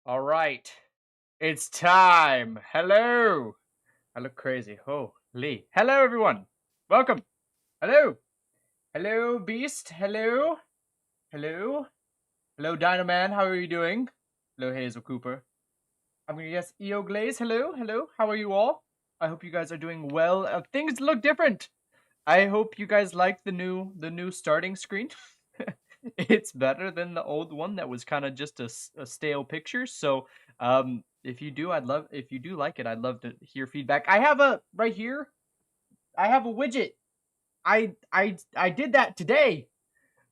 All right, it's time. Hello. I look crazy. Holy. Hello, everyone. Welcome. Hello. Hello, Beast. Hello. Hello. Hello, Dino Man. How are you doing? Hello, Hazel Cooper. I'm gonna guess EO Glaze. Hello. Hello. How are you all? I hope you guys are doing well. Things look different. I hope you guys like the new starting screen. It's better than the old one that was kind of just a stale picture. So, if you do, if you do like it, I'd love to hear feedback. I have a right here. I have a widget. I did that today.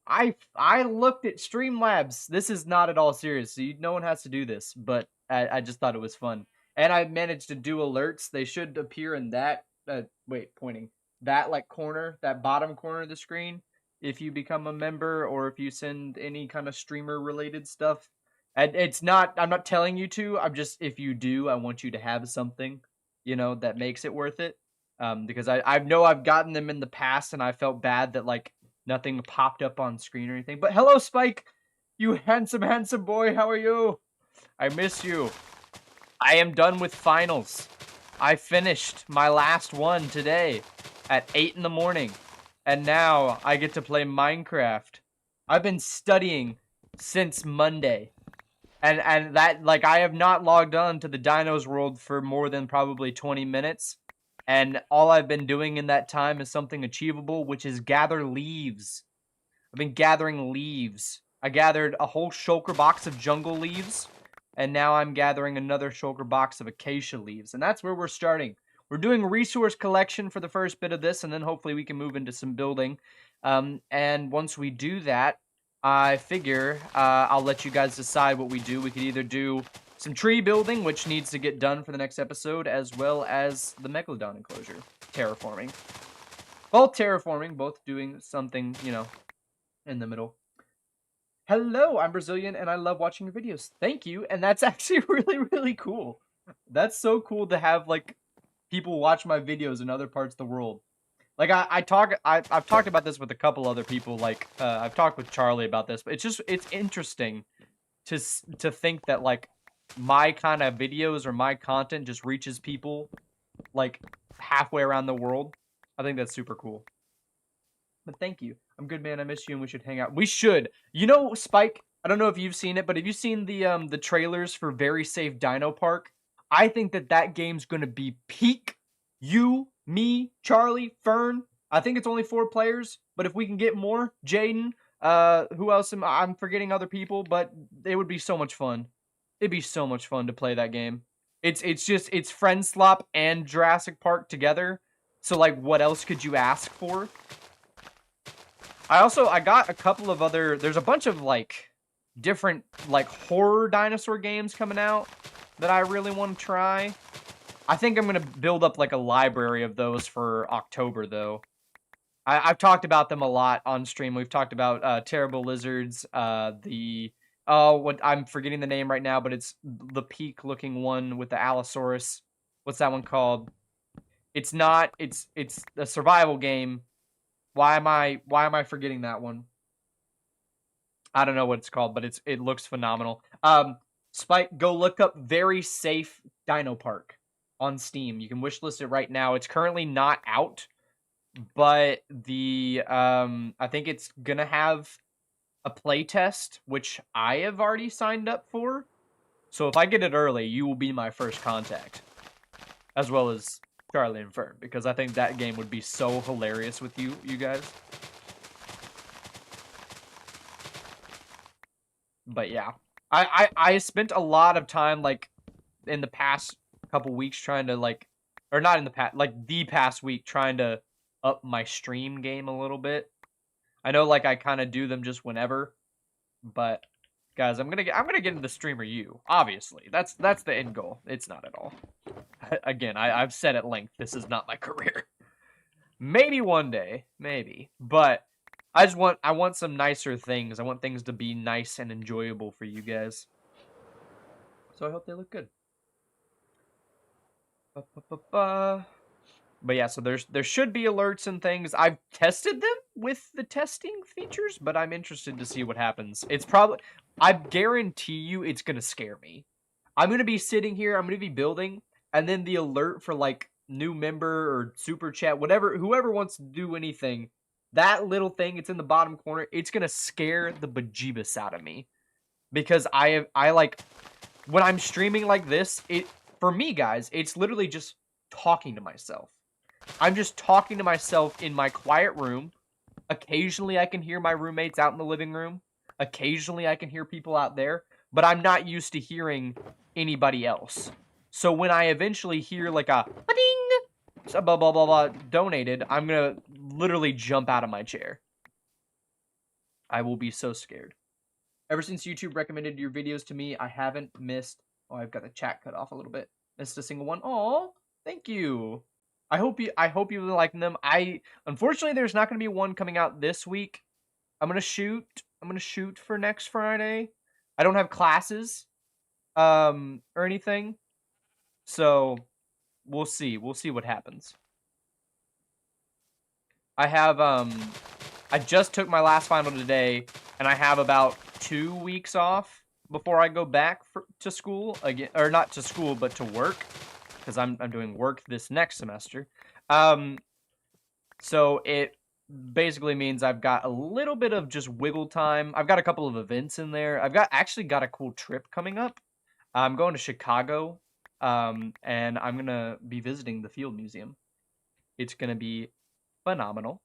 I looked at Streamlabs. This is not at all serious. So no one has to do this, but I just thought it was fun. And I managed to do alerts. They should appear in that wait, pointing. That like corner, that bottom corner of the screen if you become a member or if you send any kind of streamer related stuff. And I'm not telling you to. I'm just if you do, I want you to have something, that makes it worth it. Because I know I've gotten them in the past and I felt bad that like nothing popped up on screen or anything. But hello, Spike! You handsome, handsome boy, how are you? I miss you. I am done with finals. I finished my last one today at 8 in the morning. And now I get to play Minecraft. I've been studying since Monday. And that, like, I have not logged on to the Dinos world for more than probably 20 minutes. And all I've been doing in that time is something achievable, which is gather leaves. I've been gathering leaves. I gathered a whole shulker box of jungle leaves, and now I'm gathering another shulker box of acacia leaves. And that's where we're starting. We're doing resource collection for the first bit of this, and then hopefully we can move into some building. And once we do that, I figure I'll let you guys decide what we do. We could either do some tree building, which needs to get done for the next episode, as well as the Megalodon enclosure. Terraforming. Both terraforming, both doing something, in the middle. Hello, I'm Brazilian and I love watching your videos. Thank you, and that's actually really, really cool. That's so cool to have, like, people watch my videos in other parts of the world. Like, I've talked about this with a couple other people, like, I've talked with Charlie about this, but it's interesting to think that, like, my kind of videos or my content just reaches people, like, halfway around the world. I think that's super cool. But thank you. I'm good, man. I miss you, and we should hang out. We should. Spike, I don't know if you've seen it, but have you seen the trailers for Very Safe Dino Park? I think that game's gonna be peak. You, me, Charlie, Fern. I think it's only 4 players, but if we can get more, Jaden, who else I'm forgetting other people, but it would be so much fun. It'd be so much fun to play that game. It's Friend Slop and Jurassic Park together. So like, what else could you ask for? I got a couple of other, there's a bunch of like different like horror dinosaur games coming out that I really want to try. I think I'm gonna build up like a library of those for October though. I've talked about them a lot on stream. We've talked about Terrible Lizards, what I'm forgetting the name right now, but it's the peak looking one with the Allosaurus. What's that one called? It's not, it's a survival game. Why am I forgetting that one? I don't know what it's called, but it looks phenomenal. Spike, go look up Very Safe Dino Park on Steam. You can wishlist it right now. It's currently not out, but I think it's gonna have a playtest, which I have already signed up for. So if I get it early, you will be my first contact, as well as Charlie and Fern, because I think that game would be so hilarious with you guys. But yeah, I spent a lot of time like in the past couple weeks trying to like, or not in the past, like the past week trying to up my stream game a little bit. I know like I kind of do them just whenever, but guys, I'm gonna get into the streamer you. Obviously, that's the end goal. It's not at all. Again, I've said at length this is not my career. Maybe one day, maybe, but I want some nicer things. I want things to be nice and enjoyable for you guys. So I hope they look good. But yeah, so there should be alerts and things. I've tested them with the testing features, but I'm interested to see what happens. It's probably, I guarantee you it's gonna scare me. I'm going to be sitting here, I'm going to be building, and then the alert for like new member or super chat, whatever, whoever wants to do anything, that little thing, it's in the bottom corner, it's going to scare the bejeebus out of me. Because I like, when I'm streaming like this, for me, guys, it's literally just talking to myself. I'm just talking to myself in my quiet room. Occasionally, I can hear my roommates out in the living room. Occasionally, I can hear people out there. But I'm not used to hearing anybody else. So when I eventually hear like a ding, blah, blah, blah, blah, donated, I'm going to literally jump out of my chair. I will be so scared. Ever since YouTube recommended your videos to me, I haven't missed... Oh, I've got the chat cut off a little bit. Missed a single one. Aw, thank you. I hope you really like them. Unfortunately, there's not going to be one coming out this week. I'm going to shoot for next Friday. I don't have classes or anything. So, we'll see. We'll see what happens. I have I just took my last final today, and I have about 2 weeks off before I go back to school again, or not to school, but to work, because I'm doing work this next semester. So it basically means I've got a little bit of just wiggle time. I've got a couple of events in there. I've actually got a cool trip coming up. I'm going to Chicago, and I'm gonna be visiting the Field Museum. It's gonna be phenomenal.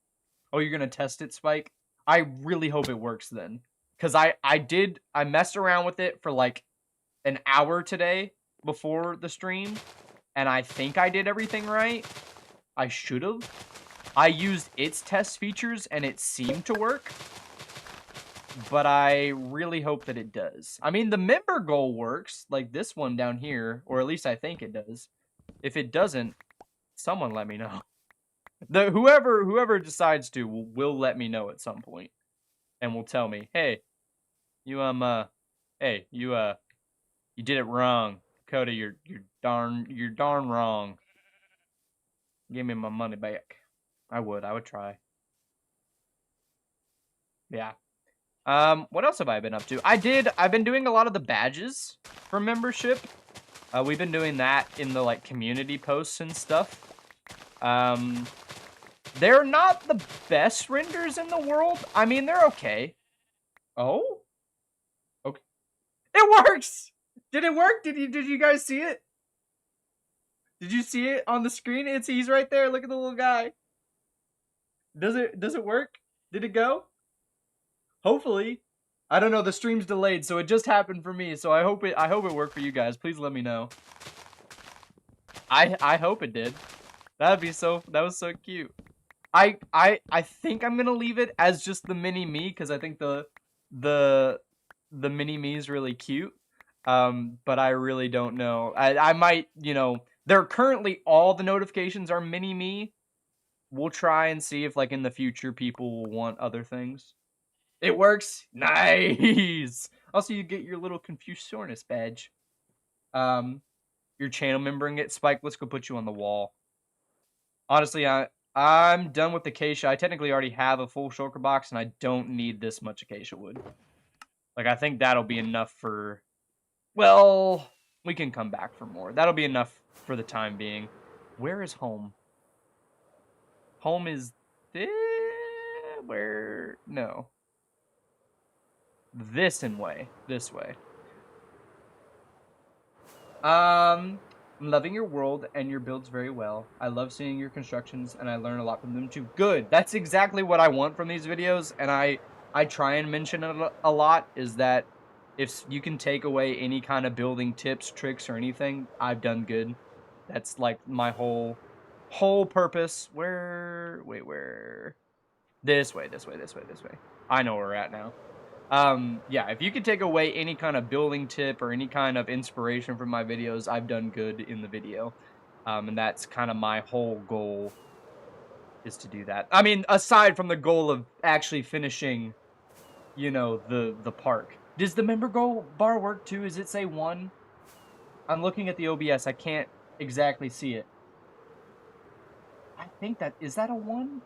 Oh, you're gonna test it, Spike? I really hope it works then. Because I messed around with it for like an hour today before the stream, and I think I did everything right. I should have. I used its test features, and it seemed to work. But I really hope that it does. I mean, the member goal works, like this one down here, or at least I think it does. If it doesn't, someone let me know. Whoever decides to will let me know at some point, and will tell me, hey, you you did it wrong, Coda. You're darn wrong. Give me my money back. I would try. Yeah. What else have I been up to? I've been doing a lot of the badges for membership. We've been doing that in the like community posts and stuff. They're not the best renders in the world. I mean, they're okay. Oh? Okay. It works! Did it work? Did you guys see it? Did you see it on the screen? He's right there. Look at the little guy. Does it work? Did it go? Hopefully. I don't know, the stream's delayed, so it just happened for me, so I hope it worked for you guys. Please let me know. I hope it did. That was so cute. I think I'm gonna leave it as just the mini me, because I think the mini me is really cute. But I really don't know. I might, they're currently all the notifications are mini me. We'll try and see if like in the future people will want other things. It works. Nice. Also, you get your little Confuciornus badge. Your channel membering it, Spike. Let's go put you on the wall. Honestly, I'm done with the acacia. I technically already have a full shulker box, and I don't need this much acacia wood. Like, I think that'll be enough for... Well, we can come back for more. That'll be enough for the time being. Where is home? Home is... Where? No. This way. I'm loving your world and your builds very well. I love seeing your constructions, and I learn a lot from them too. Good. That's exactly what I want from these videos, and I try and mention it a lot, is that if you can take away any kind of building tips, tricks, or anything, I've done good. That's like my whole purpose. Where? This way. I know where we're at now. Yeah, if you could take away any kind of building tip or any kind of inspiration from my videos, I've done good in the video. And that's kind of my whole goal, is to do that. I mean, aside from the goal of actually finishing, the park. Does the member goal bar work too? Does it say 1? I'm looking at the OBS. I can't exactly see it. I think is that a 1?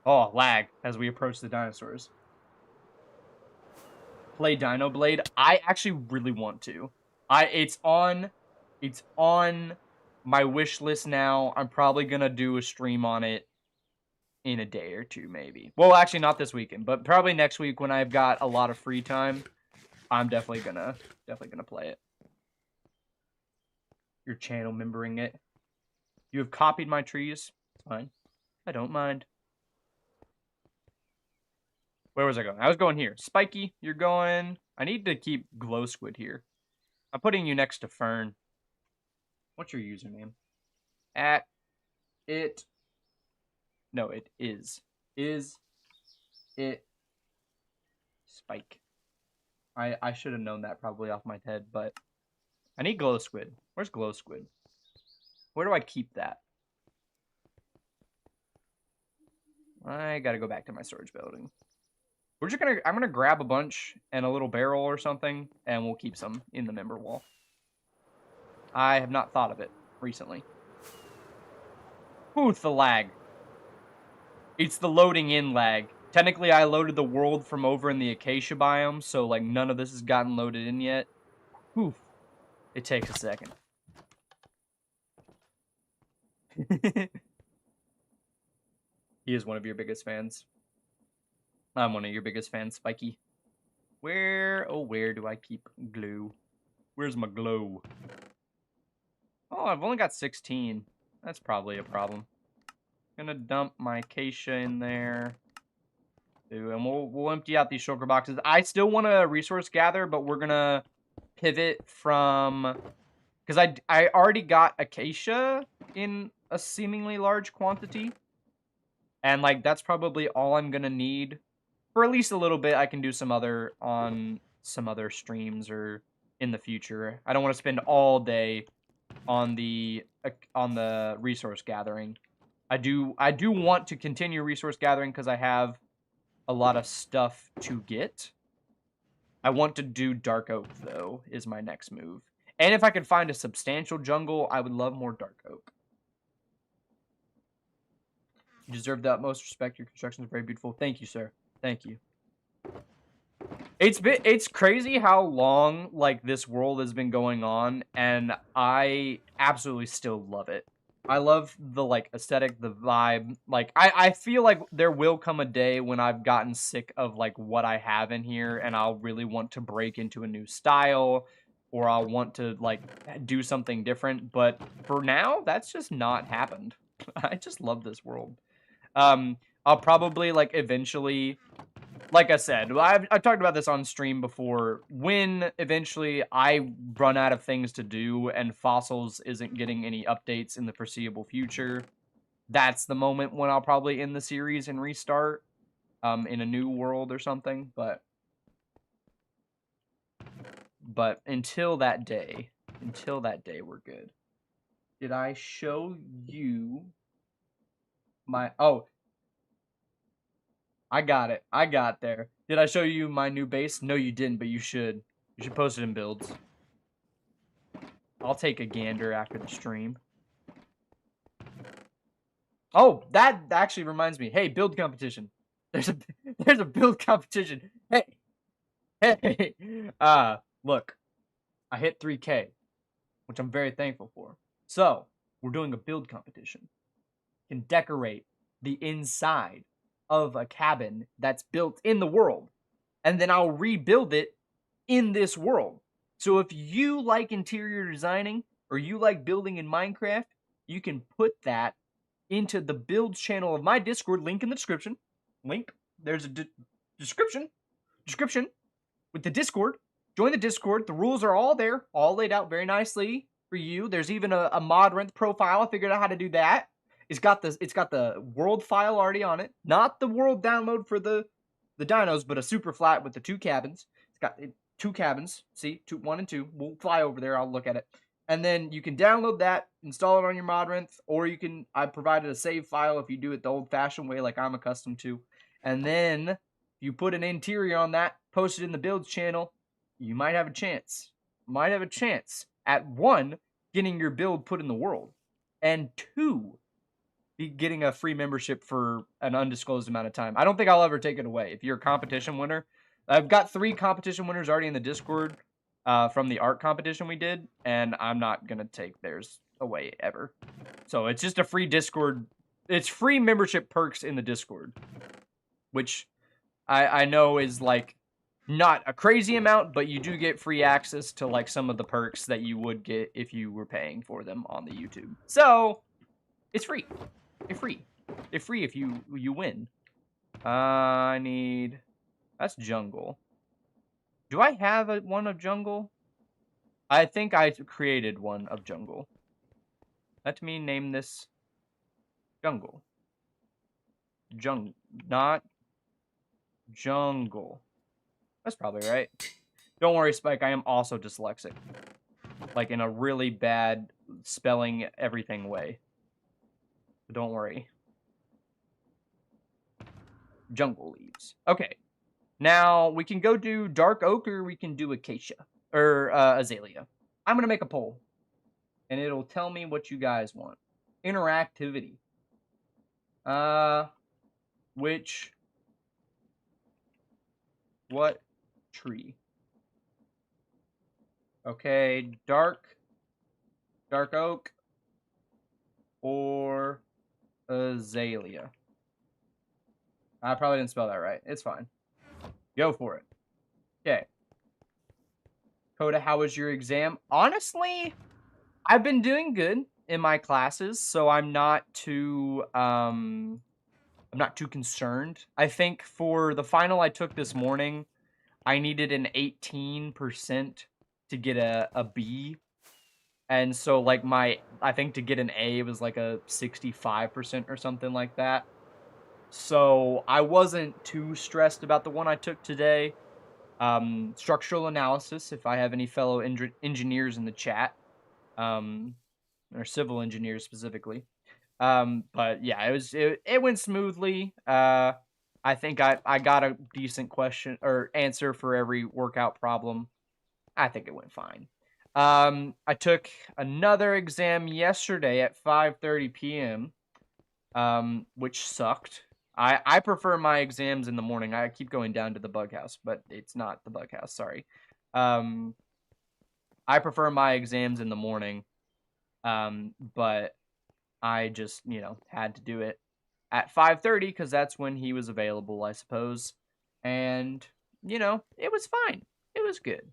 Oh, lag as we approach the dinosaurs. Play Dino Blade. I actually really want to. It's on my wish list now. I'm probably gonna do a stream on it in a day or two, maybe. Well, actually, not this weekend, but probably next week when I've got a lot of free time. I'm definitely gonna play it. You're channel membering it. You have copied my trees. It's fine. I don't mind. Where was I going? I was going here. Spiky, you're going. I need to keep glow squid here. I'm putting you next to Fern. What's your username? At it. No, it is. Is it Spike? I should have known that probably off my head, but I need glow squid. Where's glow squid? Where do I keep that? I gotta go back to my storage building. I'm gonna grab a bunch and a little barrel or something, and we'll keep some in the member wall. I have not thought of it recently. Ooh, it's the lag. It's the loading in lag. Technically, I loaded the world from over in the acacia biome, so like none of this has gotten loaded in yet. Oof. It takes a second. He is one of your biggest fans. I'm one of your biggest fans, Spiky. Where do I keep glue? Where's my glow? Oh, I've only got 16. That's probably a problem. Gonna dump my acacia in there. And we'll empty out these shulker boxes. I still want to resource gather, but we're gonna pivot from... Because I already got acacia in a seemingly large quantity. And, like, that's probably all I'm gonna need. For at least a little bit, I can do some other on some other streams or in the future. I don't want to spend all day on the resource gathering. I do want to continue resource gathering because I have a lot of stuff to get. I want to do dark oak though, is my next move. And if I could find a substantial jungle, I would love more dark oak. You deserve the utmost respect. Your construction is very beautiful. Thank you, sir. Thank you. It's crazy how long like this world has been going on, and I absolutely still love it. I love the like aesthetic, the vibe. Like I feel like there will come a day when I've gotten sick of like what I have in here, and I'll really want to break into a new style, or I'll want to like do something different. But for now, that's just not happened. I just love this world. I'll probably like eventually, like I said, I've talked about this on stream before. When eventually I run out of things to do and Fossils isn't getting any updates in the foreseeable future, that's the moment when I'll probably end the series and restart in a new world or something. But until that day, we're good. Did I show you my... Oh, I got it. I got there. Did I show you my new base? No, you didn't, but you should. You should post it in builds. I'll take a gander after the stream. Oh, that actually reminds me. Hey, build competition. There's a build competition. Hey. Look. I hit 3K, which I'm very thankful for. So, we're doing a build competition. You can decorate the inside of a cabin that's built in the world, and then I'll rebuild it in this world. So if you like interior designing or you like building in Minecraft, you can put that into the builds channel of my Discord, link in the description. There's a description with the Discord. Join the Discord. The rules are all there, all laid out very nicely for you. There's even a mod rent profile. I figured out how to do that. It's got the world file already on it. Not the world download for the dinos, but a super flat with the 2 cabins. It's got 2 cabins. See, 1 and 2. We'll fly over there. I'll look at it. And then you can download that, install it on your mod rent, or I provided a save file if you do it the old-fashioned way like I'm accustomed to. And then you put an interior on that, post it in the builds channel, you might have a chance. At 1, getting your build put in the world. And 2, getting a free membership for an undisclosed amount of time. I don't think I'll ever take it away. If you're a competition winner, I've got 3 competition winners already in the Discord. from the art competition we did, and I'm not gonna take theirs away ever. So it's just a free Discord. It's free membership perks in the Discord, which I know is like not a crazy amount, but you do get free access to like some of the perks that you would get if you were paying for them on the YouTube. So it's free. It's free. It's free if you win. I need. That's jungle. Do I have one of jungle? I think I created one of jungle. Let me name this jungle. Not jungle. That's probably right. Don't worry, Spike. I am also dyslexic. Like in a really bad spelling everything way. But don't worry. Jungle leaves. Okay. Now, we can go do dark oak or we can do acacia. Or azalea. I'm going to make a poll. And it'll tell me what you guys want. Interactivity. What tree? Okay, dark oak or azalea. I probably didn't spell that right. It's fine. Go for it. Okay. Coda, how was your exam? Honestly, I've been doing good in my classes, so I'm not too concerned. I think for the final I took this morning, I needed an 18% to get a B. And so like I think to get an A was like a 65% or something like that. So I wasn't too stressed about the one I took today. Structural analysis, if I have any fellow engineers in the chat, or civil engineers specifically. But yeah, it went smoothly. I think I got a decent question or answer for every workout problem. I think it went fine. I took another exam yesterday at 5:30 p.m., which sucked. I prefer my exams in the morning. I keep going down to the bug house, but it's not the bug house, sorry. I prefer my exams in the morning, but I just, had to do it at 5:30 because that's when he was available, I suppose. And, it was fine. It was good.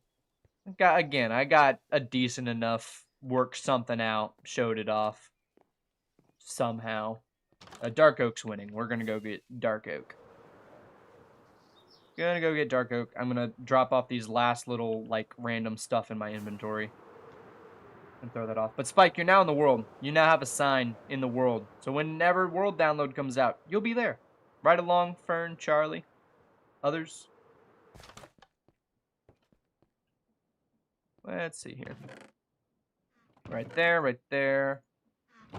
I got a decent enough, worked something out, showed it off somehow. Dark Oak's winning. We're going to go get Dark Oak. Gonna go get Dark Oak. I'm going to drop off these last little, like, random stuff in my inventory. And throw that off. But Spike, you're now in the world. You now have a sign in the world. So whenever world download comes out, you'll be there. Right along, Fern, Charlie, others. Let's see here. Right there, right there.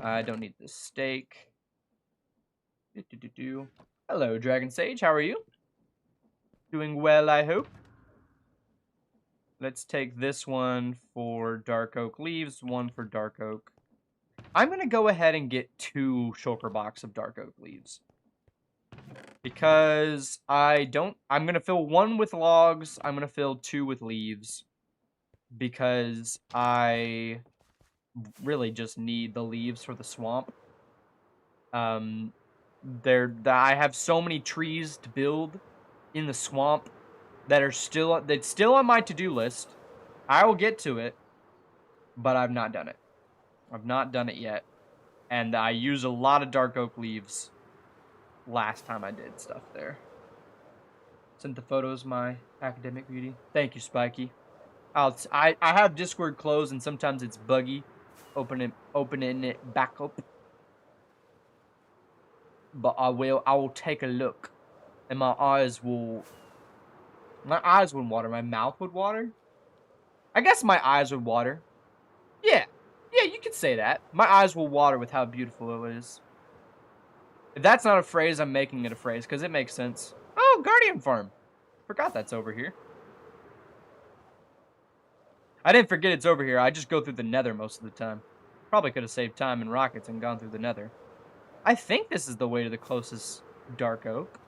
I don't need this steak. Hello, Dragon Sage. How are you? Doing well, I hope. Let's take this one for Dark Oak leaves, one for Dark Oak. I'm going to go ahead and get 2 shulker box of Dark Oak leaves. Because I'm going to fill 1 with logs. I'm going to fill 2 with leaves. Because I really just need the leaves for the swamp. I have so many trees to build in the swamp that's still on my to-do list. I will get to it, but I've not done it. I've not done it yet. And I used a lot of dark oak leaves last time I did stuff there. Sent the photos my academic beauty. Thank you, Spiky. I have Discord closed and sometimes it's buggy opening it back up. But I will take a look. And my eyes wouldn't water, my mouth would water. I guess my eyes would water. Yeah, you could say that. My eyes will water with how beautiful it is. If that's not a phrase, I'm making it a phrase, because it makes sense. Oh, Guardian Farm. Forgot that's over here. I didn't forget it's over here. I just go through the nether most of the time. Probably could have saved time in rockets and gone through the nether. I think this is the way to the closest dark oak.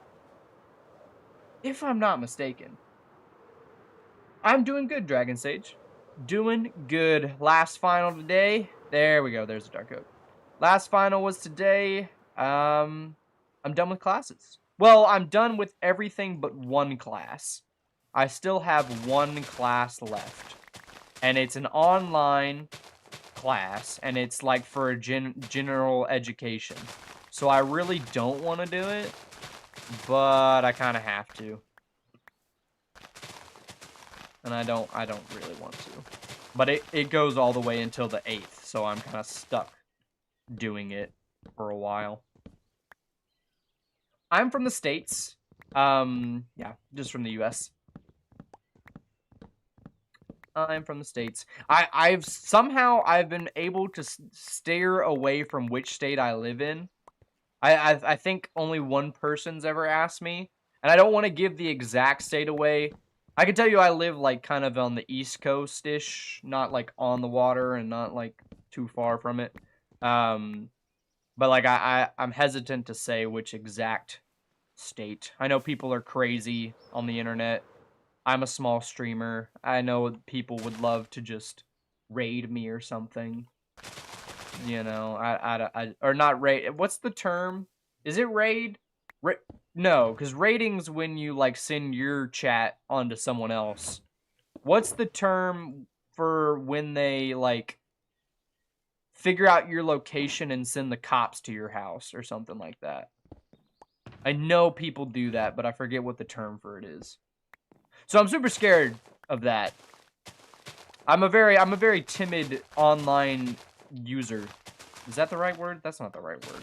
If I'm not mistaken. I'm doing good, Dragon Sage. Doing good. Last final today. There we go. There's the dark oak. Last final was today. I'm done with classes. Well, I'm done with everything but one class. I still have one class left. And it's an online class. And it's like for a general education. So I really don't want to do it. But I kind of have to. And I don't really want to. But it goes all the way until the 8th, so I'm kind of stuck doing it for a while. I'm from the States. Yeah, just from the US. I'm from the States. I've been able to steer away from which state I live in. I think only one person's ever asked me, and I don't want to give the exact state away. I can tell you I live, like, kind of on the East Coast-ish, not, like, on the water and not, like, too far from it. But, like, I'm hesitant to say which exact state. I know people are crazy on the internet. I'm a small streamer. I know people would love to just raid me or something. You know, or not raid. What's the term? Is it raid? No, because raiding's when you, like, send your chat onto someone else. What's the term for when they, like, figure out your location and send the cops to your house or something like that? I know people do that, but I forget what the term for it is. So I'm super scared of that. I'm a very timid online user. Is that the right word? That's not the right word.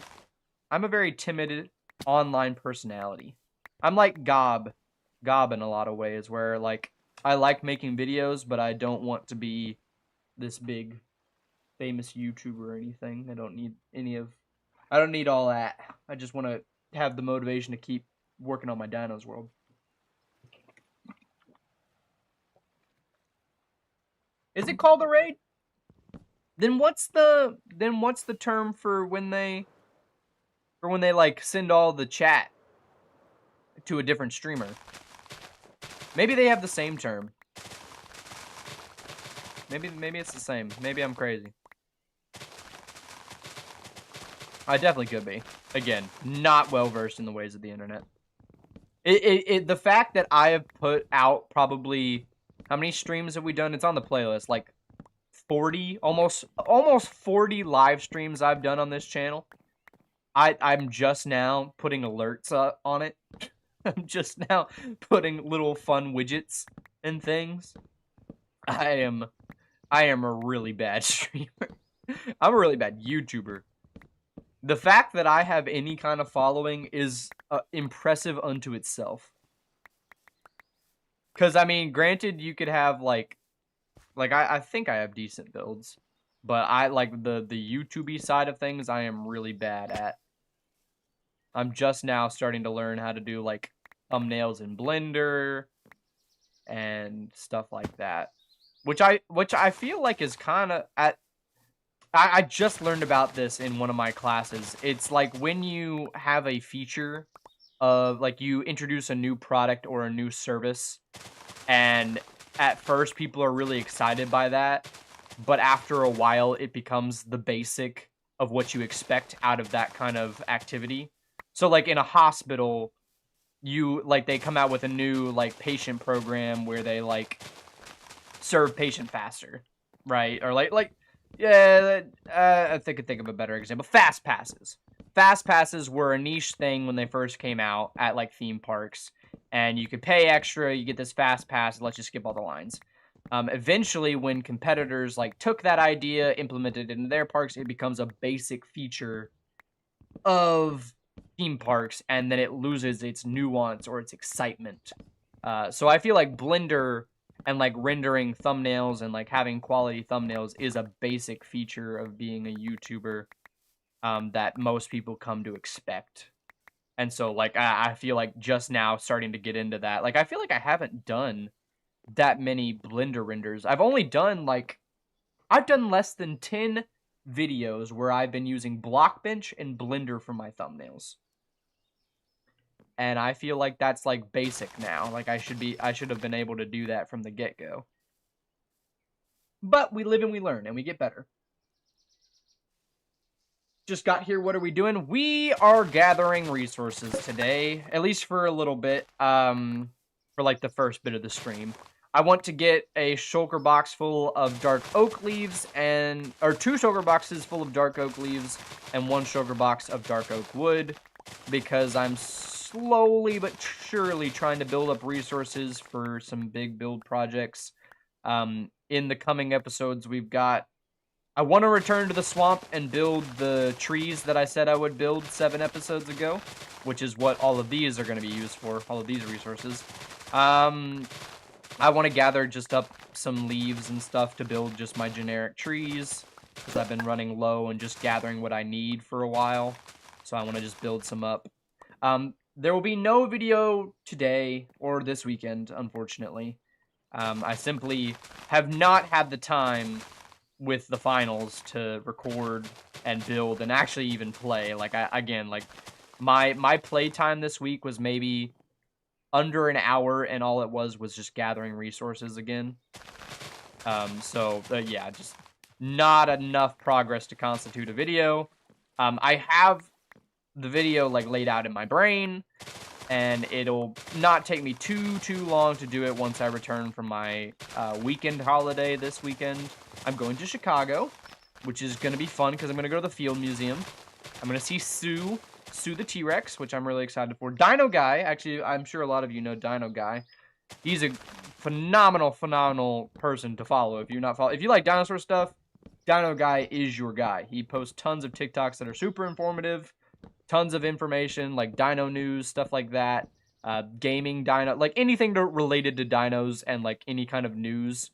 I'm a very timid online personality. I'm like Gob in a lot of ways, where, like, I like making videos, but I don't want to be this big famous YouTuber or anything. I don't need all that. I just want to have the motivation to keep working on my Dinos world. Is it called a raid? Then what's the term for when they like send all the chat to a different streamer? Maybe they have the same term. Maybe it's the same. Maybe I'm crazy. I definitely could be. Again, not well versed in the ways of the internet. The fact that I have put out probably, how many streams have we done? It's on the playlist, like 40, almost 40 live streams I've done on this channel. I'm just now putting alerts on it. I'm just now putting little fun widgets and things. I am a really bad streamer. I'm a really bad YouTuber. The fact that I have any kind of following is impressive unto itself. Because, I mean, granted, you could have, like I think I have decent builds. But I, like, the YouTube-y side of things, I am really bad at. I'm just now starting to learn how to do, like, thumbnails in Blender and stuff like that. Which I feel like is kind of I just learned about this in one of my classes. It's like when you have a feature of, like, you introduce a new product or a new service, and at first people are really excited by that, but after a while it becomes the basic of what you expect out of that kind of activity. So, like, in a hospital, they come out with a new, like, patient program where they, like, serve patient faster, right? Or yeah, I think I could think of a better example. Fast passes. Fast passes were a niche thing when they first came out at, like, theme parks, and you could pay extra, you get this fast pass, let's just skip all the lines. Eventually, when competitors, like, took that idea, implemented it into their parks, it becomes a basic feature of theme parks, and then it loses its nuance or its excitement. So I feel like Blender and, like, rendering thumbnails and, like, having quality thumbnails is a basic feature of being a YouTuber that most people come to expect. And so, like, I feel like just now starting to get into that. Like, I feel like I haven't done that many Blender renders. I've done less than 10 videos where I've been using Blockbench and Blender for my thumbnails. and I feel like that's like basic now. Like I should have been able to do that from the get-go. But we live and we learn, and we get better. Just got here. What are we doing? We are gathering resources today, at least for a little bit, for like the first bit of the stream. I want to get a shulker box full of dark oak leaves or 2 shulker boxes full of dark oak leaves and 1 shulker box of dark oak wood, because I'm slowly but surely trying to build up resources for some big build projects. In the coming episodes, I want to return to the swamp and build the trees that I said I would build 7 episodes ago, which is what all of these are going to be used for, all of these resources. I want to gather just up some leaves and stuff to build just my generic trees, because I've been running low and just gathering what I need for a while, so I want to just build some up. There will be no video today or this weekend, unfortunately. I simply have not had the time with the finals to record and build and actually even play. Like, my play time this week was maybe under an hour, and all it was just gathering resources again. Yeah, just not enough progress to constitute a video. I have the video like laid out in my brain, and it'll not take me too long to do it once I return from my weekend holiday this weekend. I'm going to Chicago, which is going to be fun because I'm going to go to the Field Museum. I'm going to see Sue the T-Rex, which I'm really excited for. Dino Guy, actually, I'm sure a lot of you know Dino Guy. He's a phenomenal person to follow. If you like dinosaur stuff, Dino Guy is your guy. He posts tons of TikToks that are super informative, tons of information, like dino news, stuff like that. Gaming dino, like anything related to dinos and like any kind of news,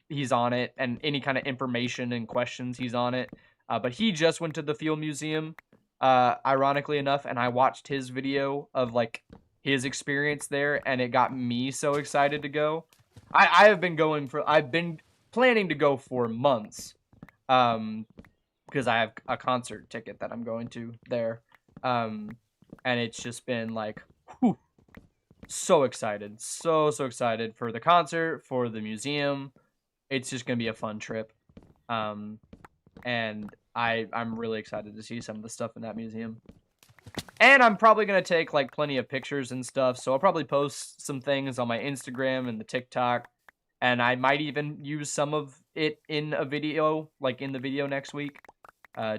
he's on it, and any kind of information and questions, he's on it. But he just went to the Field Museum, ironically enough, and I watched his video of like his experience there, and it got me so excited to go. I've been planning to go for months, because I have a concert ticket that I'm going to there. And it's just been like, whew, so excited, so excited for the concert, for the museum. It's just gonna be a fun trip, and I'm really excited to see some of the stuff in that museum. And I'm probably gonna take like plenty of pictures and stuff, so I'll probably post some things on my Instagram and the TikTok, and I might even use some of it in a video, like in the video next week,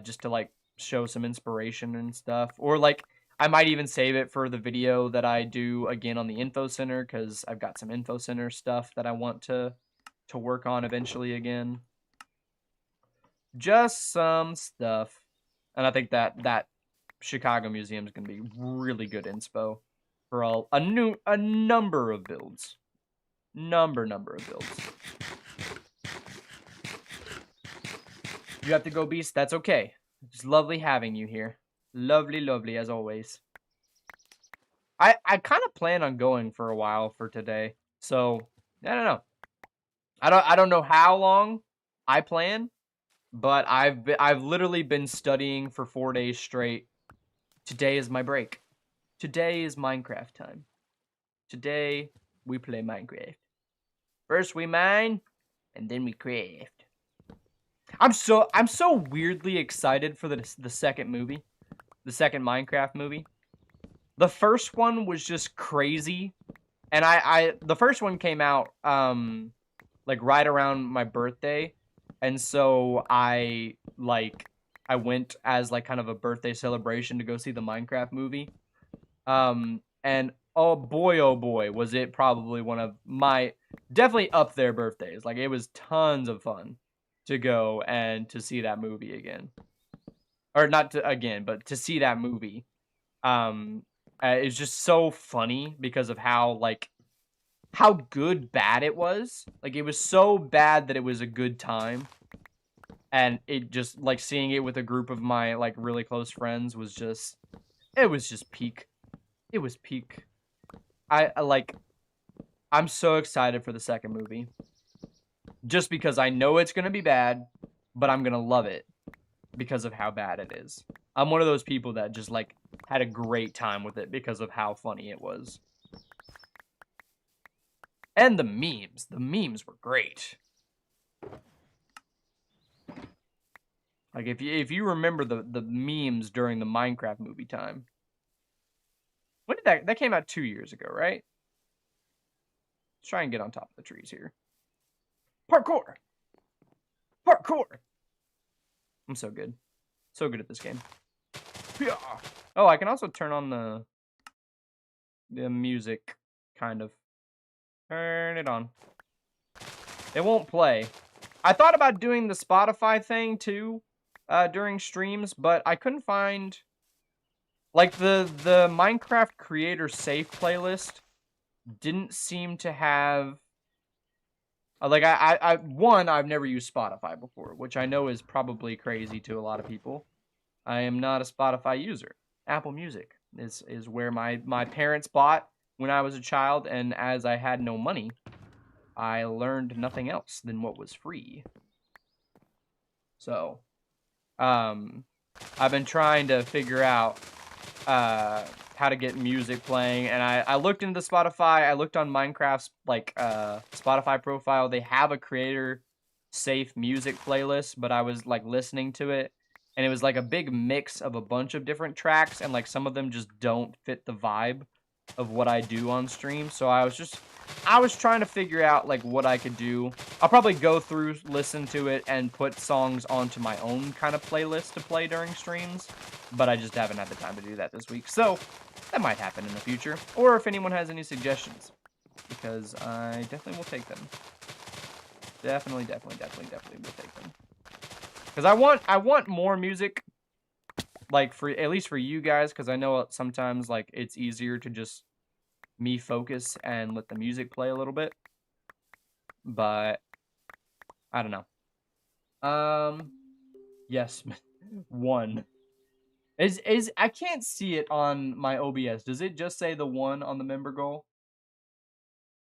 just to like show some inspiration and stuff. Or like I might even save it for the video that I do again on the info center, because I've got some info center stuff that I want to work on eventually again. Just some stuff. And I think that Chicago Museum is going to be really good inspo for a number of builds. Number of builds. You have to go, Beast. That's okay. It's lovely having you here. Lovely as always. I kind of plan on going for a while for today, so I don't know. I don't know how long I plan, but I've literally been studying for 4 days straight. Today is my break. Today is Minecraft time. Today we play Minecraft. First we mine, and then we craft. I'm so weirdly excited for the second movie, the second Minecraft movie. The first one was just crazy, and the first one came out like right around my birthday, and so I went as like kind of a birthday celebration to go see the Minecraft movie, and oh boy, was it probably one of my definitely up there birthdays. Like, it was tons of fun to go and to see that movie again, or not to again, but to see that movie. It's just so funny because of how good bad it was. Like, it was so bad that it was a good time. And it just, like, seeing it with a group of my, like, really close friends was just, it was just peak. It was peak. I'm so excited for the second movie. Just because I know it's going to be bad, but I'm going to love it because of how bad it is. I'm one of those people that just, like, Had a great time with it because of how funny it was. And the memes. The memes were great. Like, if you remember the memes during the Minecraft movie time. When did that came out 2 years ago, right? Let's try and get on top of the trees here. Parkour! Parkour! I'm so good. So good at this game. Oh, I can also turn on the music, kind of. Turn it on. It won't play. I thought about doing the Spotify thing, too, during streams, but I couldn't find... Like, the Minecraft Creator Safe playlist didn't seem to have... Like, I've never used Spotify before, which I know is probably crazy to a lot of people. I am not a Spotify user. Apple Music is where my parents bought when I was a child, and as I had no money, I learned nothing else than what was free. So, I've been trying to figure out how to get music playing, and I looked into Spotify. I looked on Minecraft's Spotify profile. They have a creator safe music playlist, but I was like listening to it, and it was like a big mix of a bunch of different tracks, and like some of them just don't fit the vibe of what I do on stream. So I was trying to figure out like what I could do. I'll probably go through, listen to it, and put songs onto my own kind of playlist to play during streams, but I just haven't had the time to do that this week. So that might happen in the future, or if anyone has any suggestions, because I definitely will take them. Definitely will take them. Because I want more music, like at least for you guys, because I know sometimes like it's easier to just me focus and let the music play a little bit, but I don't know. Yes, one is I can't see it on my OBS. Does it just say the one on the member goal?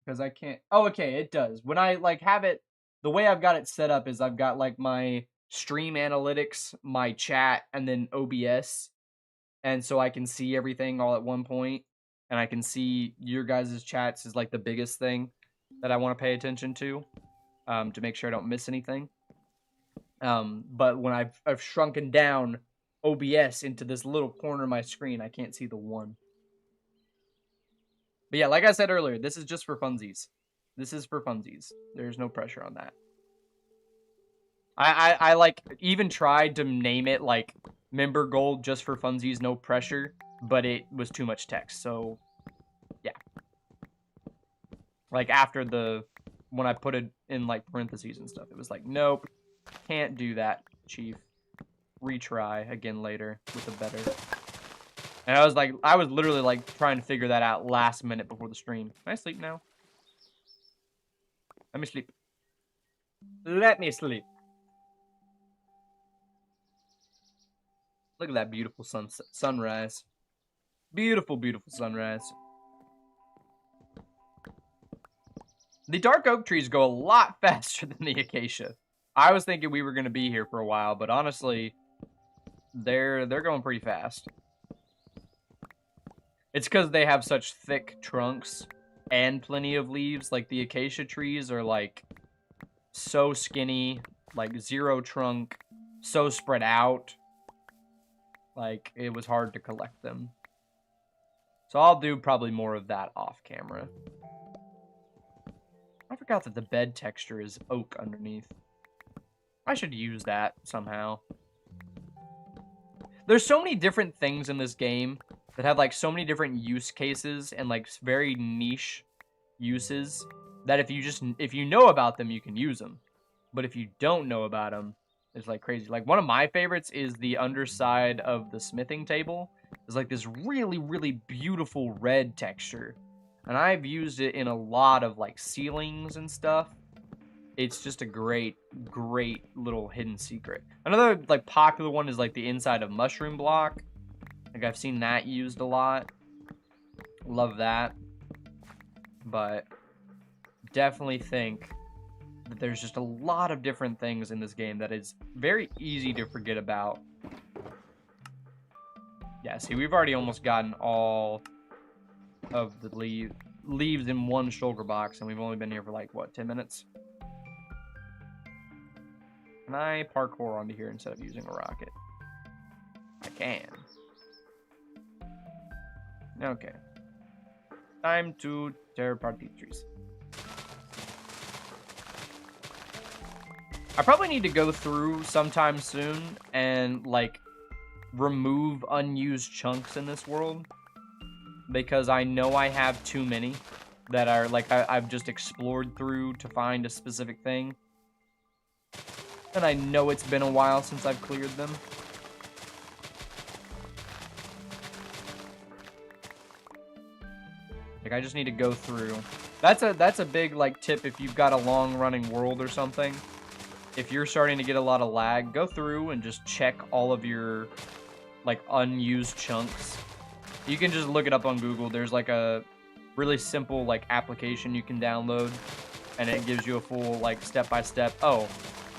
Because I can't. Oh, okay, it does. When I like have it, the way I've got it set up is I've got like my stream analytics, my chat, and then OBS, and so I can see everything all at one point, and I can see your guys' chats is like the biggest thing that I want to pay attention to make sure I don't miss anything. But when I've shrunken down OBS into this little corner of my screen, I can't see the one. But yeah, like I said earlier, this is just for funsies. This is for funsies. There's no pressure on that. I like even tried to name it like member gold just for funsies, no pressure, but it was too much text. So yeah. Like after when I put it in like parentheses and stuff, it was like, nope, can't do that, chief. Retry again later with a better. And I was literally like trying to figure that out last minute before the stream. Can I sleep now? Let me sleep. Let me sleep. Look at that beautiful sunrise. Beautiful, beautiful sunrise. The dark oak trees go a lot faster than the acacia. I was thinking we were going to be here for a while, but honestly, they're going pretty fast. It's because they have such thick trunks and plenty of leaves. Like the acacia trees are like so skinny, like zero trunk, so spread out. Like it was hard to collect them. So I'll do probably more of that off camera. I forgot that the bed texture is oak underneath. I should use that somehow. There's so many different things in this game that have like so many different use cases and like very niche uses that if you know about them, you can use them. But if you don't know about them, it's like crazy. Like one of my favorites is the underside of the smithing table. It's like this really, really beautiful red texture. And I've used it in a lot of like ceilings and stuff. It's just a great, great little hidden secret. Another like popular one is like the inside of mushroom block. Like I've seen that used a lot. Love that. But definitely think that there's just a lot of different things in this game that is very easy to forget about. Yeah. Yeah, see, we've already almost gotten all of the leaves in one shulker box, and we've only been here for like, what, 10 minutes? Can I parkour onto here instead of using a rocket? I can. Okay. Time to tear apart these trees. I probably need to go through sometime soon and, like, remove unused chunks in this world. Because I know I have too many that are, like, I've just explored through to find a specific thing. And I know it's been a while since I've cleared them. Like, I just need to go through. That's a big, like, tip if you've got a long-running world or something. If you're starting to get a lot of lag, go through and just check all of your, like, unused chunks. You can just look it up on Google. There's, like, a really simple, like, application you can download. And it gives you a full, like, step-by-step. Oh,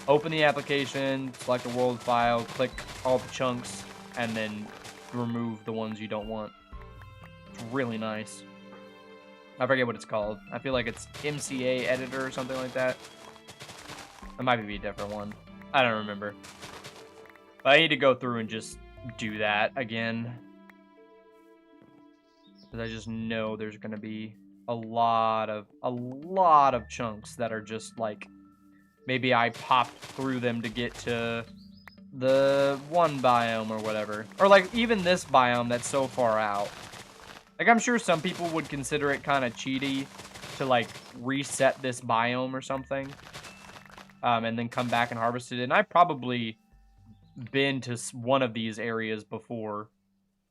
open the application, select a world file, click all the chunks, and then remove the ones you don't want. It's really nice. I forget what it's called. I feel like it's MCA editor or something like that. It might be a different one. I don't remember. But I need to go through and just do that again. Because I just know there's going to be a lot of chunks that are just like, maybe I popped through them to get to the one biome or whatever. Or like even this biome that's so far out. Like, I'm sure some people would consider it kind of cheaty to, like, reset this biome or something. And then come back and harvest it. And I've probably been to one of these areas before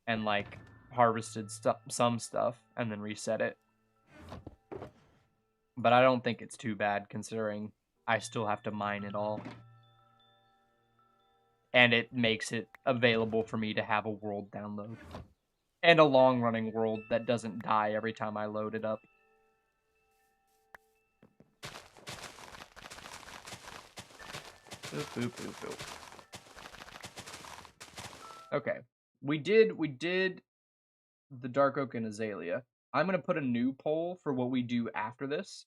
and, like, harvested some stuff and then reset it. But I don't think it's too bad considering I still have to mine it all. And it makes it available for me to have a world download. And a long-running world that doesn't die every time I load it up. Boop, boop, boop, boop. Okay. We did the dark oak and azalea. I'm going to put a new poll for what we do after this.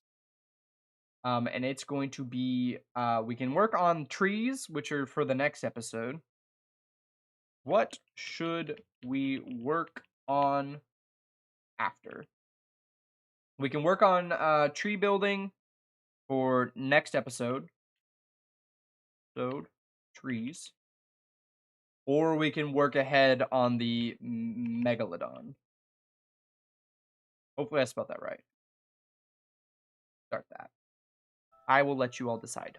And it's going to be, we can work on trees, which are for the next episode. What should we work on after? We can work on tree building for next episode. So, trees. Or we can work ahead on the megalodon. Hopefully I spelled that right. Start that. I will let you all decide.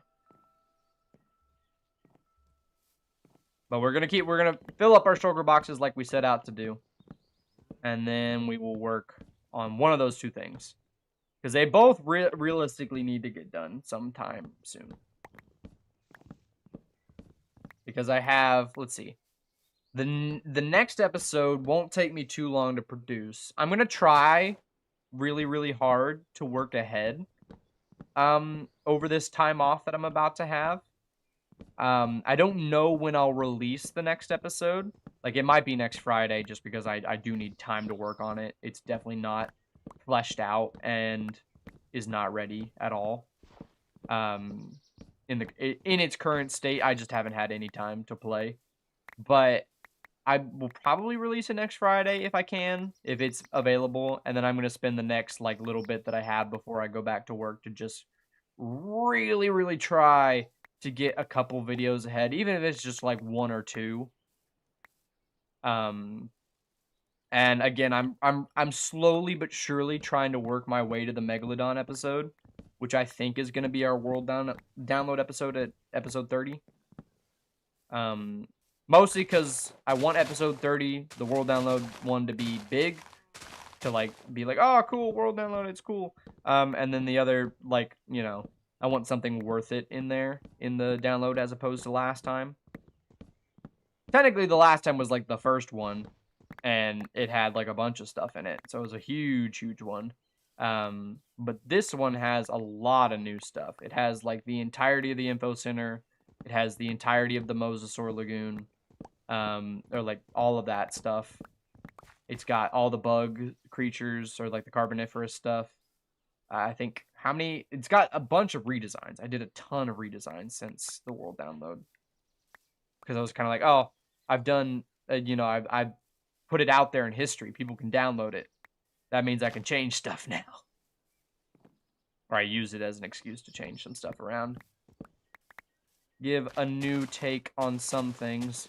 But we're gonna fill up our shulker boxes like we set out to do. And then we will work on one of those two things. Because they both realistically need to get done sometime soon. Because I have, let's see. The next episode won't take me too long to produce. I'm going to try really, really hard to work ahead over this time off that I'm about to have. I don't know when I'll release the next episode. Like, it might be next Friday just because I do need time to work on it. It's definitely not fleshed out and is not ready at all. In its current state, I just haven't had any time to play. But I will probably release it next Friday if I can, if it's available. And then I'm going to spend the next, like, little bit that I have before I go back to work to just really, really try to get a couple videos ahead, even if it's just, like, one or two. And again, I'm slowly but surely trying to work my way to the Megalodon episode, which I think is going to be our world download episode at episode 30. Mostly because I want episode 30, the world download one, to be big, to like be like, oh, cool, world download, it's cool. And then the other, like, you know, I want something worth it in there in the download as opposed to last time. Technically, the last time was like the first one, and it had like a bunch of stuff in it, so it was a huge, huge one. But this one has a lot of new stuff. It has like the entirety of the info center. It has the entirety of the Mosasaur Lagoon. or like all of that stuff. It's got all the bug creatures or like the carboniferous stuff. I think it's got a bunch of redesigns. I did a ton of redesigns since the world download. Because I was kind of like, oh, I've done, I've put it out there in history. People can download it. That means I can change stuff now. Or I use it as an excuse to change some stuff around. Give a new take on some things.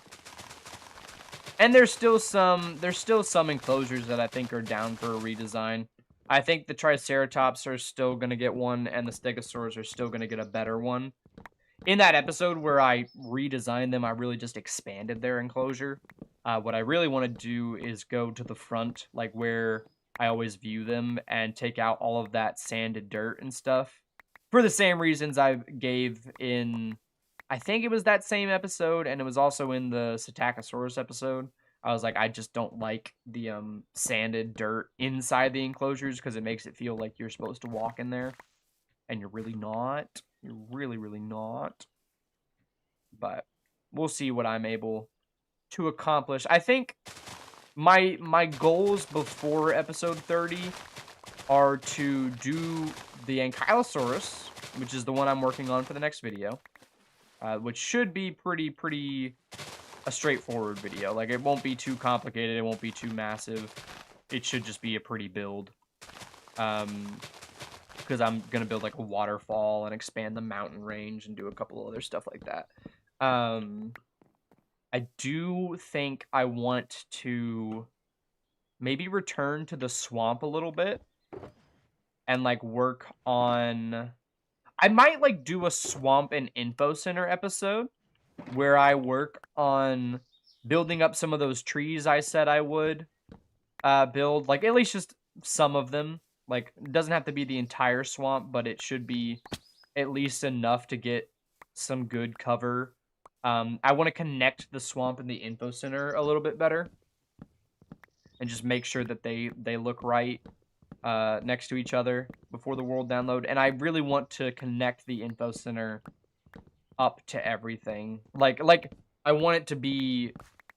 And there's still some enclosures that I think are down for a redesign. I think the Triceratops are still going to get one, and the Stegosaurs are still going to get a better one. In that episode where I redesigned them, I really just expanded their enclosure. What I really want to do is go to the front, like where I always view them, and take out all of that sanded dirt and stuff. For the same reasons I gave in, I think it was that same episode, and it was also in the Psittacosaurus episode. I was like, I just don't like the sanded dirt inside the enclosures because it makes it feel like you're supposed to walk in there. And you're really not. You're really, really not. But we'll see what I'm able to accomplish. I think my goals before episode 30 are to do the Ankylosaurus, which is the one I'm working on for the next video. Which should be pretty a straightforward video. Like, it won't be too complicated. It won't be too massive. It should just be a pretty build. Because I'm going to build, like, a waterfall and expand the mountain range and do a couple other stuff like that. I do think I want to maybe return to the swamp a little bit and, like, work on... I might, like, do a swamp and info center episode where I work on building up some of those trees I said I would build. Like, at least just some of them. Like, it doesn't have to be the entire swamp, but it should be at least enough to get some good cover. I want to connect the swamp and the info center a little bit better. And just make sure that they look right next to each other before the world download. And I really want to connect the info center up to everything. Like I want it to be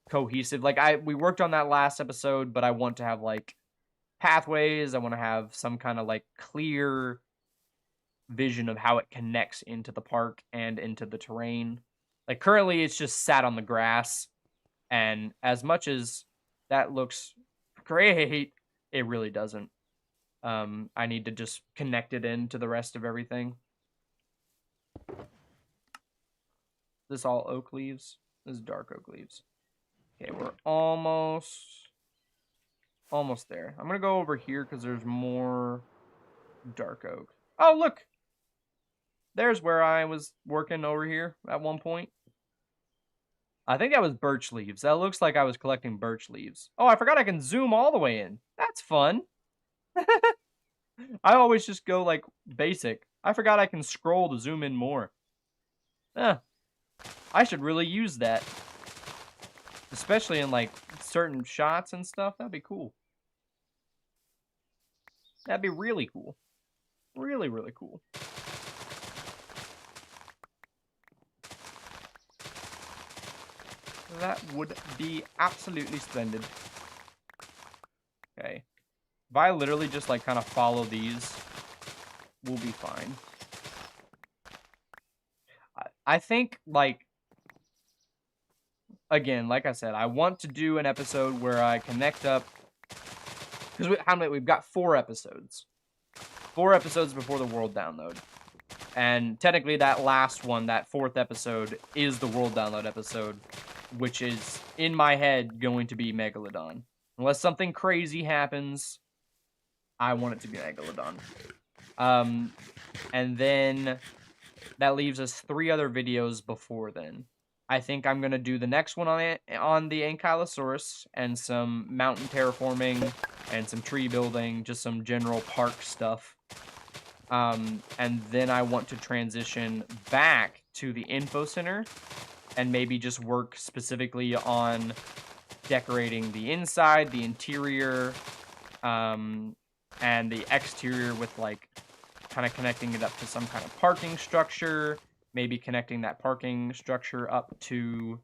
cohesive. Like, we worked on that last episode, but I want to have, like, pathways. I want to have some kind of, like, clear vision of how it connects into the park and into the terrain. Like, currently it's just sat on the grass, and as much as that looks great, it really doesn't. I need to just connect it into the rest of everything. This all oak leaves? This is dark oak leaves. Okay, we're almost there. I'm gonna go over here because there's more dark oak. Oh, look! There's where I was working over here at one point. I think that was birch leaves. That looks like I was collecting birch leaves. Oh, I forgot I can zoom all the way in. That's fun. I always just go, like, basic. I forgot I can scroll to zoom in more. I should really use that. Especially in, like, certain shots and stuff. That'd be cool. That'd be really cool. Really, really cool. That would be absolutely splendid. Okay. If I literally just, like, kind of follow these, we'll be fine. I think, like, again, like I said, I want to do an episode where I connect up, because we've got 4 episodes. 4 episodes before the world download. And technically that last one, that 4th episode, is the world download episode, which is, in my head, going to be Megalodon. Unless something crazy happens, I want it to be Megalodon. And then that leaves us 3 other videos before then. I think I'm going to do the next one on the Ankylosaurus and some mountain terraforming and some tree building, just some general park stuff. And then I want to transition back to the info center and maybe just work specifically on decorating the inside, the interior, and the exterior with, like, kind of connecting it up to some kind of parking structure, maybe connecting that parking structure up to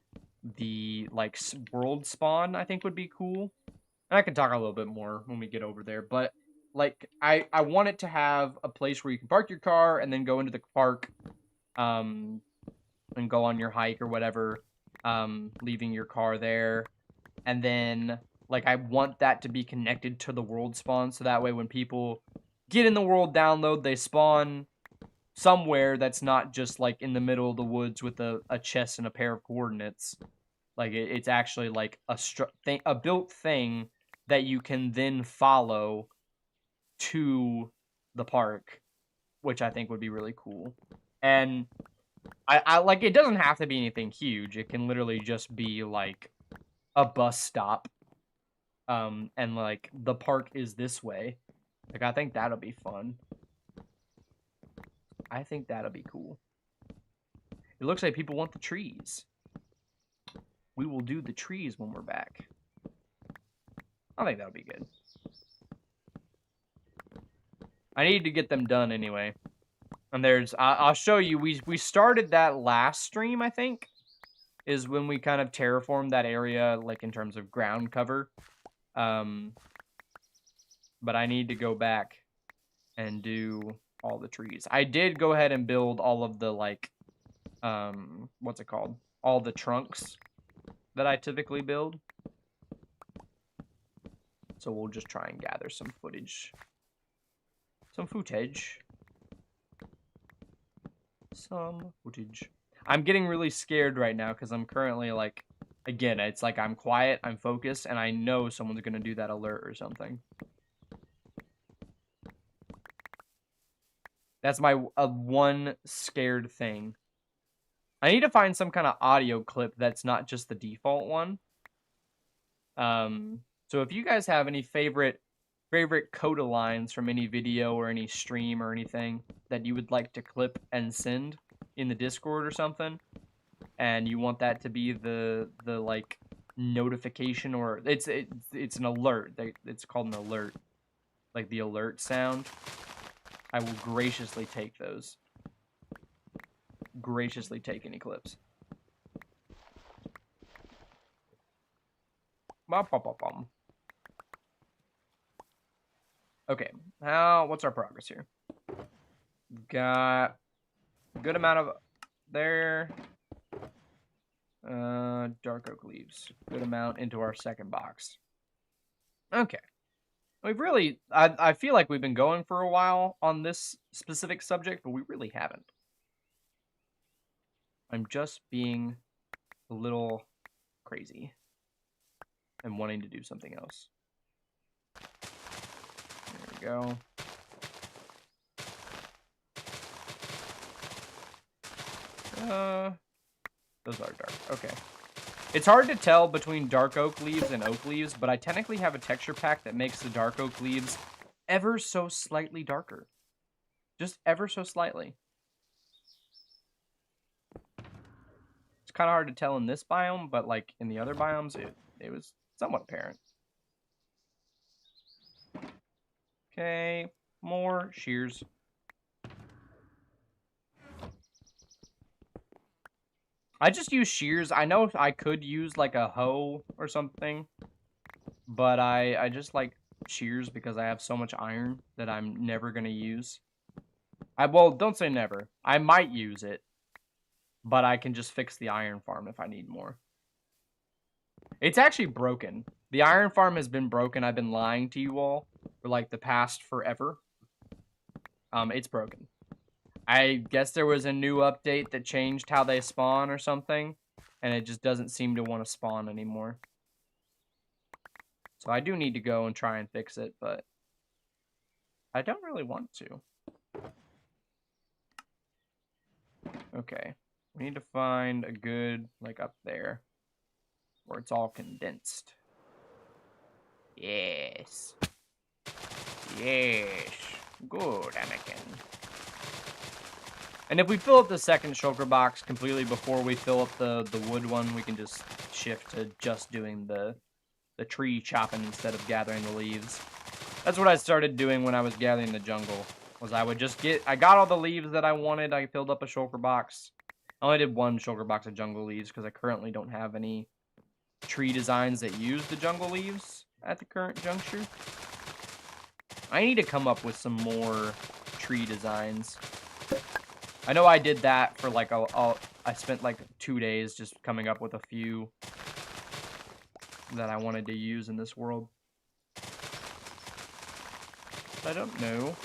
the like world spawn, I think would be cool. And I can talk a little bit more when we get over there, but like I want it to have a place where you can park your car and then go into the park, and go on your hike or whatever, leaving your car there, and then like I want that to be connected to the world spawn, so that way when people get in the world download, they spawn somewhere that's not just like in the middle of the woods with a chest and a pair of coordinates. Like it's actually like a built thing that you can then follow to the park, which I think would be really cool. And I like, it doesn't have to be anything huge. It can literally just be like a bus stop. And like the park is this way. Like I think that'll be fun. I think that'll be cool. It looks like people want the trees. We will do the trees when we're back. I think that'll be good. I need to get them done anyway. And there's, I'll show you, we started that last stream, I think, is when we kind of terraformed that area, like in terms of ground cover. But I need to go back and do all the trees. I did go ahead and build all of the, like, what's it called? All the trunks that I typically build. So we'll just try and gather some footage. Some footage. Some footage. I'm getting really scared right now because I'm currently, like, again, it's like I'm quiet, I'm focused, and I know someone's going to do that alert or something. That's my one scared thing. I need to find some kind of audio clip that's not just the default one. So if you guys have any favorite coda lines from any video or any stream or anything that you would like to clip and send in the Discord or something, and you want that to be the like notification, or it's an alert. It's called an alert, like the alert sound. I will graciously take those. Graciously take any clips. Okay, what's our progress here? Got a good amount of there. Dark oak leaves. Good amount into our second box. Okay. We've really, I feel like we've been going for a while on this specific subject, but we really haven't. I'm just being a little crazy and wanting to do something else. There we go. Those are dark. Okay. It's hard to tell between dark oak leaves and oak leaves, but I technically have a texture pack that makes the dark oak leaves ever so slightly darker. Just ever so slightly. It's kind of hard to tell in this biome, but like in the other biomes, it was somewhat apparent. Okay, more shears. I just use shears. I know I could use like a hoe or something, but I just like shears because I have so much iron that I'm never gonna use. Well, don't say never. I might use it, but I can just fix the iron farm if I need more. It's actually broken. The iron farm has been broken. I've been lying to you all for like the past forever. It's broken. I guess there was a new update that changed how they spawn or something, and it just doesn't seem to want to spawn anymore. So I do need to go and try and fix it, but I don't really want to. Okay, we need to find a good, like up there, where it's all condensed. Yes. Yes. Good, Anakin. And if we fill up the second shulker box completely before we fill up the wood one, we can just shift to just doing the tree chopping instead of gathering the leaves. That's what I started doing when I was gathering the jungle, was I would just I got all the leaves that I wanted, I filled up a shulker box. I only did one shulker box of jungle leaves because I currently don't have any tree designs that use the jungle leaves at the current juncture. I need to come up with some more tree designs. I know I did that for like I spent like 2 days just coming up with a few that I wanted to use in this world. But I don't know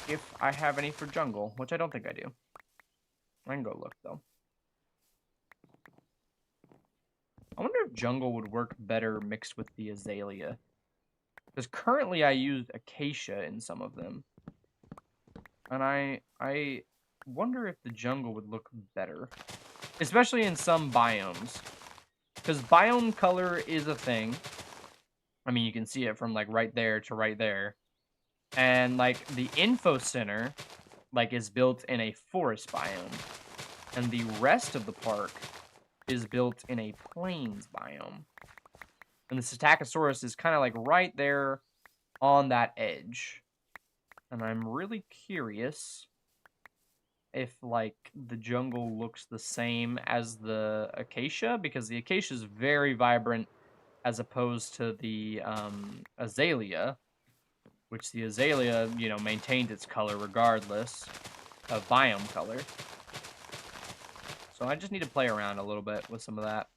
if I have any for jungle, which I don't think I do. I can go look though. I wonder if jungle would work better mixed with the azalea. Because currently I use acacia in some of them. And I wonder if the jungle would look better. Especially in some biomes. Because biome color is a thing. I mean, you can see it from like right there to right there. And like the info center like is built in a forest biome. And the rest of the park is built in a plains biome. And the Psittacosaurus is kind of like right there on that edge. And I'm really curious if like the jungle looks the same as the acacia, because the acacia is very vibrant as opposed to the azalea, which the azalea, you know, maintained its color regardless of biome color. So I just need to play around a little bit with some of that.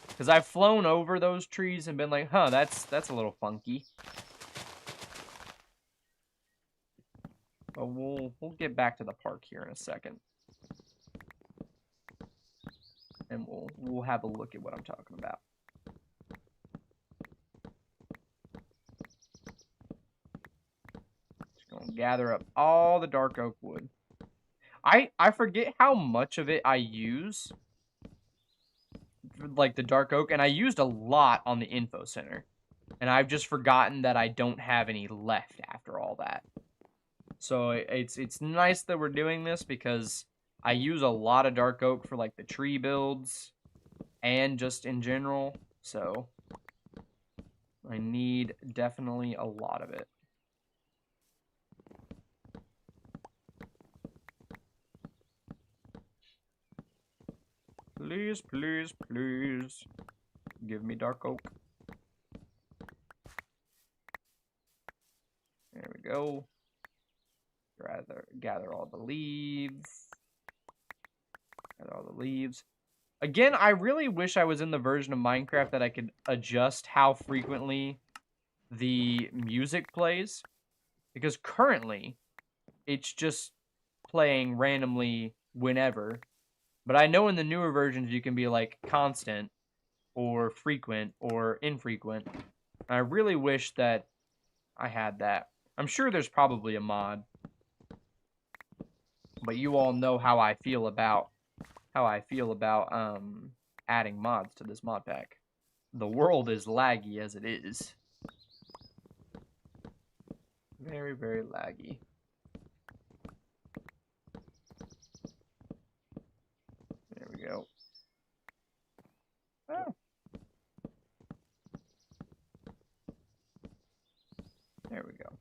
Because I've flown over those trees and been like, huh, that's a little funky. But we'll get back to the park here in a second. And we'll have a look at what I'm talking about. Just gonna gather up all the dark oak wood. I forget how much of it I use, like the dark oak, and I used a lot on the info center. And I've just forgotten that I don't have any left after all that. So it's nice that we're doing this because I use a lot of dark oak for like the tree builds and just in general. So I need definitely a lot of it. Please, please, please give me dark oak. There we go. Gather all the leaves. Gather all the leaves. Again, I really wish I was in the version of Minecraft that I could adjust how frequently the music plays. Because currently, it's just playing randomly whenever. But I know in the newer versions you can be like constant or frequent or infrequent. I really wish that I had that. I'm sure there's probably a mod. But you all know how I feel about adding mods to this mod pack. The world is laggy as it is. Very, very laggy. There we go. Oh. There we go.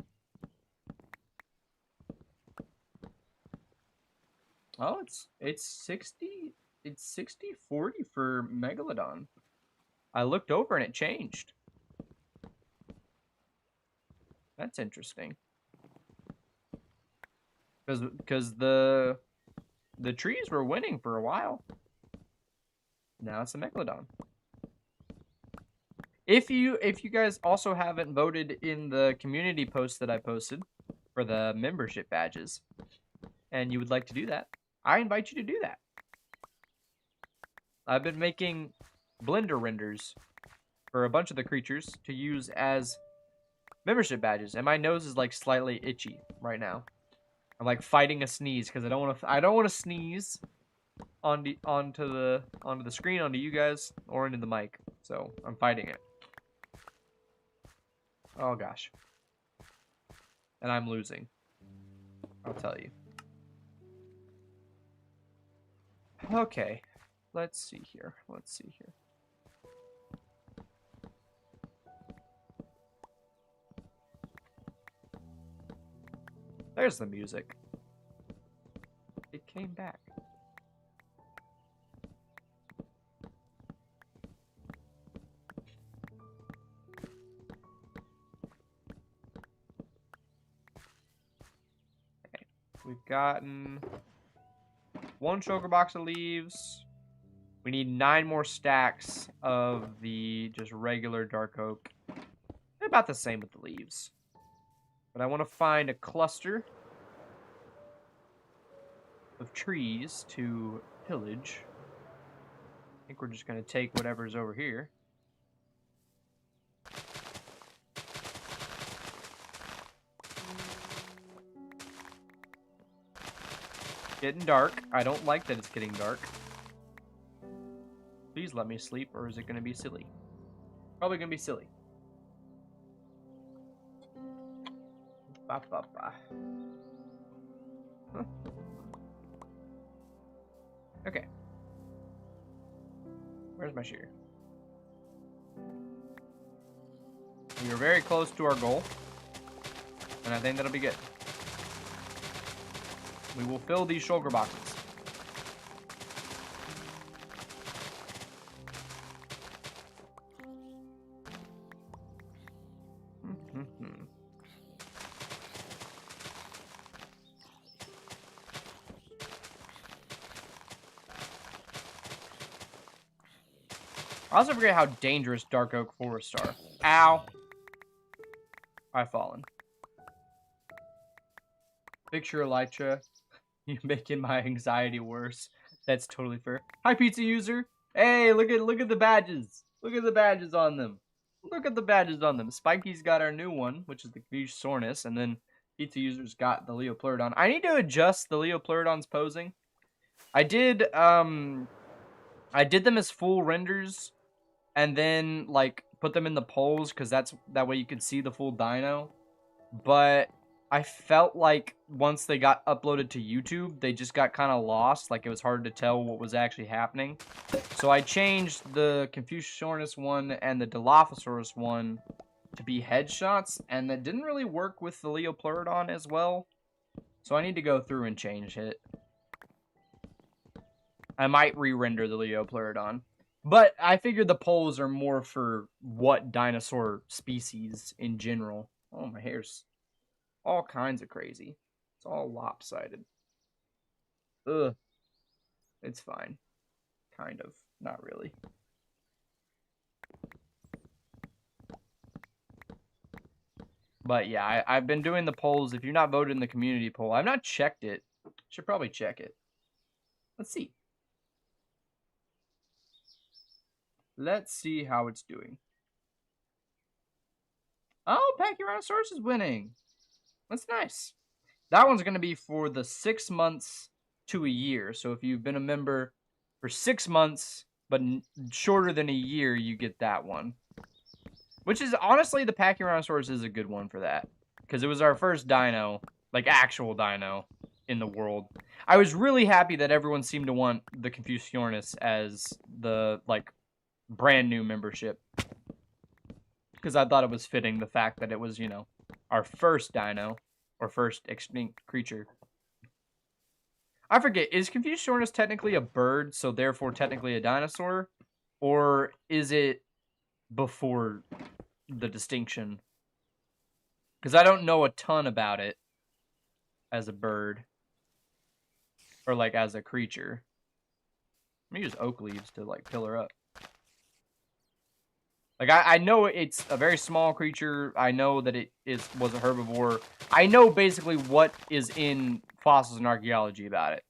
Oh, it's 60 40 for Megalodon. I looked over and it changed. That's interesting. Because the trees were winning for a while. Now it's a Megalodon. If you guys also haven't voted in the community post that I posted for the membership badges, and you would like to do that, I invite you to do that. I've been making Blender renders for a bunch of the creatures to use as membership badges, and my nose is like slightly itchy right now. I'm like fighting a sneeze because I don't want to sneeze onto the screen, onto you guys, or into the mic. So I'm fighting it. Oh gosh. And I'm losing. I'll tell you. Okay. Let's see here. There's the music. came back. Okay. We've gotten 1 shulker box of leaves. We need 9 more stacks of the just regular dark oak. They're about the same with the leaves. But I want to find a cluster of trees to pillage. I think we're just going to take whatever's over here. Getting dark. I don't like that it's getting dark. Please let me sleep, or is it going to be silly? Probably going to be silly. Ba, ba, ba. Huh. Okay. Where's my shear? We are very close to our goal, and I think that'll be good. We will fill these shulker boxes. I also forget how dangerous dark oak forests are. Ow. I've fallen. Picture Elytra. You're making my anxiety worse. That's totally fair. Hi, pizza user. Hey, look at the badges. Look at the badges on them. Look at the badges on them. Spiky's got our new one, which is the Fwhip, and then pizza user's got the Leopleurodon. I need to adjust the Leopleurodon's posing. I did them as full renders, and then like put them in the polls because that way you could see the full dino. But I felt like once they got uploaded to YouTube, they just got kind of lost. Like it was hard to tell what was actually happening. So I changed the Confuciornis one and the Dilophosaurus one to be headshots, and that didn't really work with the Leopleurodon as well. So I need to go through and change it. I might re-render the Leopleurodon. But I figured the polls are more for what dinosaur species in general. Oh, my hair's all kinds of crazy. It's all lopsided. Ugh. It's fine. Kind of. Not really. But yeah, I've been doing the polls. If you're not voted in the community poll, I've not checked it. Should probably check it. Let's see. Let's see how it's doing. Oh, Pachyrhinosaurus is winning. That's nice. That one's going to be for the 6 months to a year. So if you've been a member for 6 months, but shorter than a year, you get that one. Which is, honestly, the Pachyrhinosaurus is a good one for that. Because it was our first dino, like actual dino, in the world. I was really happy that everyone seemed to want the Confuciornis as the, like, brand new membership. Because I thought it was fitting the fact that it was, you know, our first dino. Or first extinct creature. I forget, is Confuciornis technically a bird, so therefore technically a dinosaur? Or is it before the distinction? Because I don't know a ton about it as a bird. Or like as a creature. Let me use oak leaves to like pillar up. Like, I know it's a very small creature. I know that it was a herbivore. I know basically what is in fossils and archaeology about it.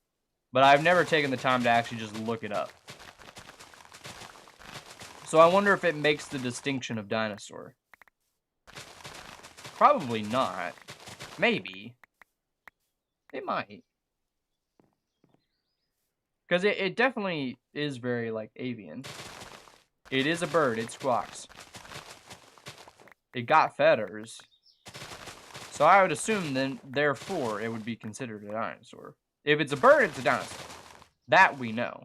But I've never taken the time to actually just look it up. So I wonder if it makes the distinction of dinosaur. Probably not. Maybe. It might. Because it definitely is very, like, avian. It is a bird. It squawks. It got feathers. So I would assume then, therefore, it would be considered a dinosaur. If it's a bird, it's a dinosaur. That we know.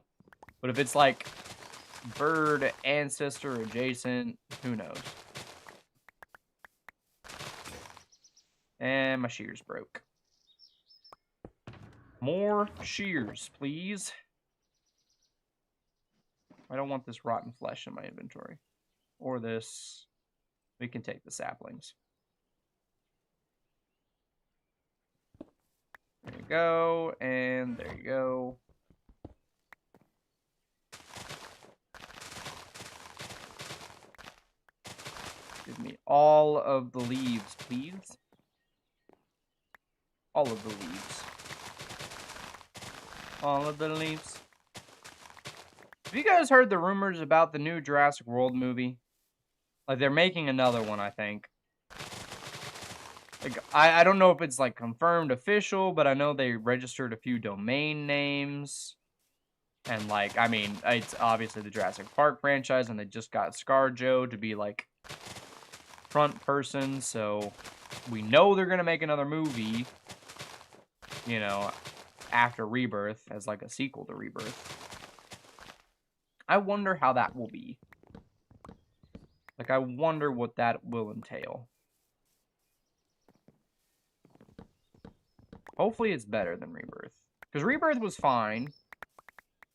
But if it's like bird ancestor adjacent, who knows? And my shears broke. More shears, please. I don't want this rotten flesh in my inventory. Or this. We can take the saplings. There you go, and there you go. Give me all of the leaves, please. All of the leaves. All of the leaves. Have you guys heard the rumors about the new Jurassic World movie? Like, they're making another one, I think. Like, I don't know if it's, like, confirmed official, but I know they registered a few domain names. And, like, I mean, it's obviously the Jurassic Park franchise, and they just got ScarJo to be, like, front person, so we know they're gonna make another movie, you know, after Rebirth, as, like, a sequel to Rebirth. I wonder how that will be. Like, I wonder what that will entail. Hopefully it's better than Rebirth. Because Rebirth was fine.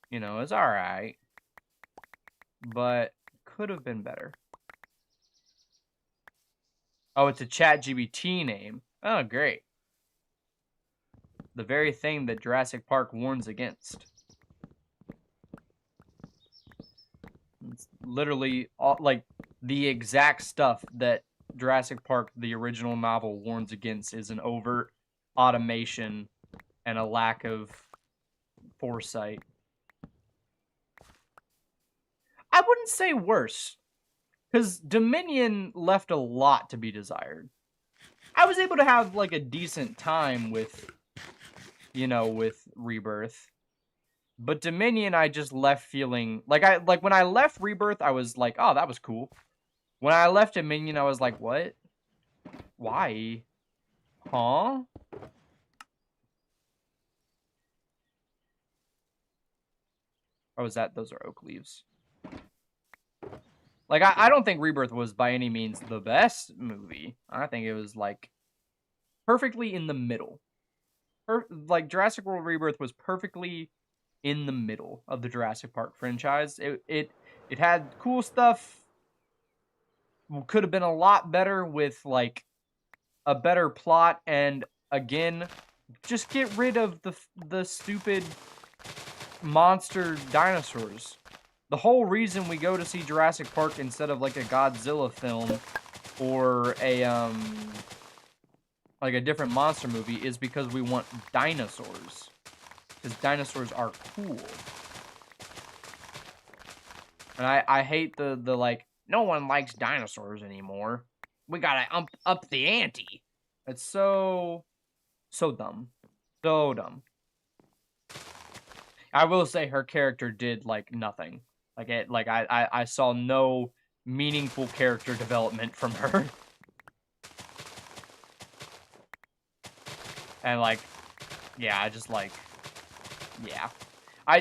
You know, it's alright. But could have been better. Oh, it's a ChatGPT name. Oh, great. The very thing that Jurassic Park warns against. It's literally, all, like, the exact stuff that Jurassic Park, the original novel, warns against is an overt automation and a lack of foresight. I wouldn't say worse, because Dominion left a lot to be desired. I was able to have, like, a decent time with, you know, with Rebirth. But Dominion, I just left feeling, like, when I left Rebirth, I was like, oh, that was cool. When I left Dominion, I was like, what? Why? Huh? Oh, is that, those are oak leaves. Like, I don't think Rebirth was by any means the best movie. I think it was, like, perfectly in the middle. Like, Jurassic World Rebirth was perfectly in the middle of the Jurassic Park franchise. It had cool stuff. Could have been a lot better with, like, a better plot, and again, just get rid of the stupid monster dinosaurs. The whole reason we go to see Jurassic Park instead of, like, a Godzilla film or a like a different monster movie is because we want dinosaurs. Because dinosaurs are cool. And I hate the like, no one likes dinosaurs anymore. We gotta up the ante. It's so dumb. So dumb. I will say her character did, like, nothing. Like, I saw no meaningful character development from her. And, like, yeah, I just, like, yeah.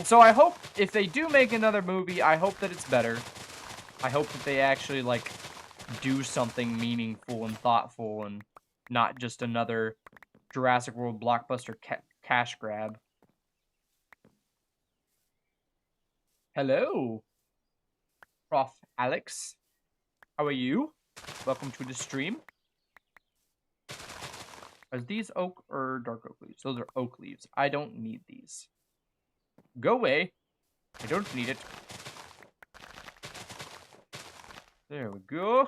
So I hope, if they do make another movie, I hope that it's better. I hope that they actually, like, do something meaningful and thoughtful and not just another Jurassic World blockbuster cash grab. Hello, Prof. Alex. How are you? Welcome to the stream. Are these oak or dark oak leaves? Those are oak leaves. I don't need these. Go away. I don't need it. There we go.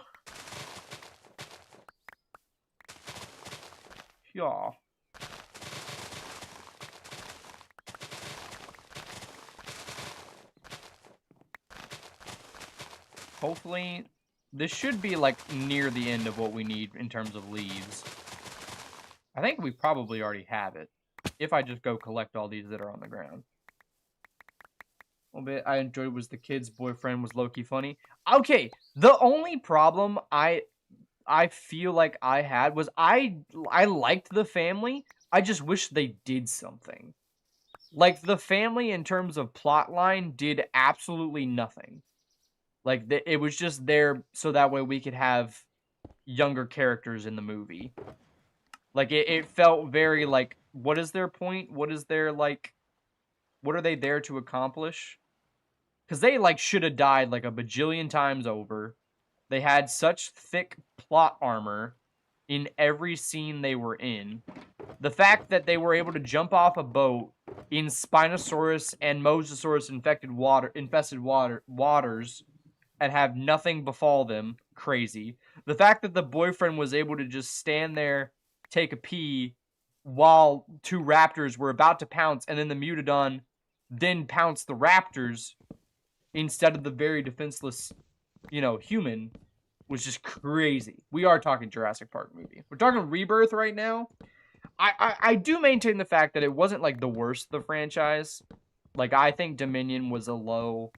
Yeah. Hopefully, this should be, like, near the end of what we need in terms of leaves. I think we probably already have it, if I just go collect all these that are on the ground. A little bit I enjoyed was the kid's boyfriend was low-key funny. Okay, the only problem I feel like I had was I liked the family. I just wish they did something. Like, the family, in terms of plotline, did absolutely nothing. Like, it was just there so that way we could have younger characters in the movie. Like, it felt very, like, what is their point? What is their, like, what are they there to accomplish? Because they, like, should have died, like, a bajillion times over. They had such thick plot armor in every scene they were in. The fact that they were able to jump off a boat in Spinosaurus and Mosasaurus infested waters and have nothing befall them, crazy. The fact that the boyfriend was able to just stand there, take a pee, while two raptors were about to pounce, and then the Mutodon then pounced the raptors instead of the very defenseless, human, was just crazy. We are talking Jurassic Park movie. We're talking Rebirth right now. I do maintain the fact that it wasn't, like, the worst of the franchise. Like, I think Dominion was a low.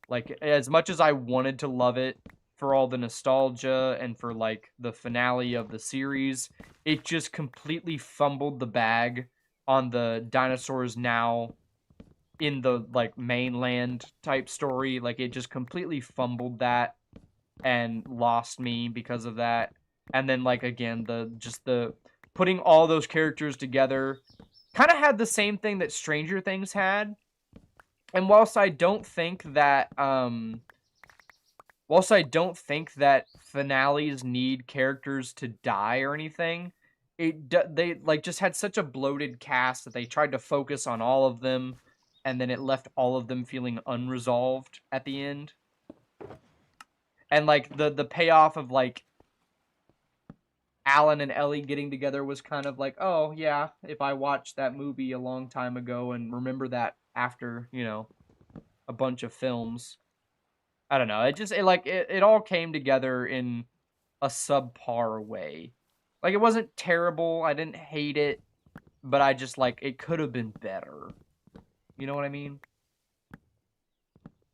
Like, as much as I wanted to love it for all the nostalgia and for, like, the finale of the series, it just completely fumbled the bag on the dinosaurs now in the, like, mainland type story. Like, it just completely fumbled that and lost me because of that. And then, like, again, the putting all those characters together kind of had the same thing that Stranger Things had. And whilst I don't think that finales need characters to die or anything, they, like, just had such a bloated cast that they tried to focus on all of them, and then it left all of them feeling unresolved at the end. And, like, the payoff of, like, Alan and Ellie getting together was kind of like, oh, yeah, if I watched that movie a long time ago and remember that after, a bunch of films. I don't know. It all came together in a subpar way. Like, it wasn't terrible. I didn't hate it, but I just, like, it could have been better. You know what I mean?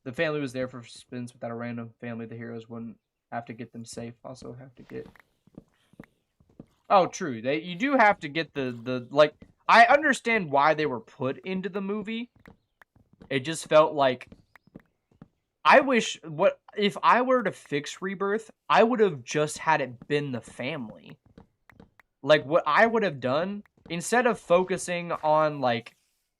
The family was there for spins. Without a random family, the heroes wouldn't have to get them safe. Also have to get... Oh, true. You do have to get the like, I understand why they were put into the movie. It just felt like, if I were to fix Rebirth, I would have just had it been the family. Like, what I would have done, instead of focusing on, like,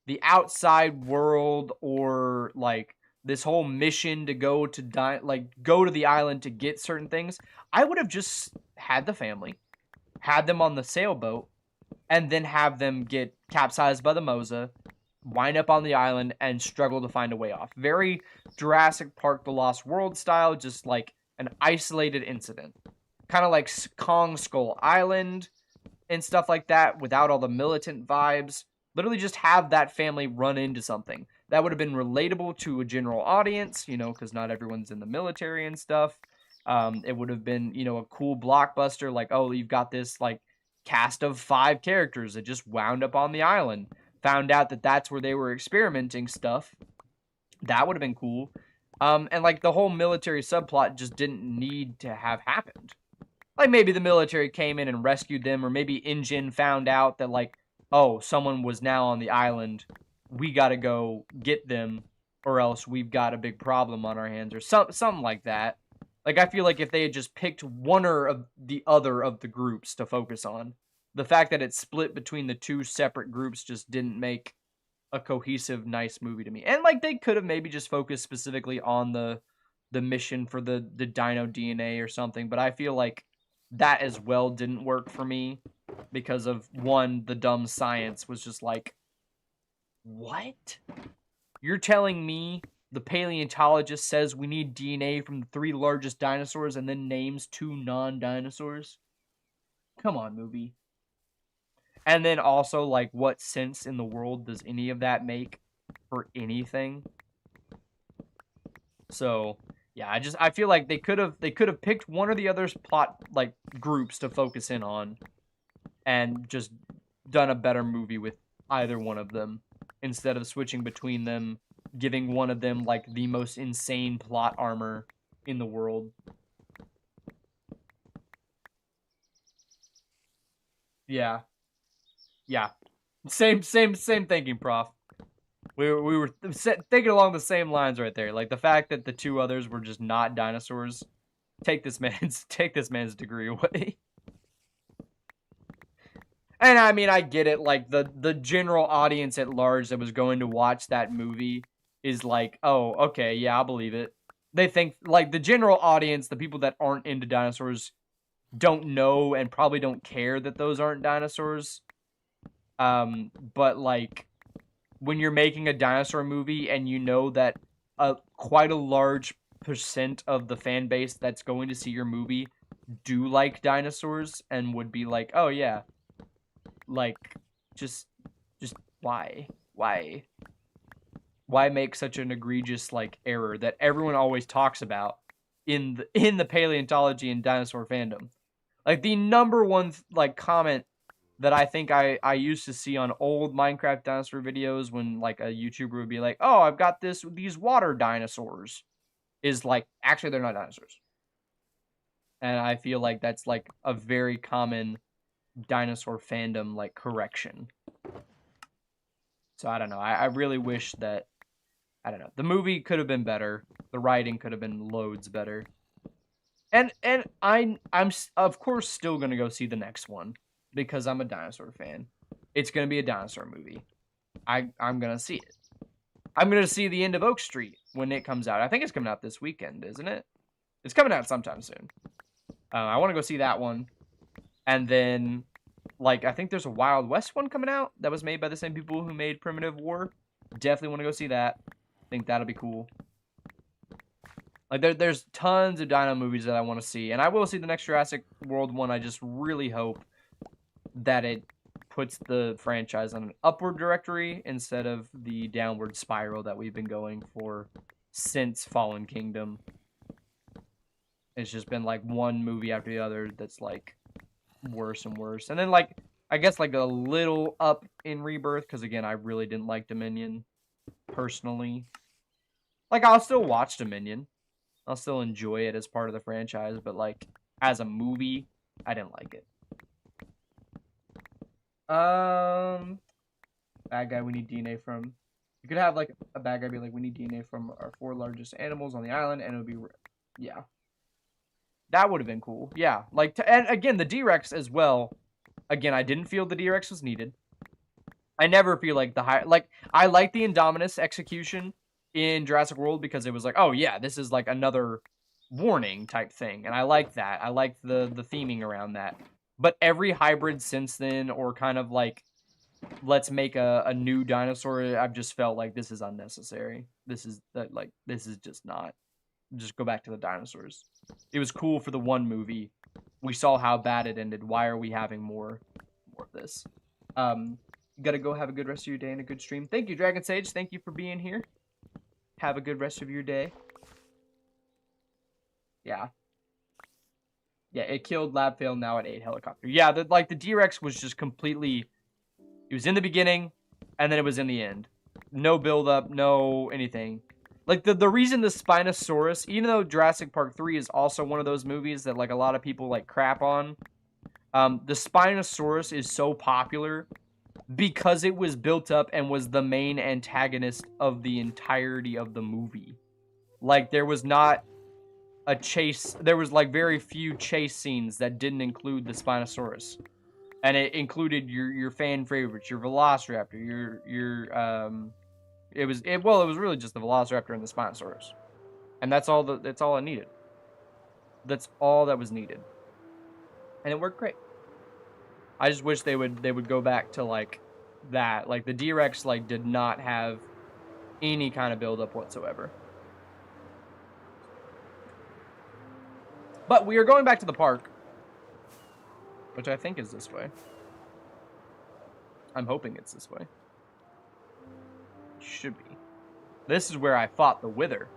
the outside world or, like, this whole mission to go to the island to get certain things, I would have just had the family, had them on the sailboat, and then have them get capsized by the Mosa, wind up on the island, and struggle to find a way off. Very Jurassic Park The Lost World style, just like an isolated incident. Kind of like Kong Skull Island and stuff like that, without all the militant vibes. Literally just have that family run into something. That would have been relatable to a general audience, because not everyone's in the military and stuff. It would have been, a cool blockbuster, like, oh, you've got this, like, cast of 5 characters that just wound up on the island. Found out that that's where they were experimenting stuff. That would have been cool. And, like, the whole military subplot just didn't need to have happened. Like, maybe the military came in and rescued them, or maybe InGen found out that, like, oh, someone was now on the island. We gotta go get them, or else we've got a big problem on our hands, or something like that. Like, I feel like if they had just picked one or of the other of the groups to focus on, the fact that it's split between the two separate groups just didn't make a cohesive, nice movie to me. And, like, they could have maybe just focused specifically on the mission for the dino DNA or something, but I feel like that as well didn't work for me because of, one, the dumb science was just like, what? You're telling me the paleontologist says we need DNA from the 3 largest dinosaurs and then names 2 non-dinosaurs? Come on, movie. And then also, like, what sense in the world does any of that make for anything? So, yeah, I feel like they could have picked one or the other's plot, like, groups to focus in on and just done a better movie with either one of them instead of switching between them, giving one of them, like, the most insane plot armor in the world. Yeah. Yeah. Same thinking, Prof. We were thinking along the same lines right there. Like, the fact that the 2 others were just not dinosaurs, take this man's degree away. And I mean, I get it. Like the general audience at large that was going to watch that movie is like, oh, okay, yeah, I'll believe it. They think like the general audience, the people that aren't into dinosaurs, don't know and probably don't care that those aren't dinosaurs. But like when you're making a dinosaur movie and you know that quite a large percent of the fan base that's going to see your movie do like dinosaurs and would be like, oh yeah, like just why make such an egregious like error that everyone always talks about in the paleontology and dinosaur fandom? Like the number one like comment that I think I used to see on old Minecraft dinosaur videos when like a YouTuber would be like, "Oh, I've got these water dinosaurs," is like actually they're not dinosaurs. And I feel like that's like a very common dinosaur fandom like correction. So I don't know. I really wish that I don't know. The movie could have been better. The writing could have been loads better. And I'm of course still gonna go see the next one because I'm a dinosaur fan. It's gonna be a dinosaur movie. I'm gonna see it. I'm gonna see the end of Oak Street when it comes out. I think it's coming out this weekend, isn't it? It's coming out sometime soon. I want to go see that one, and then like I think there's a Wild West one coming out that was made by the same people who made Primitive War. Definitely want to go see that. I think that'll be cool. Like there's tons of dino movies that I want to see, and I will see the next Jurassic World one. I just really hope that it puts the franchise on an upward directory instead of the downward spiral that we've been going for since Fallen Kingdom. It's just been like one movie after the other that's like worse and worse. And then like I guess like a little up in Rebirth because again I really didn't like Dominion personally. Like I'll still watch Dominion. I'll still enjoy it as part of the franchise, but like as a movie, I didn't like it. Bad guy we need DNA from. You could have like a bad guy be like, we need DNA from our 4 largest animals on the island, and it would be, yeah. That would have been cool. Yeah, like, and again, the D-Rex as well. Again, I didn't feel the D-Rex was needed. I never feel like I like the Indominus execution in Jurassic World because it was like, oh yeah, this is like another warning type thing, and I like that. I like the theming around that. But every hybrid since then, or kind of like, let's make a new dinosaur, I've just felt like this is unnecessary. This is just not. Just go back to the dinosaurs. It was cool for the one movie. We saw how bad it ended. Why are we having more of this? You gotta go have a good rest of your day and a good stream. Thank you, Dragon Sage. Thank you for being here. Have a good rest of your day. Yeah. Yeah, it killed Lab Fail now at 8 helicopter. Yeah, the D-Rex was just completely... It was in the beginning, and then it was in the end. No build-up, no anything. Like, the reason the Spinosaurus, even though Jurassic Park 3 is also one of those movies that, like, a lot of people, like, crap on, the Spinosaurus is so popular because it was built up and was the main antagonist of the entirety of the movie. Like, there was not a chase... There was, like, very few chase scenes that didn't include the Spinosaurus. And it included your fan favorites, your Velociraptor, it was really just the Velociraptor and the Spinosaurus. And that's all it needed. That's all that was needed. And it worked great. I just wish they would go back to like that. Like the D-Rex like did not have any kind of build up whatsoever. But we are going back to the park, which I think is this way. I'm hoping it's this way. Should be. This is where I fought the Wither.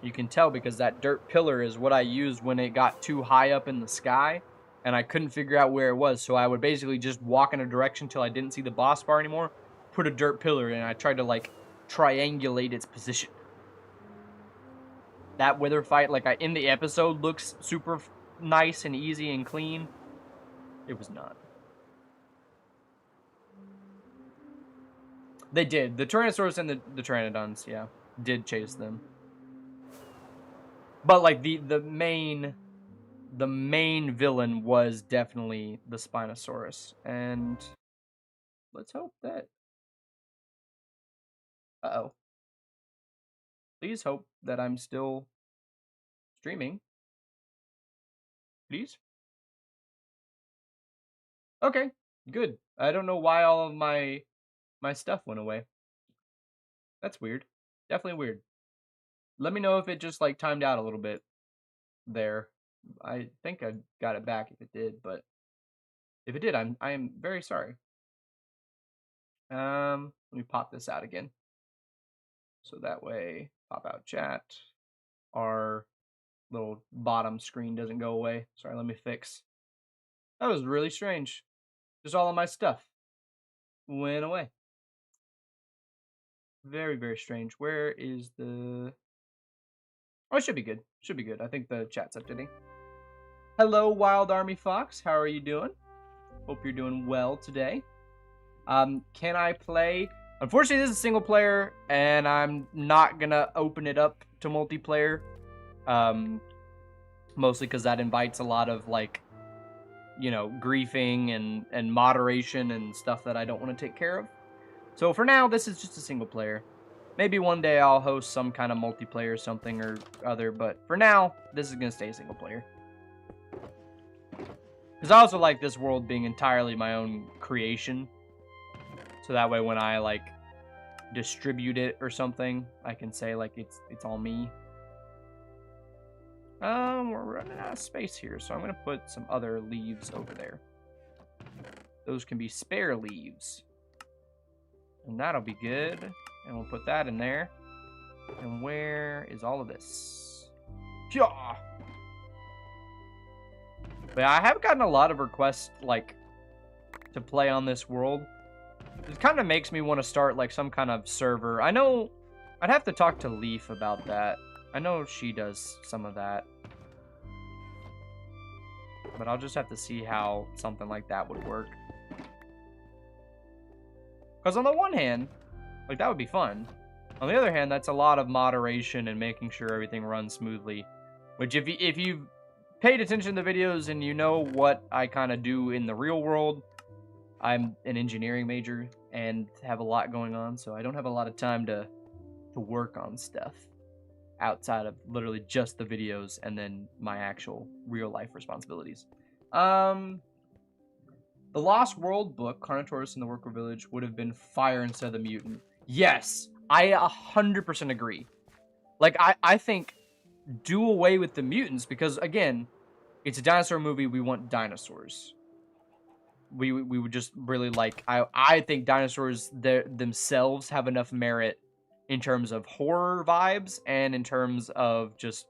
You can tell because that dirt pillar is what I used when it got too high up in the sky, and I couldn't figure out where it was, so I would basically just walk in a direction until I didn't see the boss bar anymore, put a dirt pillar in, and I tried to, like, triangulate its position. That Wither fight, like, in the episode, looks super nice and easy and clean. It was not. They did. The Tyrannosaurus and the Pteranodons, yeah, did chase them. But, like, the main the main villain was definitely the Spinosaurus. And let's hope that... Uh-oh. Please hope that I'm still streaming. Please? Okay, good. I don't know why all of my stuff went away. That's weird. Definitely weird. Let me know if it just like timed out a little bit there. I think I got it back if it did, but if it did, I am very sorry. Let me pop this out again. So that way, pop out chat. Our little bottom screen doesn't go away. Sorry, let me fix. That was really strange. Just all of my stuff went away. Very, very strange. Where is the... Oh, it should be good. Should be good. I think the chat's updating. Hello, Wild Army Fox. How are you doing? Hope you're doing well today. Can I play? Unfortunately, this is single player, and I'm not gonna open it up to multiplayer. Mostly because that invites a lot of like, you know, griefing and moderation and stuff that I don't want to take care of. So for now, this is just a single player. Maybe one day I'll host some kind of multiplayer or something or other, but for now, this is gonna stay single player. Because I also like this world being entirely my own creation. So that way when I, like, distribute it or something, I can say, like, it's all me. We're running out of space here, so I'm going to put some other leaves over there. Those can be spare leaves. And that'll be good. And we'll put that in there. And where is all of this? Yeah. But I have gotten a lot of requests, like, to play on this world. It kind of makes me want to start, like, some kind of server. I know I'd have to talk to Leaf about that. I know she does some of that. But I'll just have to see how something like that would work. Because on the one hand, like, that would be fun. On the other hand, that's a lot of moderation and making sure everything runs smoothly. Which, if you've paid attention to the videos and you know what I kind of do in the real world, I'm an engineering major and have a lot going on, so I don't have a lot of time to work on stuff outside of literally just the videos and then my actual real life responsibilities. The Lost World book, Carnotaurus and the Worker Village, would have been fire instead of the mutant. Yes, I 100% agree. Like, I think do away with the mutants because, again, it's a dinosaur movie. We want dinosaurs. We would just really like... I think dinosaurs themselves have enough merit in terms of horror vibes and in terms of just,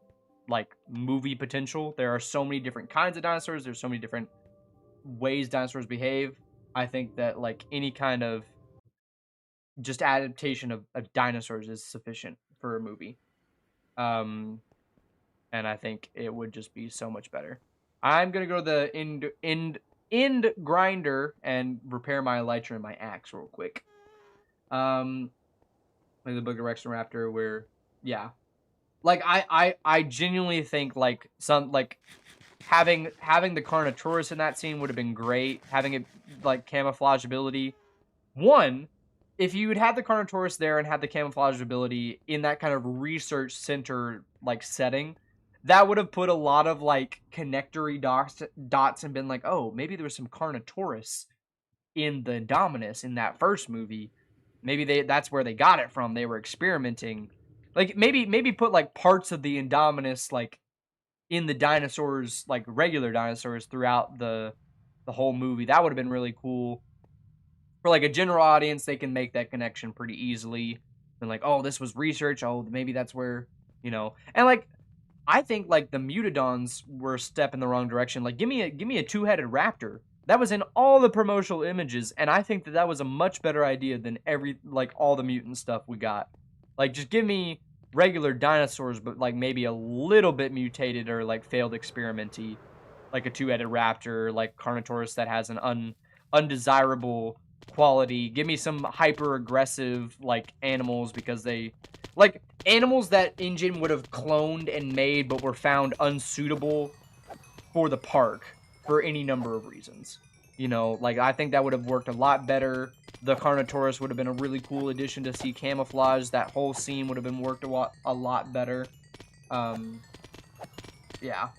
like, movie potential. There are so many different kinds of dinosaurs. There's so many different ways dinosaurs behave. I think that, like, any kind of just adaptation of dinosaurs is sufficient for a movie. And I think it would just be so much better. I'm going to go to the end grinder and repair my elytra and my axe real quick. Like the Book of Rex and Raptor, where, yeah, like I genuinely think like having the Carnotaurus in that scene would have been great. Having it like camouflage ability. One, if you would have the Carnotaurus there and have the camouflage ability in that kind of research center like setting, that would have put a lot of like connectory dots and been like, oh, maybe there was some Carnotaurus in the Indominus in that first movie. Maybe that's where they got it from. They were experimenting. Like maybe put like parts of the Indominus like in the dinosaurs, like regular dinosaurs throughout the whole movie. That would have been really cool. For like a general audience, they can make that connection pretty easily. And like, oh, this was research. Oh, maybe that's where, you know. And like, I think like the Mutodons were a step in the wrong direction. Like, give me a two-headed raptor. That was in all the promotional images, and I think that was a much better idea than all the mutant stuff we got. Like, just give me regular dinosaurs, but like maybe a little bit mutated or like failed experimenty, like a two-headed raptor, like Carnotaurus that has an undesirable quality. Give me some hyper-aggressive like animals because they like animals that InGen would have cloned and made but were found unsuitable for the park for any number of reasons. You know, like, I think that would have worked a lot better. The Carnotaurus would have been a really cool addition to see camouflage. That whole scene would have been worked a lot better. Yeah.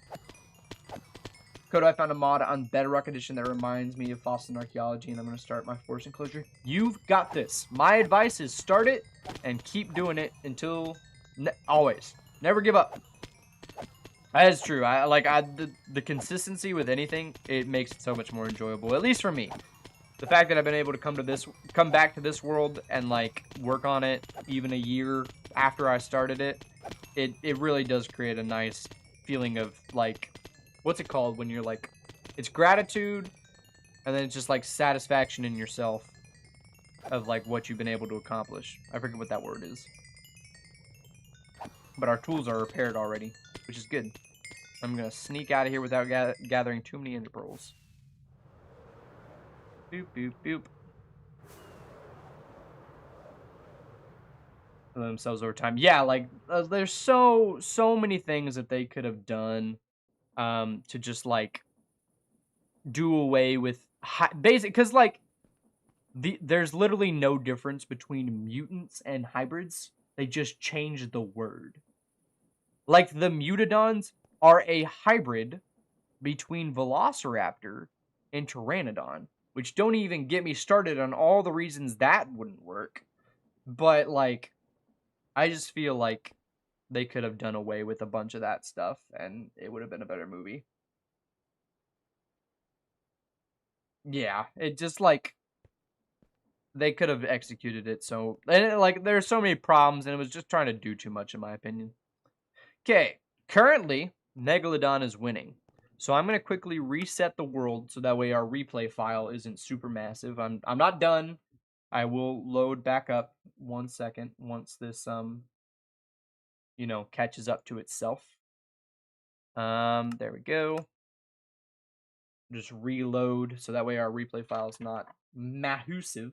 Kodo, I found a mod on Bedrock Edition that reminds me of Fossil Archaeology, and I'm going to start my forest enclosure. You've got this. My advice is start it and keep doing it until... always. Never give up. That is true. The consistency with anything, it makes it so much more enjoyable, at least for me. The fact that I've been able to come back to this world and, like, work on it even a year after I started it, it really does create a nice feeling of, like, what's it called when you're, like, it's gratitude, and then it's just, like, satisfaction in yourself of, like, what you've been able to accomplish. I forget what that word is. But our tools are repaired already, which is good. I'm gonna sneak out of here without gathering too many ender pearls. Boop, boop, boop. Themselves over time. Yeah, like, there's so many things that they could have done to just, like, do away with basic, because, like, there's literally no difference between mutants and hybrids. They just changed the word. Like, the Mutodons are a hybrid between Velociraptor and Pteranodon, which don't even get me started on all the reasons that wouldn't work. But, like, I just feel like they could have done away with a bunch of that stuff, and it would have been a better movie. Yeah, it just, like, they could have executed it so... And, like, there's so many problems, and it was just trying to do too much, in my opinion. Okay, currently, Megalodon is winning. So I'm going to quickly reset the world so that way our replay file isn't super massive. I'm not done. I will load back up 1 second once this, you know, catches up to itself. There we go. Just reload so that way our replay file is not massive.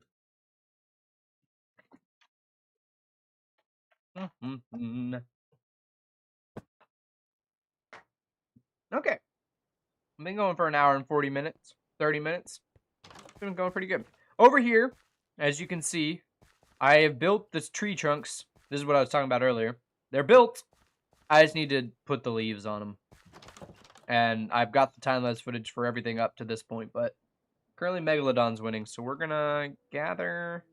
Okay. I've been going for an hour and 40 minutes, 30 minutes. Been going pretty good. Over here, as you can see, I have built this tree trunks. This is what I was talking about earlier. They're built. I just need to put the leaves on them. And I've got the time-lapse footage for everything up to this point, but currently Megalodon's winning, so we're gonna gather...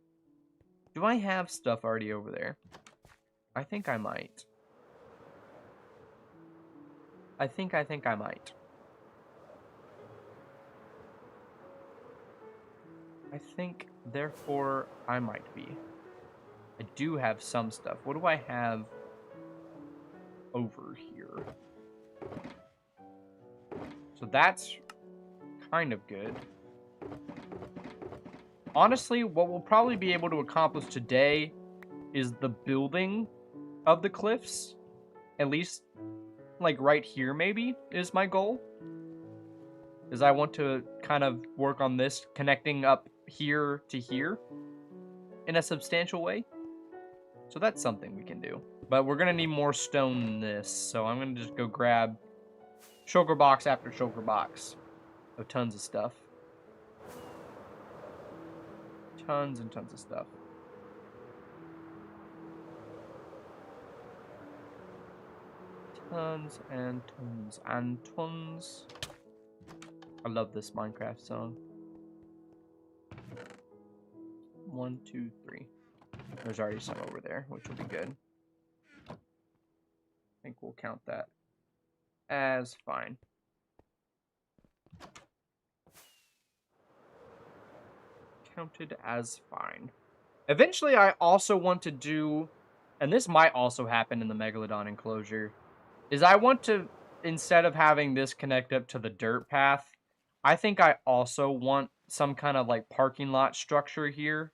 Do I have stuff already over there? I think I might. I think I might. I think, therefore, I might be. I do have some stuff. What do I have over here? So that's kind of good. Honestly, what we'll probably be able to accomplish today is the building of the cliffs. At least, like, right here, maybe, is my goal. Because I want to kind of work on this, connecting up here to here in a substantial way. So that's something we can do. But we're going to need more stone than this, so I'm going to just go grab shulker box after shulker box of tons of stuff. Tons and tons of stuff. Tons and tons and tons. I love this Minecraft song. 1, 2, 3. There's already some over there, which will be good. I think we'll count that as fine. Counted as fine. Eventually, I also want to do, and this might also happen in the Megalodon enclosure, is I want to, instead of having this connect up to the dirt path, I think I also want some kind of, like, parking lot structure here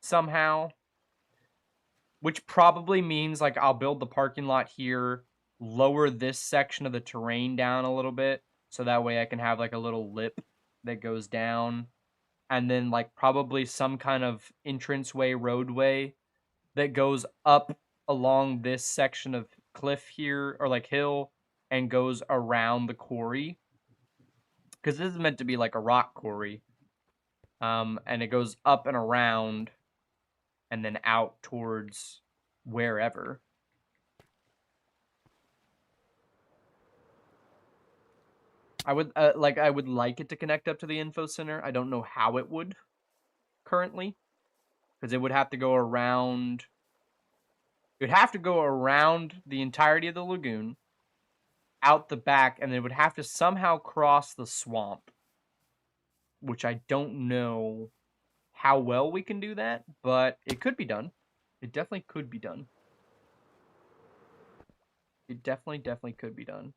somehow. Which probably means, like, I'll build the parking lot here, lower this section of the terrain down a little bit, so that way I can have, like, a little lip that goes down, and then, like, probably some kind of entranceway roadway that goes up along this section of cliff here, or, like, hill, and goes around the quarry, because this is meant to be like a rock quarry. And it goes up and around and then out towards wherever. I would like it to connect up to the info center. I don't know how it would currently, because it would have to go around. It would have to go around the entirety of the lagoon, out the back, and it would have to somehow cross the swamp, which I don't know how well we can do that, but it could be done. It definitely could be done. It definitely could be done.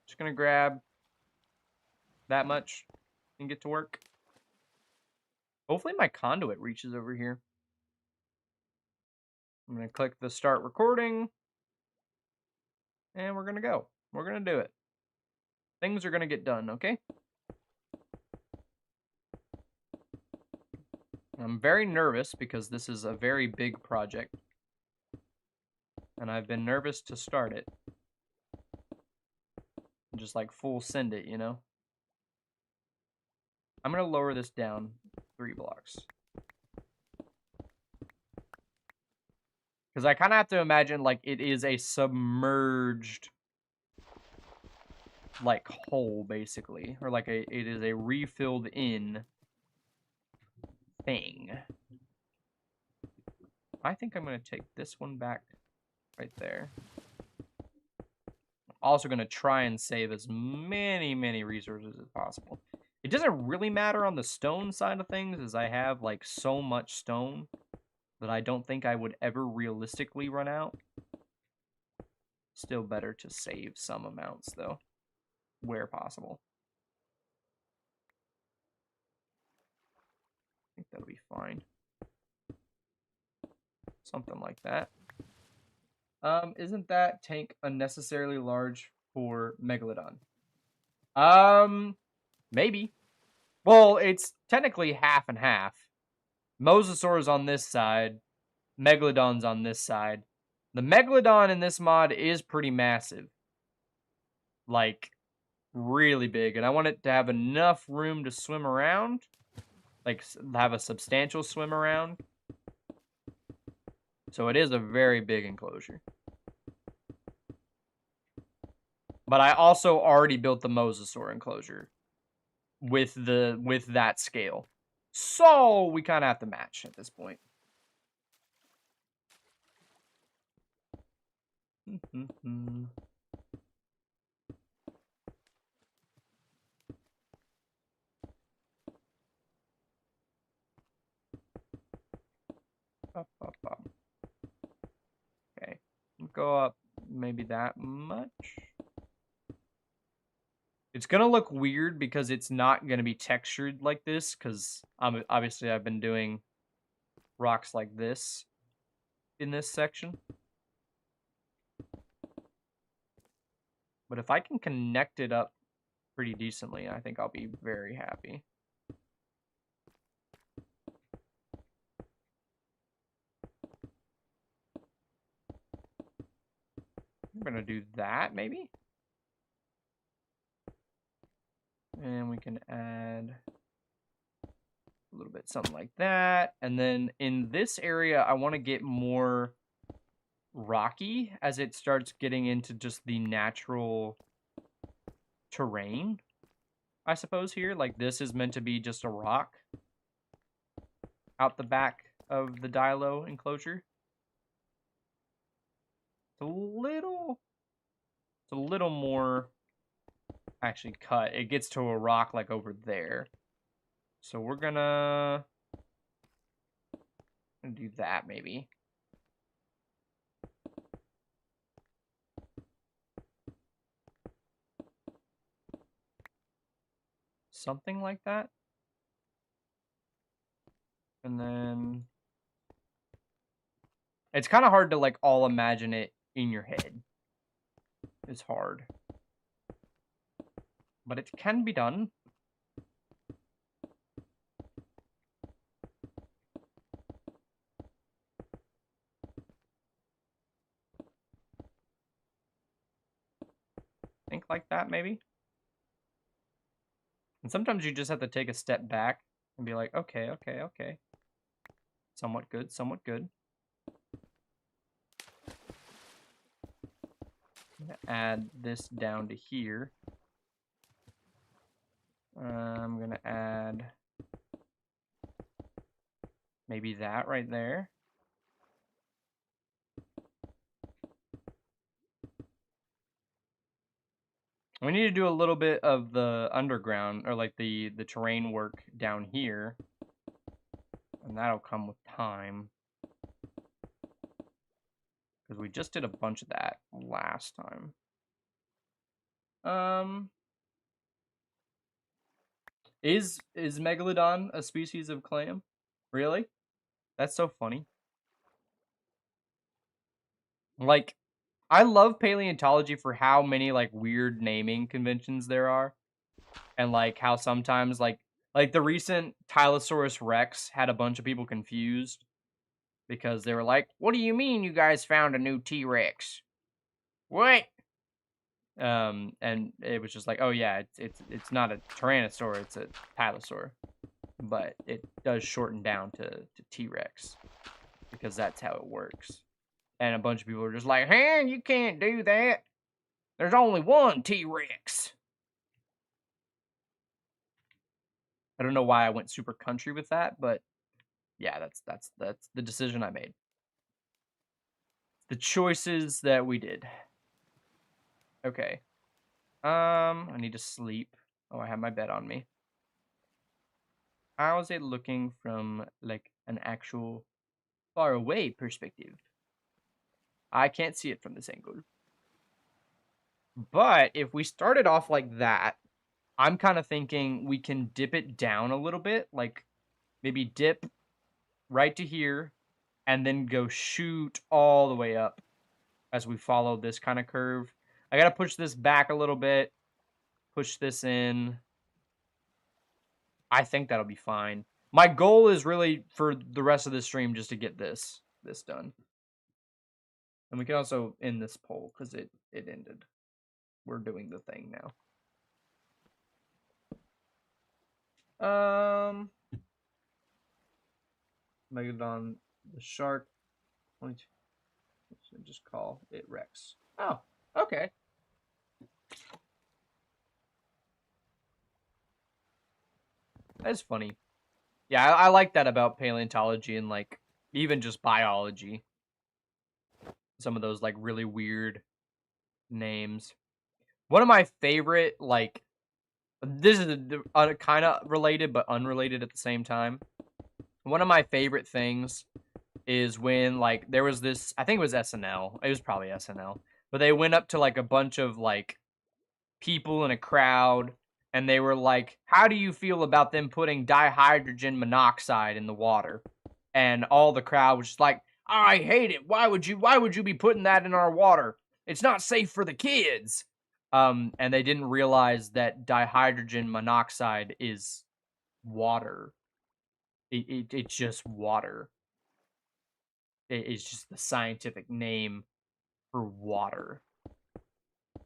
Just gonna grab that much and get to work. Hopefully my conduit reaches over here. I'm gonna click the start recording. And we're gonna go. We're gonna do it. Things are gonna get done, okay? I'm very nervous because this is a very big project. And I've been nervous to start it. Just like full send it, you know? I'm gonna lower this down 3 blocks. Because I kind of have to imagine like it is a submerged like hole basically, or like it is a refilled in thing. I think I'm going to take this one back right there. I'm also going to try and save as many resources as possible. It doesn't really matter on the stone side of things, as I have like so much stone that I don't think I would ever realistically run out. Still better to save some amounts though, where possible. I think that'll be fine. Something like that. Isn't that tank unnecessarily large for Megalodon? Maybe. Well, it's technically half and half. Mosasaur's on this side, Megalodon's on this side. The Megalodon in this mod is pretty massive. Like, really big. And I want it to have enough room to swim around. Like, have a substantial swim around. So it is a very big enclosure. But I also already built the Mosasaur enclosure with that scale. So we kind of have to match at this point. Okay, go up maybe that much. It's gonna look weird because it's not gonna be textured like this, because obviously I've been doing rocks like this in this section. But if I can connect it up pretty decently, I think I'll be very happy. I'm gonna do that maybe. And we can add a little bit something like that. And then in this area, I want to get more rocky as it starts getting into just the natural terrain, I suppose, here. Like, this is meant to be just a rock out the back of the Dilo enclosure. It's a little more actually cut. It gets to a rock like over there. So we're gonna do that maybe. Something like that. And then it's kind of hard to like all imagine it in your head. It's hard. But it can be done. think like that, maybe. And sometimes you just have to take a step back and be like, okay, okay, okay. Somewhat good, somewhat good. I'm gonna add this down to here. I'm gonna add maybe that right there. We need to do a little bit of the underground, or like the terrain work down here. And that'll come with time. Because we just did a bunch of that last time. Is Megalodon a species of clam? Really? That's so funny. Like, I love paleontology for how many like weird naming conventions there are. And like how sometimes like the recent Tylosaurus Rex had a bunch of people confused because they were like, "What do you mean you guys found a new T-Rex? What?" And it was just like, "Oh yeah, it's not a Tyrannosaur, it's a Tylosaur." But it does shorten down to T-Rex because that's how it works. And a bunch of people are just like, "Hey, you can't do that. There's only one T-Rex." I don't know why I went super country with that, but yeah, that's the decision I made. The choices that we did. Okay. I need to sleep. Oh, I have my bed on me. How is it looking from like an actual far away perspective? I can't see it from this angle. But if we started off like that, I'm kind of thinking we can dip it down a little bit, like maybe dip right to here and then go shoot all the way up as we follow this kind of curve. I got to push this back a little bit, push this in. I think that'll be fine. My goal is really for the rest of the stream just to get this done. And we can also end this poll because it ended. We're doing the thing now. Megalodon the shark. 22. Just call it Rex. Oh, okay. That's funny. Yeah, I like that about paleontology and like even just biology. Some of those like really weird names. One of my favorite like this is kind of related but unrelated at the same time. One of my favorite things is when like there was this, I think it was SNL. It was probably SNL. But they went up to like a bunch of like people in a crowd and they were like, "How do you feel about them putting dihydrogen monoxide in the water?" And all the crowd was just like, "I hate it. Why would you be putting that in our water? It's not safe for the kids." And they didn't realize that dihydrogen monoxide is water. It's just water. It's just the scientific name for water.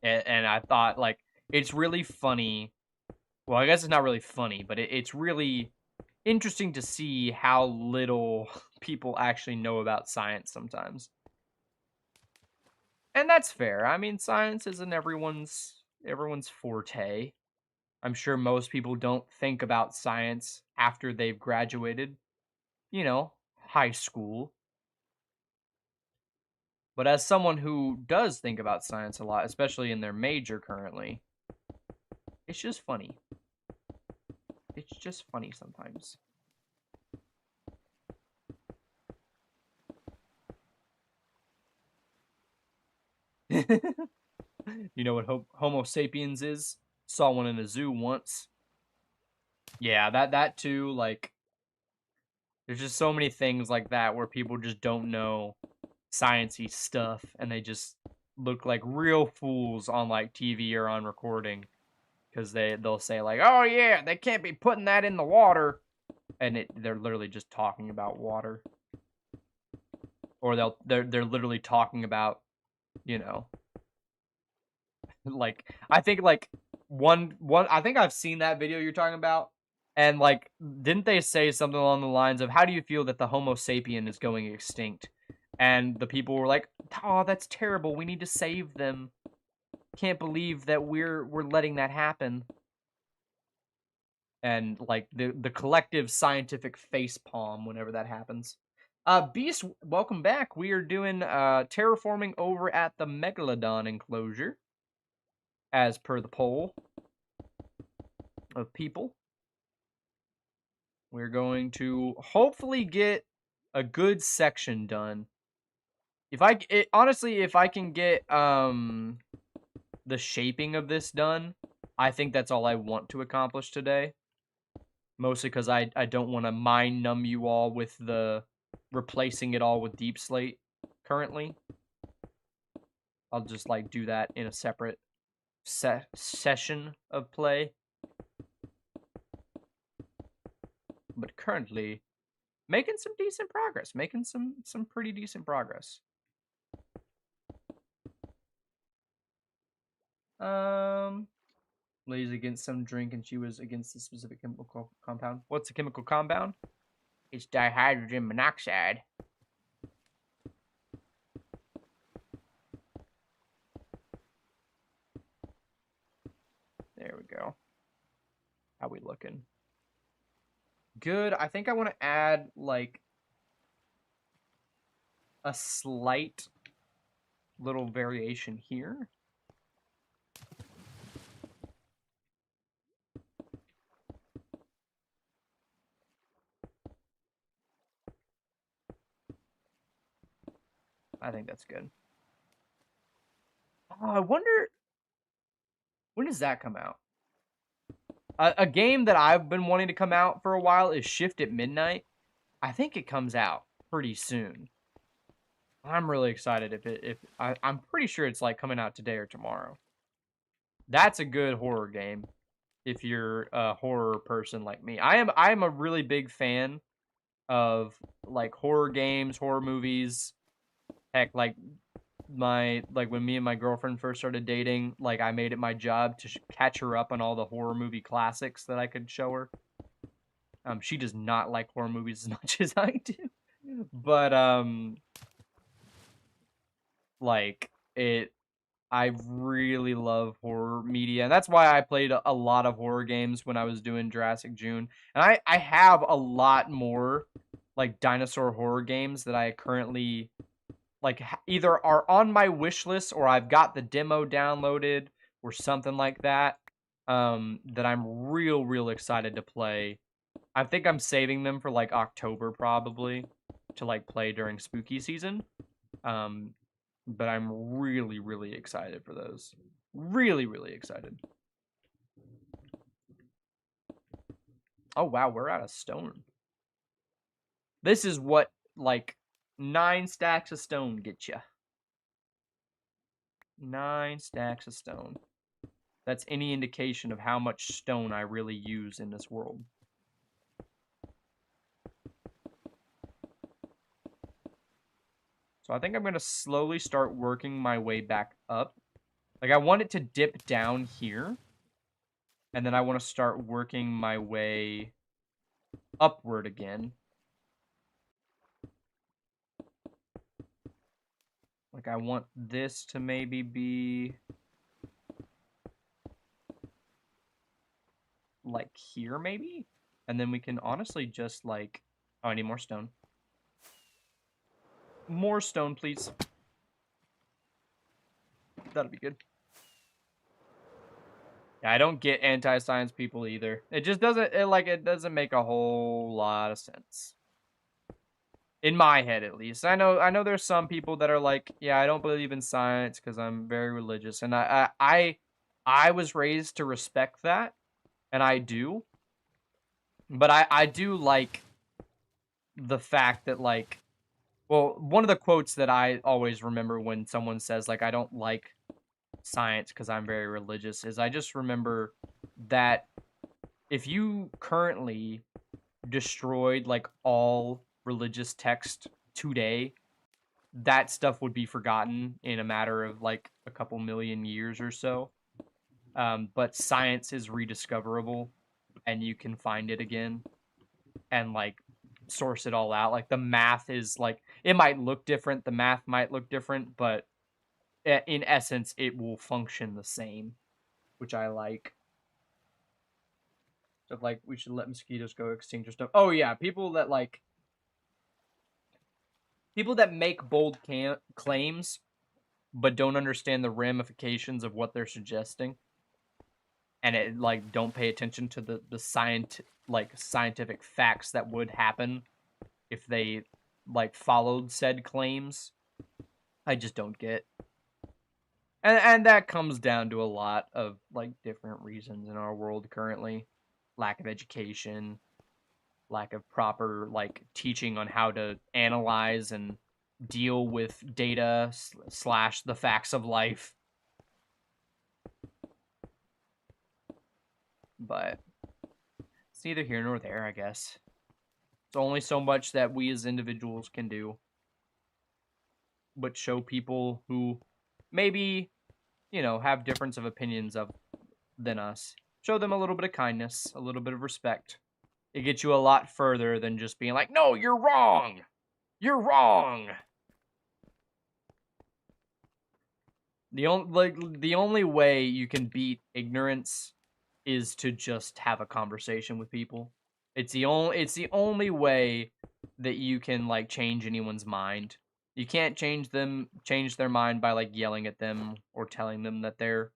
And I thought, like, it's really funny. Well, I guess it's not really funny, but it's really interesting to see how little people actually know about science sometimes. And that's fair. I mean, science isn't everyone's forte. I'm sure most people don't think about science after they've graduated, high school. But as someone who does think about science a lot, especially in their major currently, it's just funny. It's just funny sometimes. You know what Homo sapiens is? Saw one in a zoo once. Yeah, that too, like, there's just so many things like that where people just don't know sciencey stuff and they just look like real fools on like TV or on recording because they'll say like, "Oh yeah, they can't be putting that in the water," and they're literally just talking about water, or they're literally talking about, you know, Like, I think like one I think I've seen that video you're talking about, and like, didn't they say something along the lines of, how do you feel that the Homo sapien is going extinct? And the people were like, oh, that's terrible, we need to save them. Can't believe that we're letting that happen. And like the collective scientific face palm whenever that happens. Beast, welcome back. We are doing terraforming over at the Megalodon enclosure, as per the poll of people. We're going to hopefully get a good section done. Honestly, if I can get the shaping of this done, I think that's all I want to accomplish today. Mostly because I don't want to mind numb you all with the replacing it all with deep slate currently. I'll just like do that in a separate session of play. But currently, making some decent progress. Making some pretty decent progress. Lady's against some drink and she was against the specific chemical compound. What's the chemical compound? It's dihydrogen monoxide. There we go. How we looking? Good. I think I want to add like a slight little variation here. I think that's good. Oh, I wonder, when does that come out? A game that I've been wanting to come out for a while is Shift at Midnight. I think it comes out pretty soon. I'm really excited I'm pretty sure it's like coming out today or tomorrow. That's a good horror game if you're a horror person like me. I am a really big fan of like horror games, horror movies. Heck, like when me and my girlfriend first started dating, like I made it my job to catch her up on all the horror movie classics that I could show her. She does not like horror movies as much as I do, but like I really love horror media, and that's why I played a lot of horror games when I was doing Jurassic June, and I have a lot more like dinosaur horror games that I currently like either are on my wish list or I've got the demo downloaded or something like that, that I'm real excited to play. I think I'm saving them for like October probably to like play during spooky season. But I'm really excited for those. Really excited. Oh wow, we're out of stone. This is what like 9 stacks of stone get you. 9 stacks of stone. That's any indication of how much stone I really use in this world. So I think I'm going to slowly start working my way back up. Like I want it to dip down here. And then I want to start working my way upward again. Like I want this to maybe be like here maybe? And then we can honestly just like, oh, I need more stone. More stone, please. That'll be good. Yeah, I don't get anti-science people either. It just doesn't, it doesn't make a whole lot of sense. In my head, at least. I know there's some people that are like, yeah, I don't believe in science because I'm very religious. And I was raised to respect that, and I do. But I do like the fact that, like, well, one of the quotes that I always remember when someone says, like, I don't like science because I'm very religious is I just remember that if you currently destroyed, like, all religious text today, that stuff would be forgotten in a matter of like a couple million years or so. But science is rediscoverable, and you can find it again and like source it all out. Like the math is like, it might look different, the math might look different, but in essence it will function the same, which I like. So like, we should let mosquitoes go extinct or stuff. Oh yeah, people that make bold claims but don't understand the ramifications of what they're suggesting, and it like don't pay attention to the scientific facts that would happen if they like followed said claims. I just don't get. And that comes down to a lot of like different reasons in our world currently. Lack of education, lack of proper like teaching on how to analyze and deal with data slash the facts of life. But it's neither here nor there, I guess. It's only so much that we as individuals can do, but show people who maybe, you know, have difference of opinions than us. Show them a little bit of kindness, a little bit of respect. It gets you a lot further than just being like, "No, you're wrong. You're wrong." The only way you can beat ignorance is to just have a conversation with people. It's the only way that you can like change anyone's mind. You can't change their mind by like yelling at them or telling them that they're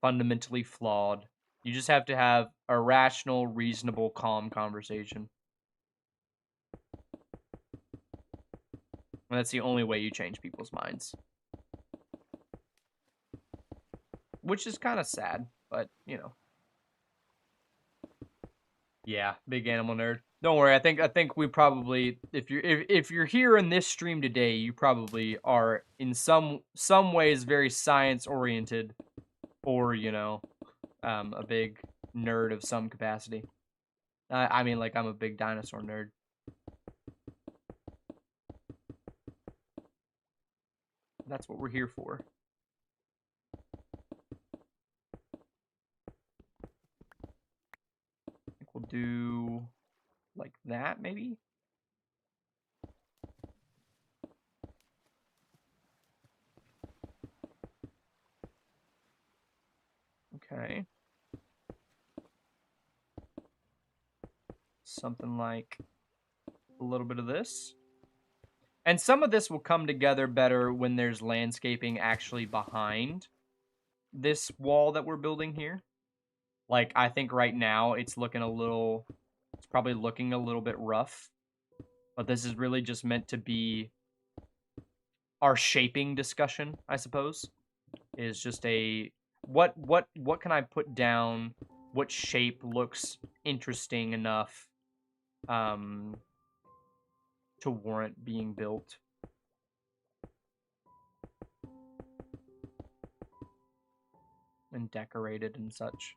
fundamentally flawed. You just have to have a rational, reasonable, calm conversation. And that's the only way you change people's minds. Which is kind of sad, but you know. Yeah, big animal nerd. Don't worry. I think we probably, if you're here in this stream today, you probably are in some ways very science oriented, or you know, a big nerd of some capacity. I mean, like I'm a big dinosaur nerd. That's what we're here for. I think we'll do like that, maybe. Okay. Something like a little bit of this. And some of this will come together better when there's landscaping actually behind this wall that we're building here. Like, I think right now it's probably looking a little bit rough. But this is really just meant to be our shaping discussion, I suppose. Is just a what can I put down? What shape looks interesting enough to warrant being built? And decorated and such.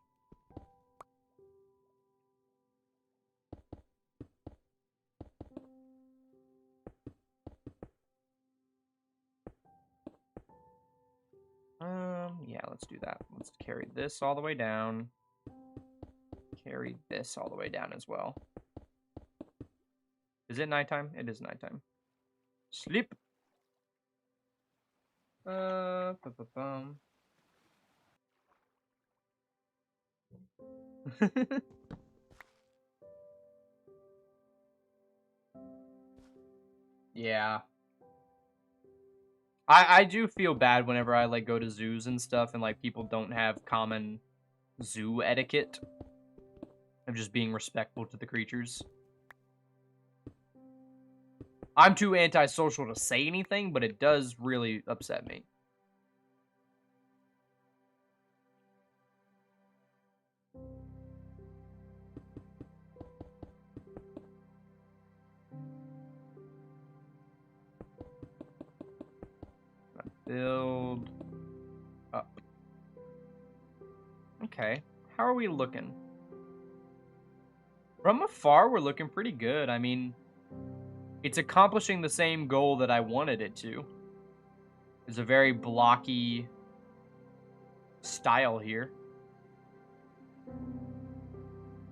Yeah, let's do that. Let's carry this all the way down. Carry this all the way down as well. Is it nighttime? It is nighttime. Sleep. Ba-ba-bum. Yeah. I do feel bad whenever I like go to zoos and stuff and like people don't have common zoo etiquette of just being respectful to the creatures. I'm too antisocial to say anything, but it does really upset me. Build up. Okay. How are we looking? From afar, we're looking pretty good. I mean, it's accomplishing the same goal that I wanted it to. It's a very blocky style here,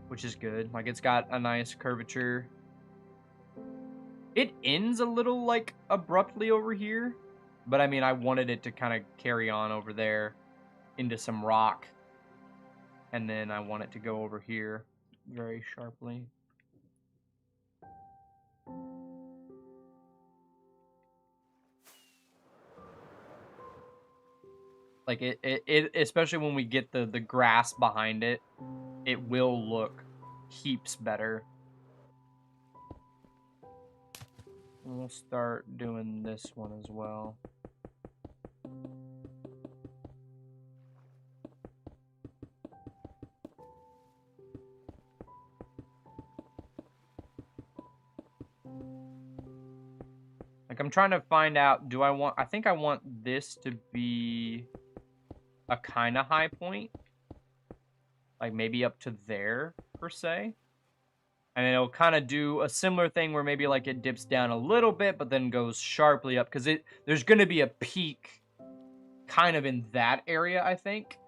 which is good. Like, it's got a nice curvature. It ends a little, like, abruptly over here, but I mean, I wanted it to kind of carry on over there into some rock, and then I want it to go over here very sharply. Like, it especially when we get the grass behind it, it will look heaps better. We'll start doing this one as well. Like, I'm trying to find out, I think I want this to be a kind of high point. Like, maybe up to there, per se. And it'll kind of do a similar thing where maybe, like, it dips down a little bit, but then goes sharply up. Because there's going to be a peak kind of in that area, I think.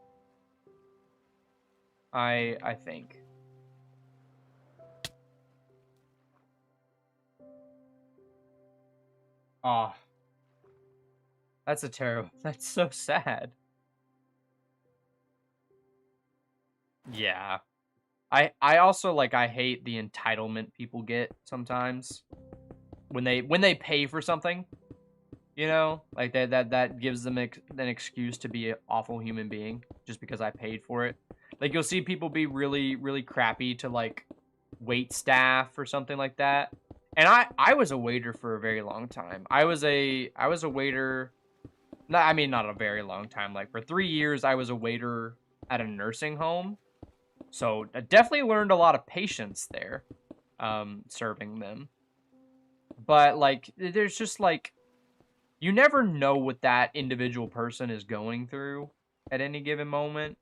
I think. Oh. That's that's so sad. Yeah. I also, like, I hate the entitlement people get sometimes when they pay for something, you know, like that gives them an excuse to be an awful human being just because I paid for it. Like, you'll see people be really crappy to, like, wait staff or something like that. And I was a waiter for a very long time. I was a waiter. I mean, not a very long time. Like, for 3 years, I was a waiter at a nursing home. So I definitely learned a lot of patience there, serving them. But, like, there's just, like, you never know what that individual person is going through at any given moment.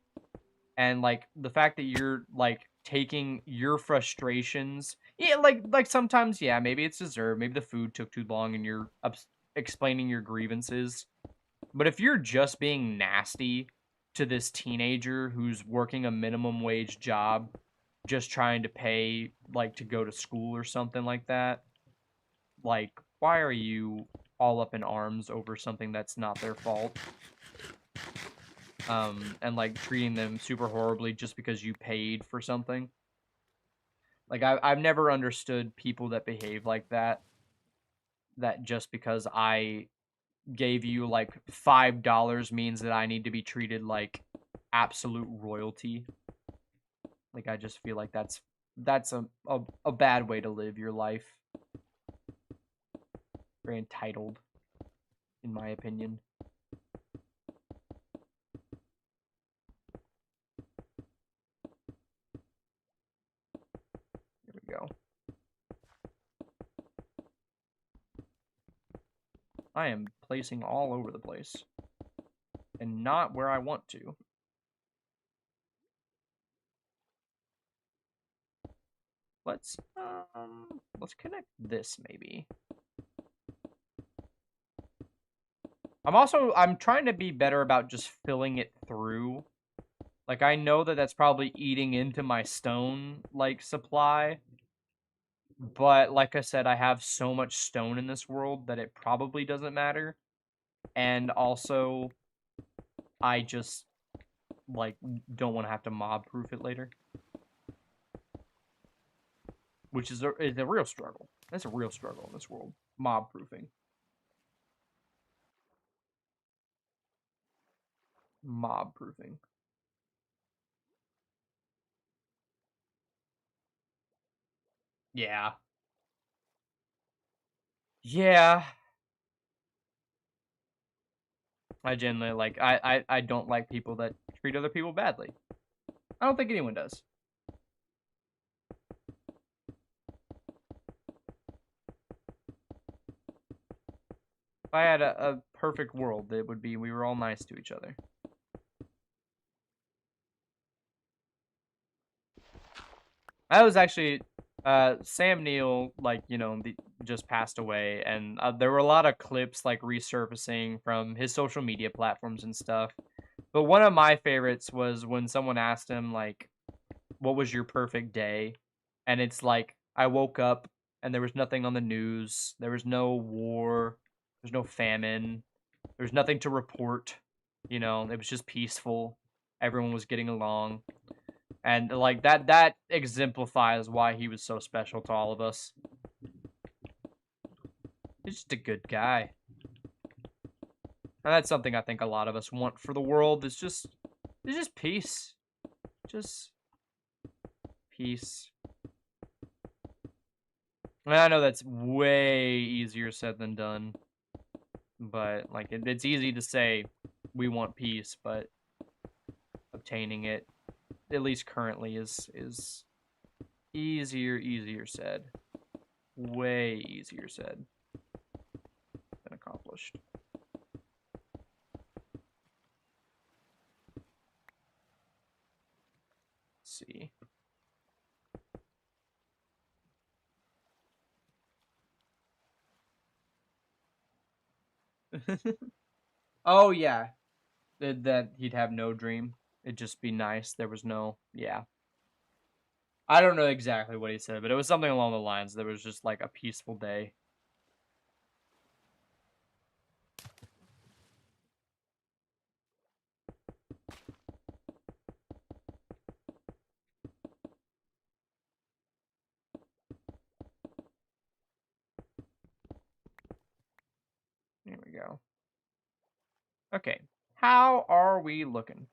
And, like, the fact that you're, like, taking your frustrations, yeah, like sometimes, yeah, maybe it's deserved. Maybe the food took too long and you're explaining your grievances. But if you're just being nasty to this teenager who's working a minimum wage job, just trying to pay, like, to go to school or something like that, like, why are you all up in arms over something that's not their fault? And, like, treating them super horribly just because you paid for something. Like, I've never understood people that behave like that just because I gave you, like, $5 means that I need to be treated like absolute royalty. Like, I just feel like that's a bad way to live your life. Very entitled, in my opinion. There we go. I am placing all over the place. And not where I want to. Let's connect this, maybe. I'm trying to be better about just filling it through. Like, I know that that's probably eating into my stone, like, supply. But, like I said, I have so much stone in this world that it probably doesn't matter. And also, I just, like, don't want to have to mob-proof it later. Which is a real struggle. That's a real struggle in this world. Mob-proofing. Mob-proofing. Yeah. Yeah. I generally, like, I don't like people that treat other people badly. I don't think anyone does. If I had a perfect world, it would be we were all nice to each other. That was actually Sam Neill, like, just passed away, and there were a lot of clips like resurfacing from his social media platforms and stuff. But one of my favorites was when someone asked him, like, what was your perfect day? And it's like, I woke up and there was nothing on the news. There was no war. There's no famine. There's nothing to report. It was just peaceful. Everyone was getting along. And like that exemplifies why he was so special to all of us. He's just a good guy. And that's something I think a lot of us want for the world. It's just peace. Just peace. And I know that's way easier said than done. But like it's easy to say we want peace, but obtaining it, at least currently, is easier said. Way easier said than accomplished. Let's see. Oh yeah, that he'd have no dream. It'd just be nice. There was no, yeah. I don't know exactly what he said, but it was something along the lines. There was just like a peaceful day. There we go. Okay, how are we looking?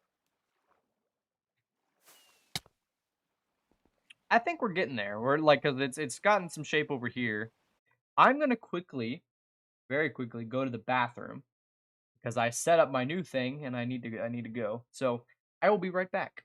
I think we're getting there. We're like, cause it's gotten some shape over here. I'm gonna very quickly, go to the bathroom because I set up my new thing and I need to go. So I will be right back.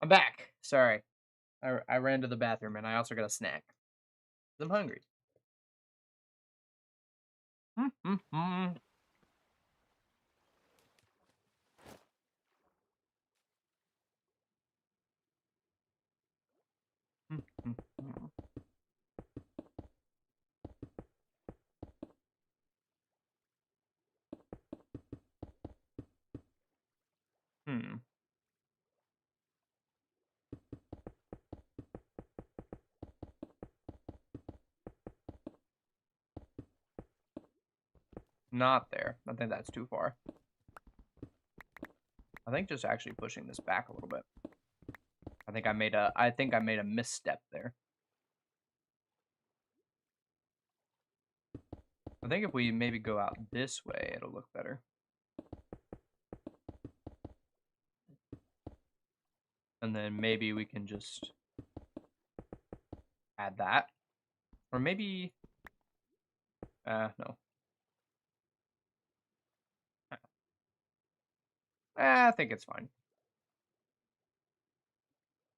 I'm back. Sorry, I ran to the bathroom and I also got a snack. I'm hungry. Hmm. Not there. I think that's too far. I think just actually pushing this back a little bit. I think I made a misstep there. I think if we maybe go out this way, it'll look better. And then maybe we can just add that. Or maybe... no. I think it's fine.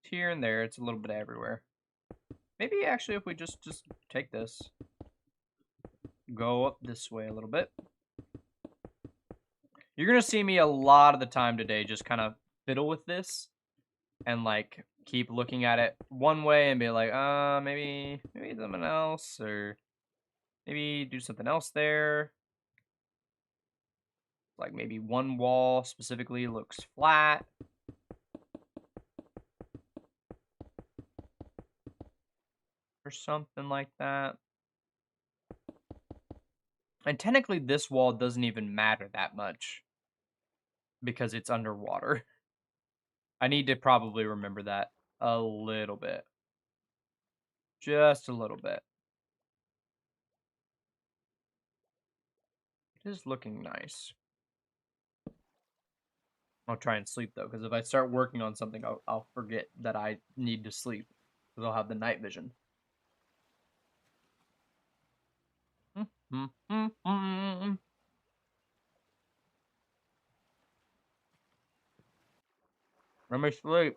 Here and there, it's a little bit everywhere. Maybe actually if we just take this, go up this way a little bit. You're going to see me a lot of the time today just kind of fiddle with this and like keep looking at it one way and be like, maybe something else, or maybe do something else there. Like maybe one wall specifically looks flat. Or something like that. And technically this wall doesn't even matter that much because it's underwater. I need to probably remember that a little bit. Just a little bit. It is looking nice. I'll try and sleep though, because if I start working on something, I'll forget that I need to sleep. Because I'll have the night vision. Let me sleep.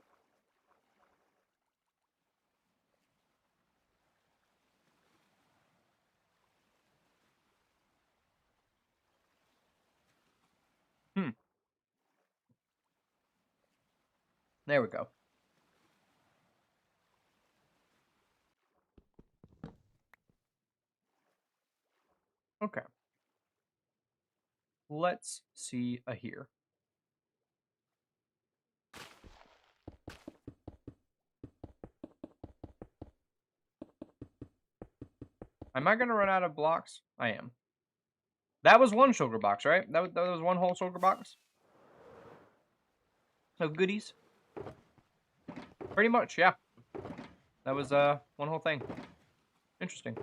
There we go. Okay. Let's see here. Am I going to run out of blocks? I am. That was one sugar box, right? That was one whole sugar box of goodies? Pretty much, yeah. That was one whole thing. Interesting.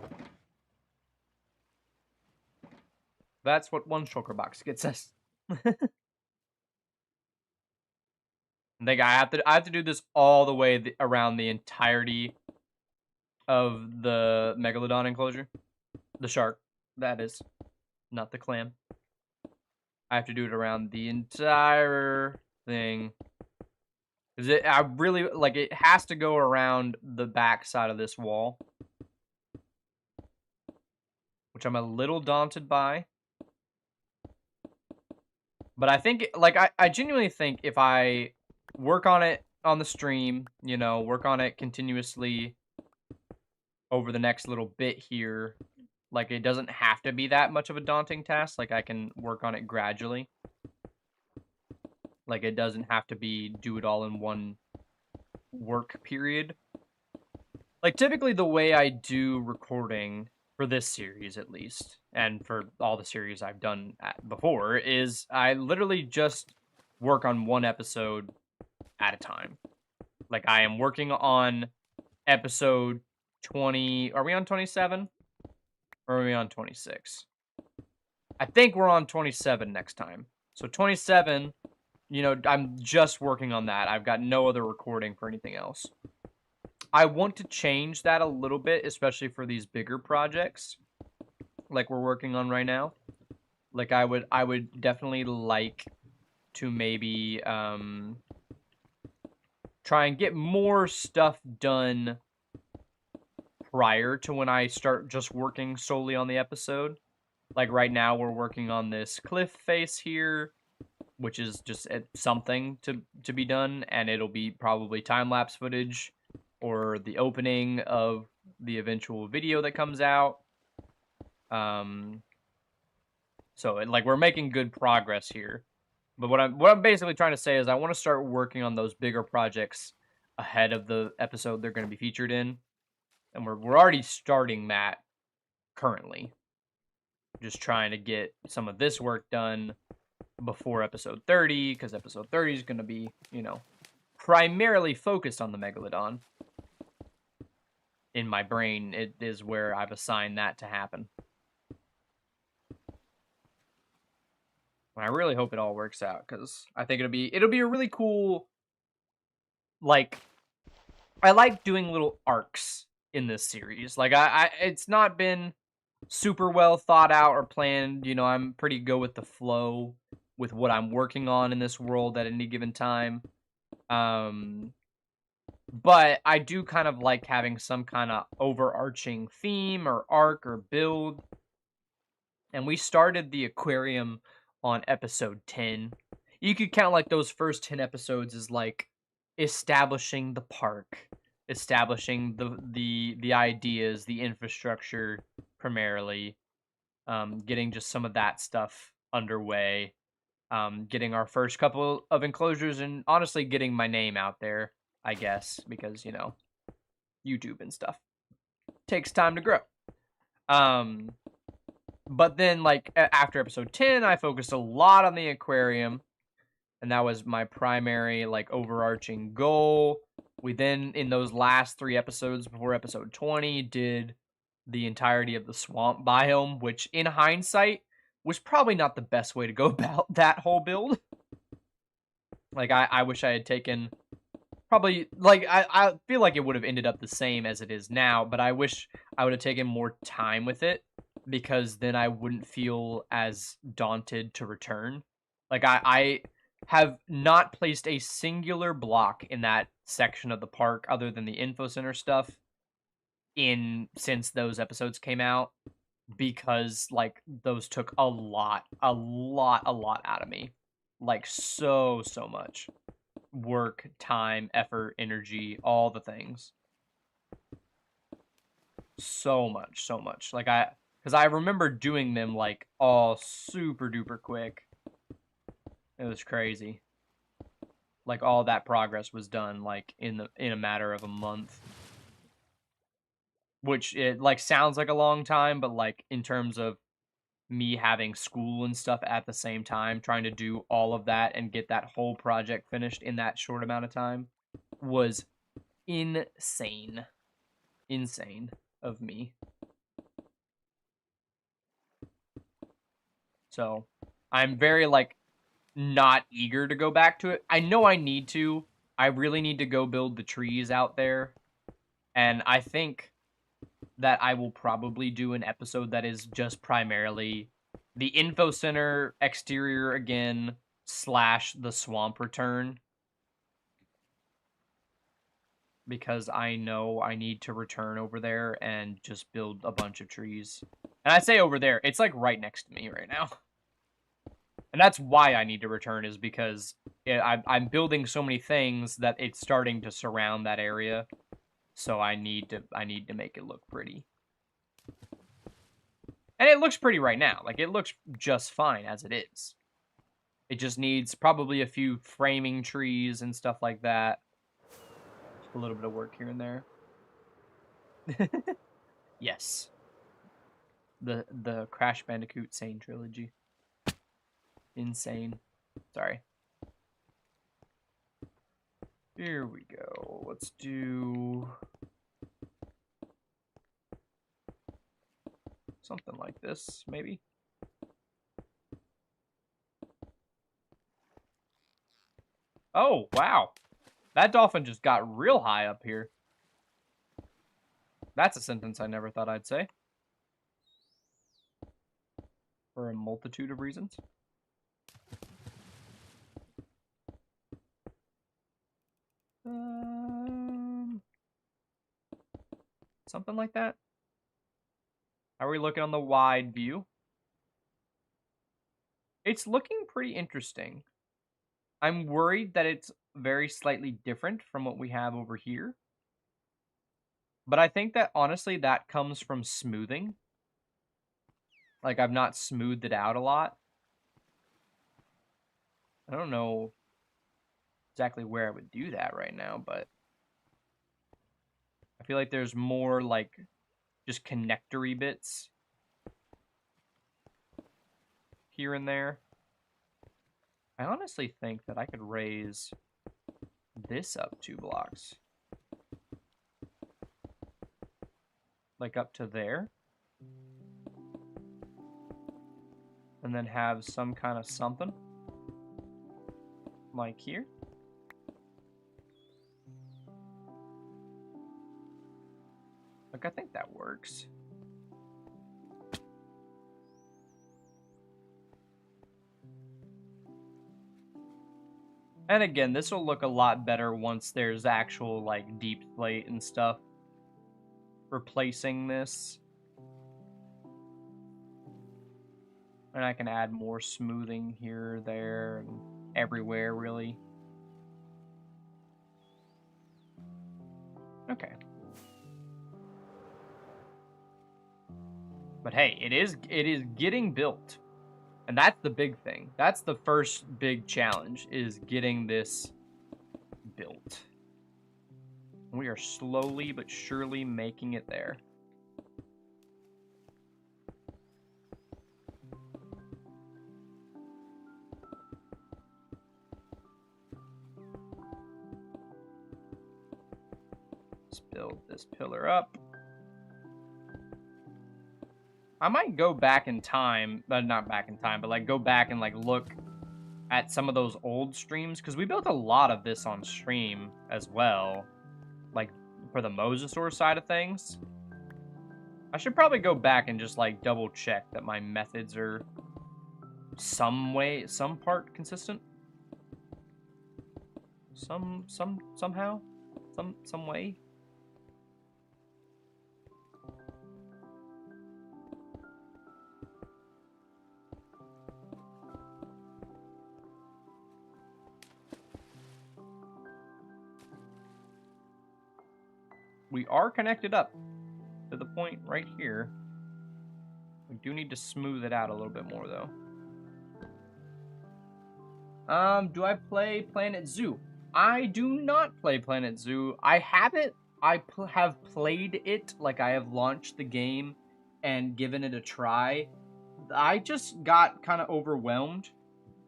That's what one shulker box gets us. I think I have to do this all the way around the entirety of the megalodon enclosure. The shark, that is, not the clam. I have to do it around the entire thing. Cause I really like it has to go around the back side of this wall, which I'm a little daunted by. But I think, like, I genuinely think if I work on it on the stream, you know, work on it continuously over the next little bit here, like, it doesn't have to be that much of a daunting task. Like, I can work on it gradually. Like, it doesn't have to be do it all in one work period. Like, typically the way I do recording for this series, at least, and for all the series I've done before, is I literally just work on one episode at a time. Like, I am working on episode 20. Are we on 27? Or are we on 26? I think we're on 27 next time. So 27, you know, I'm just working on that. I've got no other recording for anything else. I want to change that a little bit, especially for these bigger projects like we're working on right now. Like I would definitely like to maybe try and get more stuff done prior to when I start just working solely on the episode. Like right now we're working on this cliff face here, which is just something to be done, and it'll be probably time-lapse footage or the opening of the eventual video that comes out. So like we're making good progress here. But what I'm basically trying to say is I want to start working on those bigger projects ahead of the episode they're going to be featured in. And we're already starting that currently. Just trying to get some of this work done before episode 30, because episode 30 is going to be, you know, primarily focused on the Megalodon. In my brain, it is where I've assigned that to happen. And I really hope it all works out, because I think it'll be a really cool, like, I like doing little arcs in this series. Like, it's not been super well thought out or planned. You know, I'm pretty go with the flow with what I'm working on in this world at any given time. But I do kind of like having some kind of overarching theme or arc or build. And we started the aquarium on episode 10. You could count like those first 10 episodes as like establishing the park, establishing the ideas, the infrastructure primarily, getting just some of that stuff underway, getting our first couple of enclosures, and honestly getting my name out there, I guess, because, you know, YouTube and stuff takes time to grow. But then, like, after episode 10, I focused a lot on the aquarium, and that was my primary, like, overarching goal. We then, in those last 3 episodes before episode 20, did the entirety of the swamp biome, which, in hindsight, was probably not the best way to go about that whole build. Like, I wish I had taken... Probably, like, I feel like it would have ended up the same as it is now, but I wish I would have taken more time with it, because then I wouldn't feel as daunted to return. Like, I have not placed a singular block in that section of the park other than the info center stuff since those episodes came out, because, like, those took a lot out of me. Like, so much. Work, time, effort, energy, all the things. So much. Like, because I remember doing them, like, all super duper quick. It was crazy. Like, all that progress was done, like, in a matter of a month. Which, it, like, sounds like a long time, but, like, in terms of me having school and stuff at the same time, trying to do all of that and get that whole project finished in that short amount of time was insane. Insane of me. So, I'm very, like, not eager to go back to it. I know I need to. I really need to go build the trees out there. And I think that I will probably do an episode that is just primarily the info center exterior again / the swamp return, because I know I need to return over there and just build a bunch of trees. And I say over there, it's like right next to me right now. And that's why I need to return, is because I'm building so many things that it's starting to surround that area. So I need to make it look pretty. And it looks pretty right now. Like, it looks just fine as it is. It just needs probably a few framing trees and stuff like that. Just a little bit of work here and there. Yes. The Crash Bandicoot Sane trilogy. Insane. Sorry. Here we go. Let's do something like this, maybe. Oh, wow. That dolphin just got real high up here. That's a sentence I never thought I'd say. For a multitude of reasons. Something like that. How are we looking on the wide view? It's looking pretty interesting. I'm worried that it's very slightly different from what we have over here. But I think that, honestly, that comes from smoothing. Like, I've not smoothed it out a lot. I don't know exactly where I would do that right now, but I feel like there's more, like, just connectory bits here and there. I honestly think that I could raise this up 2 blocks. Like, up to there. And then have some kind of something. Like here. I think that works. And again, this will look a lot better once there's actual, like, deep slate and stuff replacing this. And I can add more smoothing here, there, and everywhere, really. Okay. But hey, it is getting built. And that's the big thing. That's the first big challenge, is getting this built. We are slowly but surely making it there. Let's build this pillar up. I might go back in time, not back in time, but like go back and like look at some of those old streams, because we built a lot of this on stream as well, like for the Mosasaur side of things. I should probably go back and just like double check that my methods are some part consistent. Somehow, some way. We are connected up to the point right here. We do need to smooth it out a little bit more, though. Do I play Planet Zoo? I do not play Planet Zoo. I haven't. I have played it, like I have launched the game and given it a try. I just got kind of overwhelmed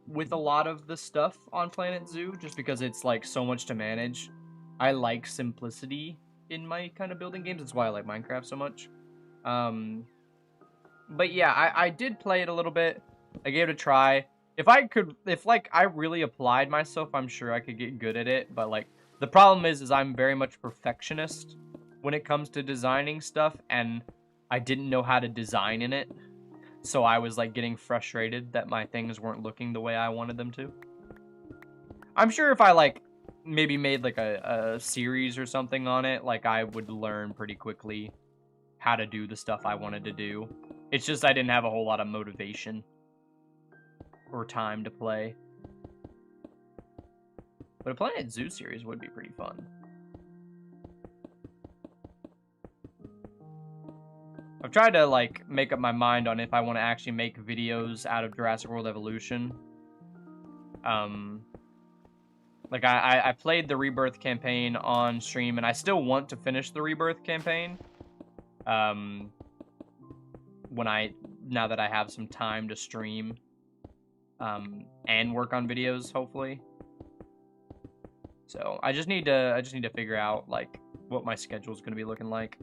with a lot of the stuff on Planet Zoo, just because it's like so much to manage. I like simplicity in my kind of building games. That's why I like Minecraft so much. But yeah, I did play it a little bit. I gave it a try. If like I really applied myself, I'm sure I could get good at it. But like the problem is I'm very much perfectionist when it comes to designing stuff, and I didn't know how to design in it. So I was like getting frustrated that my things weren't looking the way I wanted them to. I'm sure if I like maybe made like a series or something on it, like I would learn pretty quickly how to do the stuff I wanted to do. It's just I didn't have a whole lot of motivation or time to play. But a Planet Zoo series would be pretty fun. I've tried to like make up my mind on if I want to actually make videos out of Jurassic World Evolution. Like I played the Rebirth campaign on stream, and I still want to finish the Rebirth campaign. Now that I have some time to stream, and work on videos, hopefully. So I just need to figure out like what my schedule is going to be looking like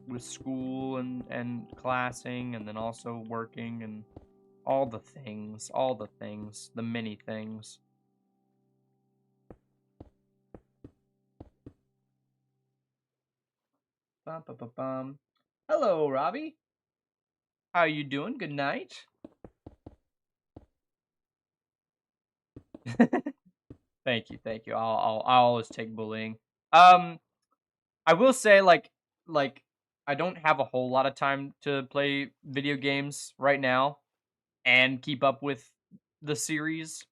with school and classing, and then also working and all the things, the many things. Bum, bum, bum, bum. Hello, Robbie. How you doing? Good night. Thank you. I'll always take bullying. I will say like I don't have a whole lot of time to play video games right now and keep up with the series.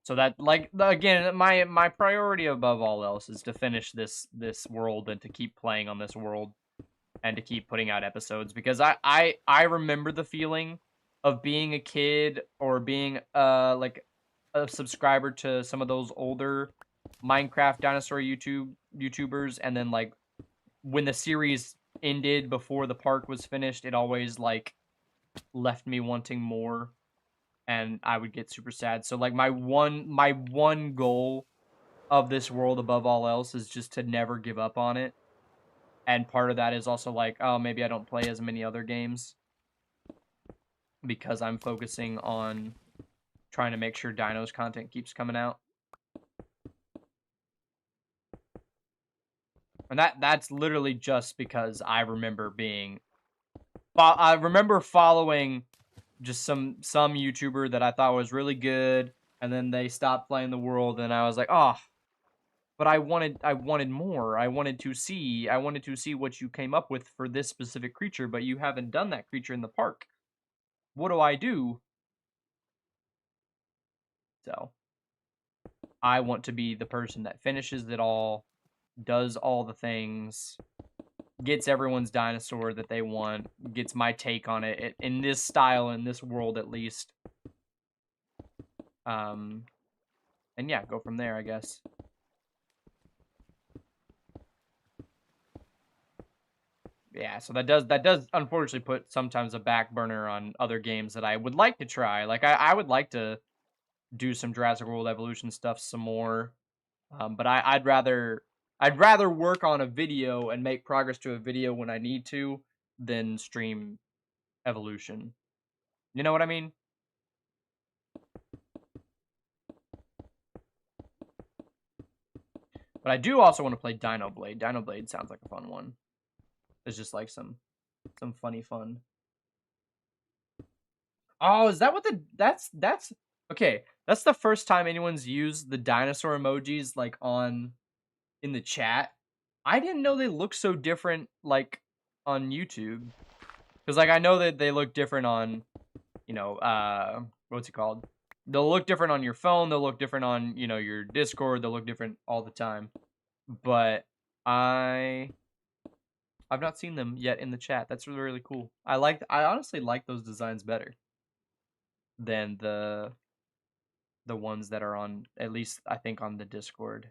So that, like, again, my priority above all else is to finish this world and to keep playing on this world and to keep putting out episodes, because I remember the feeling of being a kid or being like a subscriber to some of those older Minecraft dinosaur YouTubers, and then like when the series ended before the park was finished, it always like left me wanting more, and I would get super sad. So like my one goal of this world above all else is just to never give up on it. And part of that is also like, oh, maybe I don't play as many other games because I'm focusing on trying to make sure Dinos content keeps coming out. And that's literally just because I remember following just some YouTuber that I thought was really good, and then they stopped playing the world, and I was like, oh, but I wanted more. I wanted to see what you came up with for this specific creature, but you haven't done that creature in the park. What do I do? So I want to be the person that finishes it all, does all the things, gets everyone's dinosaur that they want, gets my take on it in this style, in this world at least. And yeah, go from there, I guess. Yeah, so that does unfortunately put sometimes a back burner on other games that I would like to try. Like I would like to do some Jurassic World Evolution stuff some more. But I'd rather work on a video and make progress to a video when I need to than stream Evolution. You know what I mean? But I do also want to play Dino Blade. Dino Blade sounds like a fun one. It's just like some funny fun. Oh, is that what that's okay. That's the first time anyone's used the dinosaur emojis like in the chat. I didn't know they look so different like on YouTube. Cuz like I know that they look different on, you know, what's it called? They'll look different on your phone, they'll look different on, you know, your Discord, they'll look different all the time. But I've not seen them yet in the chat. That's really, really cool. I honestly like those designs better than the ones that are on, at least I think, on the Discord.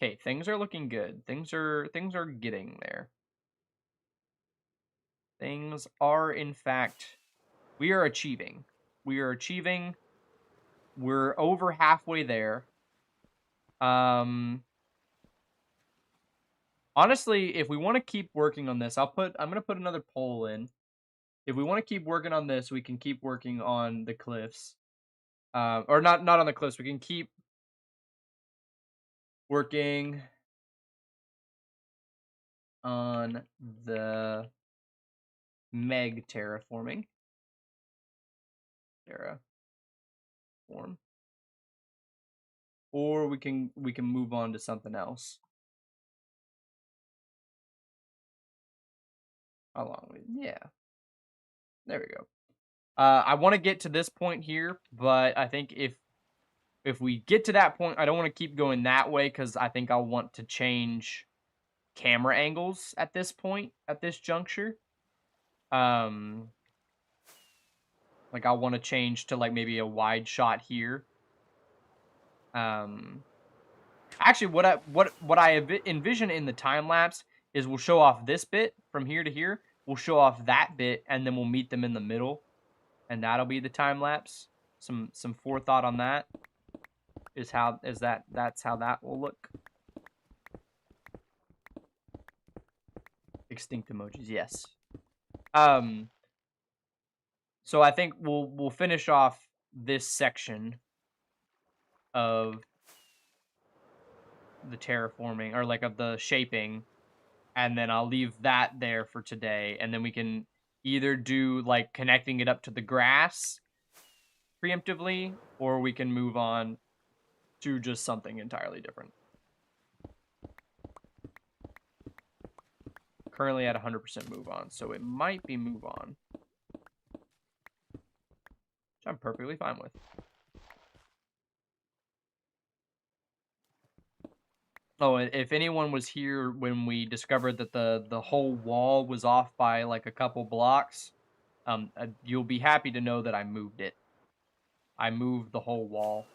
Okay, things are looking good. Things are getting there. Things are, in fact, we are achieving. We are achieving. We're over halfway there. Honestly, if we want to keep working on this, I'm gonna put another poll in. If we want to keep working on this, we can keep working on the cliffs. Or not on the cliffs. We can keep working on the Meg terraforming. Terraform. Or we can move on to something else. How long? Yeah. There we go. I want to get to this point here, but I think if we get to that point, I don't want to keep going that way because I think I'll want to change camera angles at this point, at this juncture. Like I'll want to change to like maybe a wide shot here. Actually, what I envision in the time lapse is we'll show off this bit from here to here. We'll show off that bit, and then we'll meet them in the middle, and that'll be the time lapse. Some forethought on that that's how that will look. Extinct emojis, yes. So I think we'll finish off this section of the terraforming, or like of the shaping, and then I'll leave that there for today, and then we can either do like connecting it up to the grass preemptively, or we can move on to just something entirely different. Currently at 100% move on, so it might be move on, which I'm perfectly fine with. Oh, if anyone was here when we discovered that the whole wall was off by like a couple blocks, you'll be happy to know that I moved it. I moved the whole wall.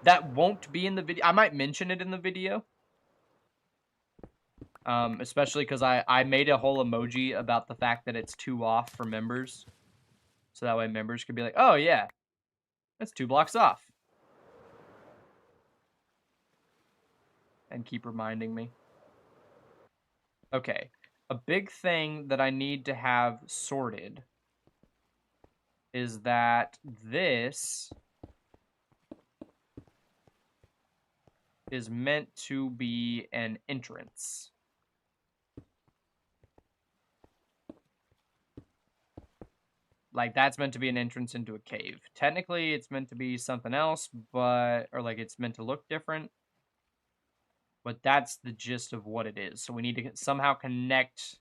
That won't be in the video. I might mention it in the video. Especially because I made a whole emoji about the fact that it's 2 off for members. So that way members could be like, oh yeah, that's 2 blocks off. And keep reminding me. Okay, a big thing that I need to have sorted is that this is meant to be an entrance. Like, that's meant to be an entrance into a cave. Technically, it's meant to be something else, but... Or, like, it's meant to look different. But that's the gist of what it is. So we need to somehow connect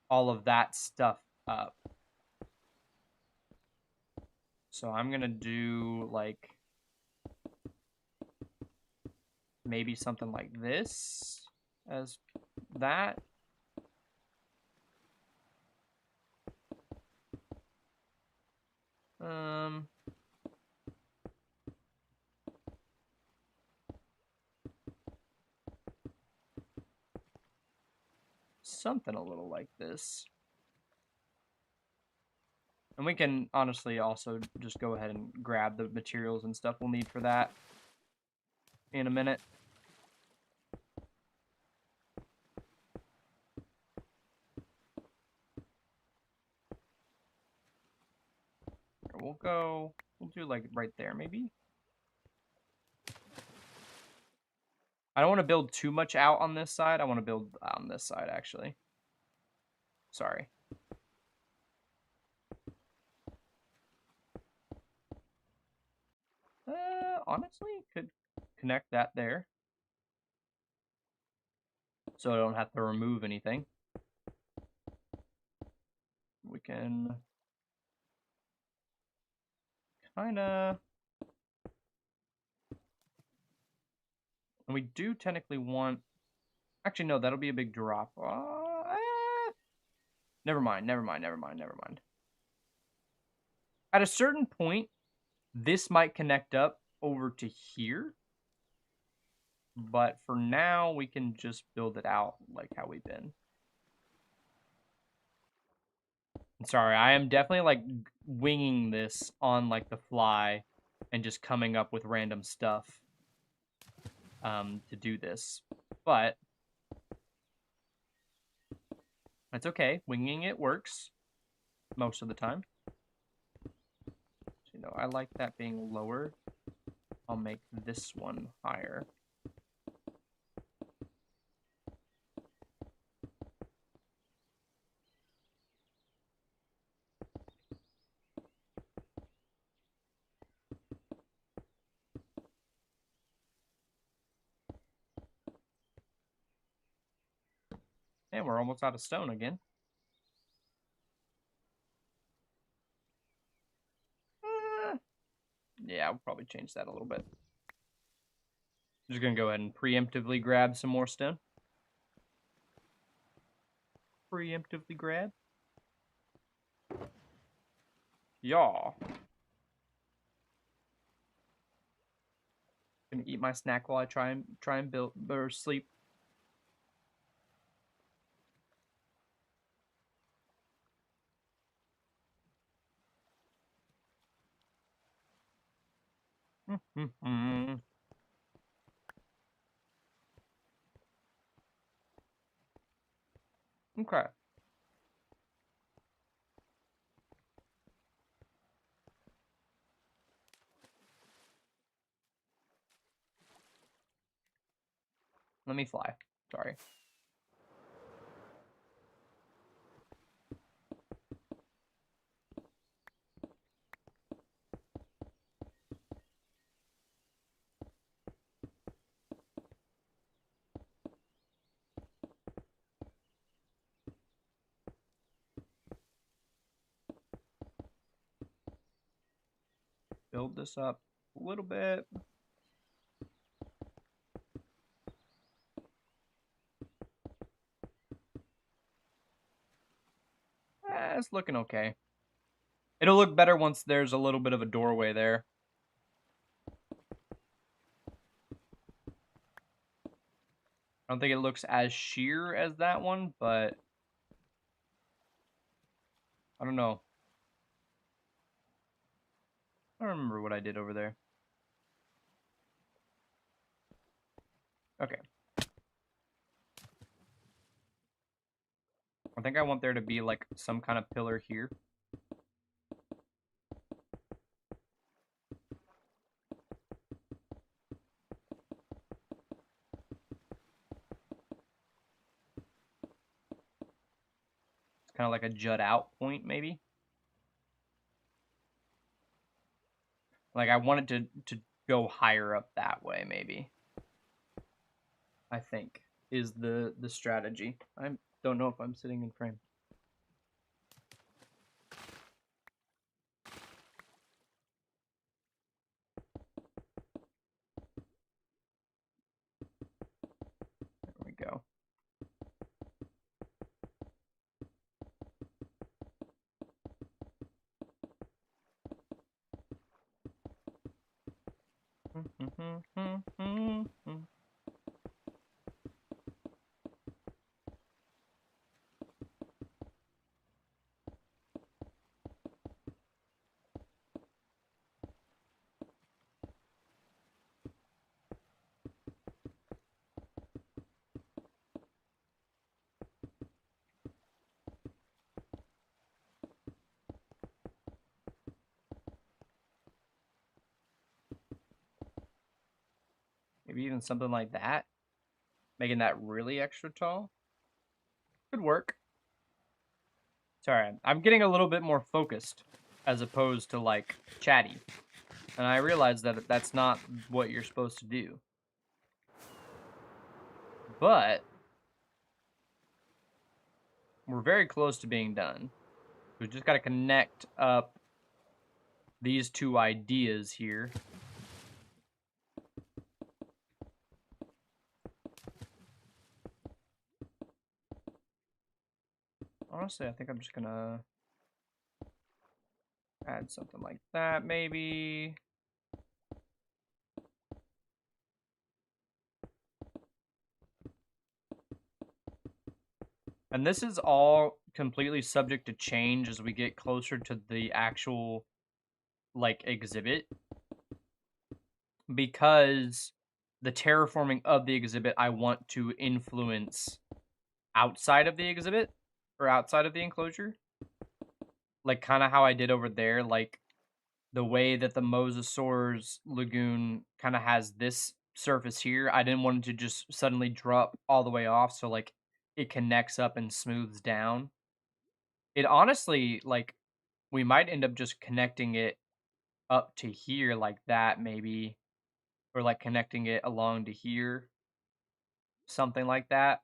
all of that stuff up. So I'm going to do, like... Maybe something like this as that. Something a little like this. And we can honestly also just go ahead and grab the materials and stuff we'll need for that in a minute. We'll do like right there maybe. I don't want to build too much out on this side. I want to build on this side actually. Sorry. Honestly, could connect that there. So I don't have to remove anything. We can kinda... And we do technically want... Actually, no, that'll be a big drop. Never mind. At a certain point, this might connect up over to here. But for now, we can just build it out like how we've been. Sorry, I am definitely like winging this on like the fly and just coming up with random stuff to do this. But that's okay. Winging it works most of the time. So, you know, I like that being lower. I'll make this one higher. And we're almost out of stone again. Yeah, I'll probably change that a little bit. Just gonna go ahead and preemptively grab some more stone. Preemptively grab. Yaw. Gonna eat my snack while I try and build or sleep. Okay. Let me fly. Sorry. Build this up a little bit. It's looking okay. It'll look better once there's a little bit of a doorway there. I don't think it looks as sheer as that one, but I don't know. I don't remember what I did over there. Okay. I think I want there to be like some kind of pillar here. kind of like a jut out point, maybe. Like, I want it to go higher up that way, maybe. I think is the strategy. I don't know if I'm sitting in frame. There we go. Maybe even something like that. Making that really extra tall. Could work. Sorry, I'm getting a little bit more focused as opposed to, like, chatty. And I realize that that's not what you're supposed to do. But we're very close to being done. We just got to connect up these two ideas here. Honestly, I think I'm just gonna add something like that, maybe. And this is all completely subject to change as we get closer to the actual, like, exhibit. Because the terraforming of the exhibit, I want to influence outside of the exhibit, or outside of the enclosure. Like, kind of how I did over there, like, the way that the Mosasaur's lagoon kind of has this surface here, I didn't want it to just suddenly drop all the way off, so, like, it connects up and smooths down. It honestly, like, we might end up just connecting it up to here like that, maybe, or, like, connecting it along to here, something like that.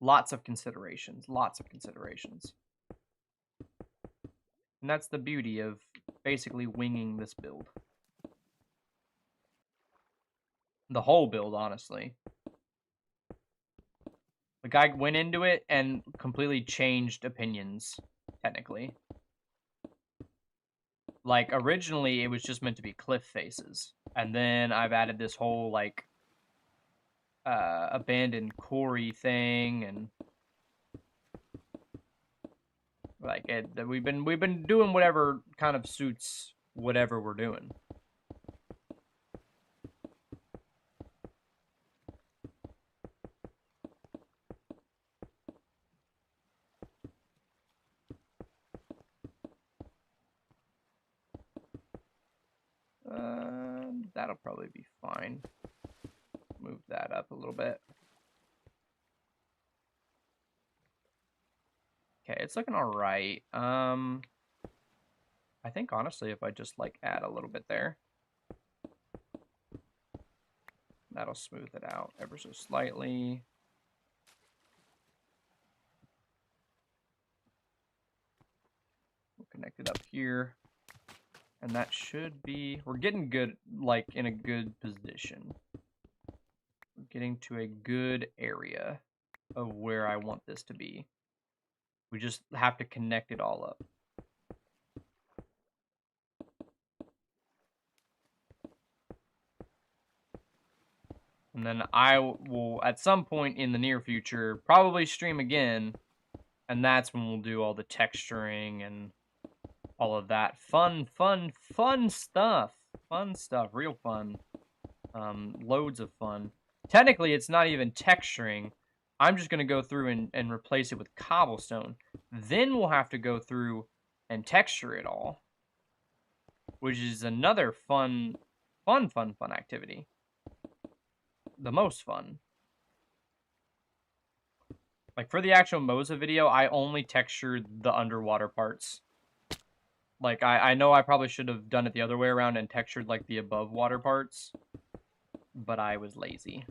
Lots of considerations, lots of considerations. And that's the beauty of basically winging this build. The whole build, honestly. The guy went into it and completely changed opinions, technically. Like, originally, it was just meant to be cliff faces. And then I've added this whole, like, abandoned quarry thing, and like, we've been doing whatever kind of suits whatever we're doing. That'll probably be fine. Move that up a little bit. Okay, it's looking all right. I think honestly, if I just like add a little bit there, that'll smooth it out ever so slightly. We'll connect it up here. And that should be, we're getting good, like, in a good position. We're getting to a good area of where I want this to be. We just have to connect it all up. And then I will, at some point in the near future, probably stream again. And that's when we'll do all the texturing and all of that fun stuff. Fun stuff, real fun. Loads of fun. Technically, it's not even texturing. I'm just going to go through and replace it with cobblestone. Then we'll have to go through and texture it all, which is another fun activity. The most fun. Like, for the actual Moza video, I only textured the underwater parts. Like, I know I probably should have done it the other way around and textured, like, the above water parts. But I was lazy.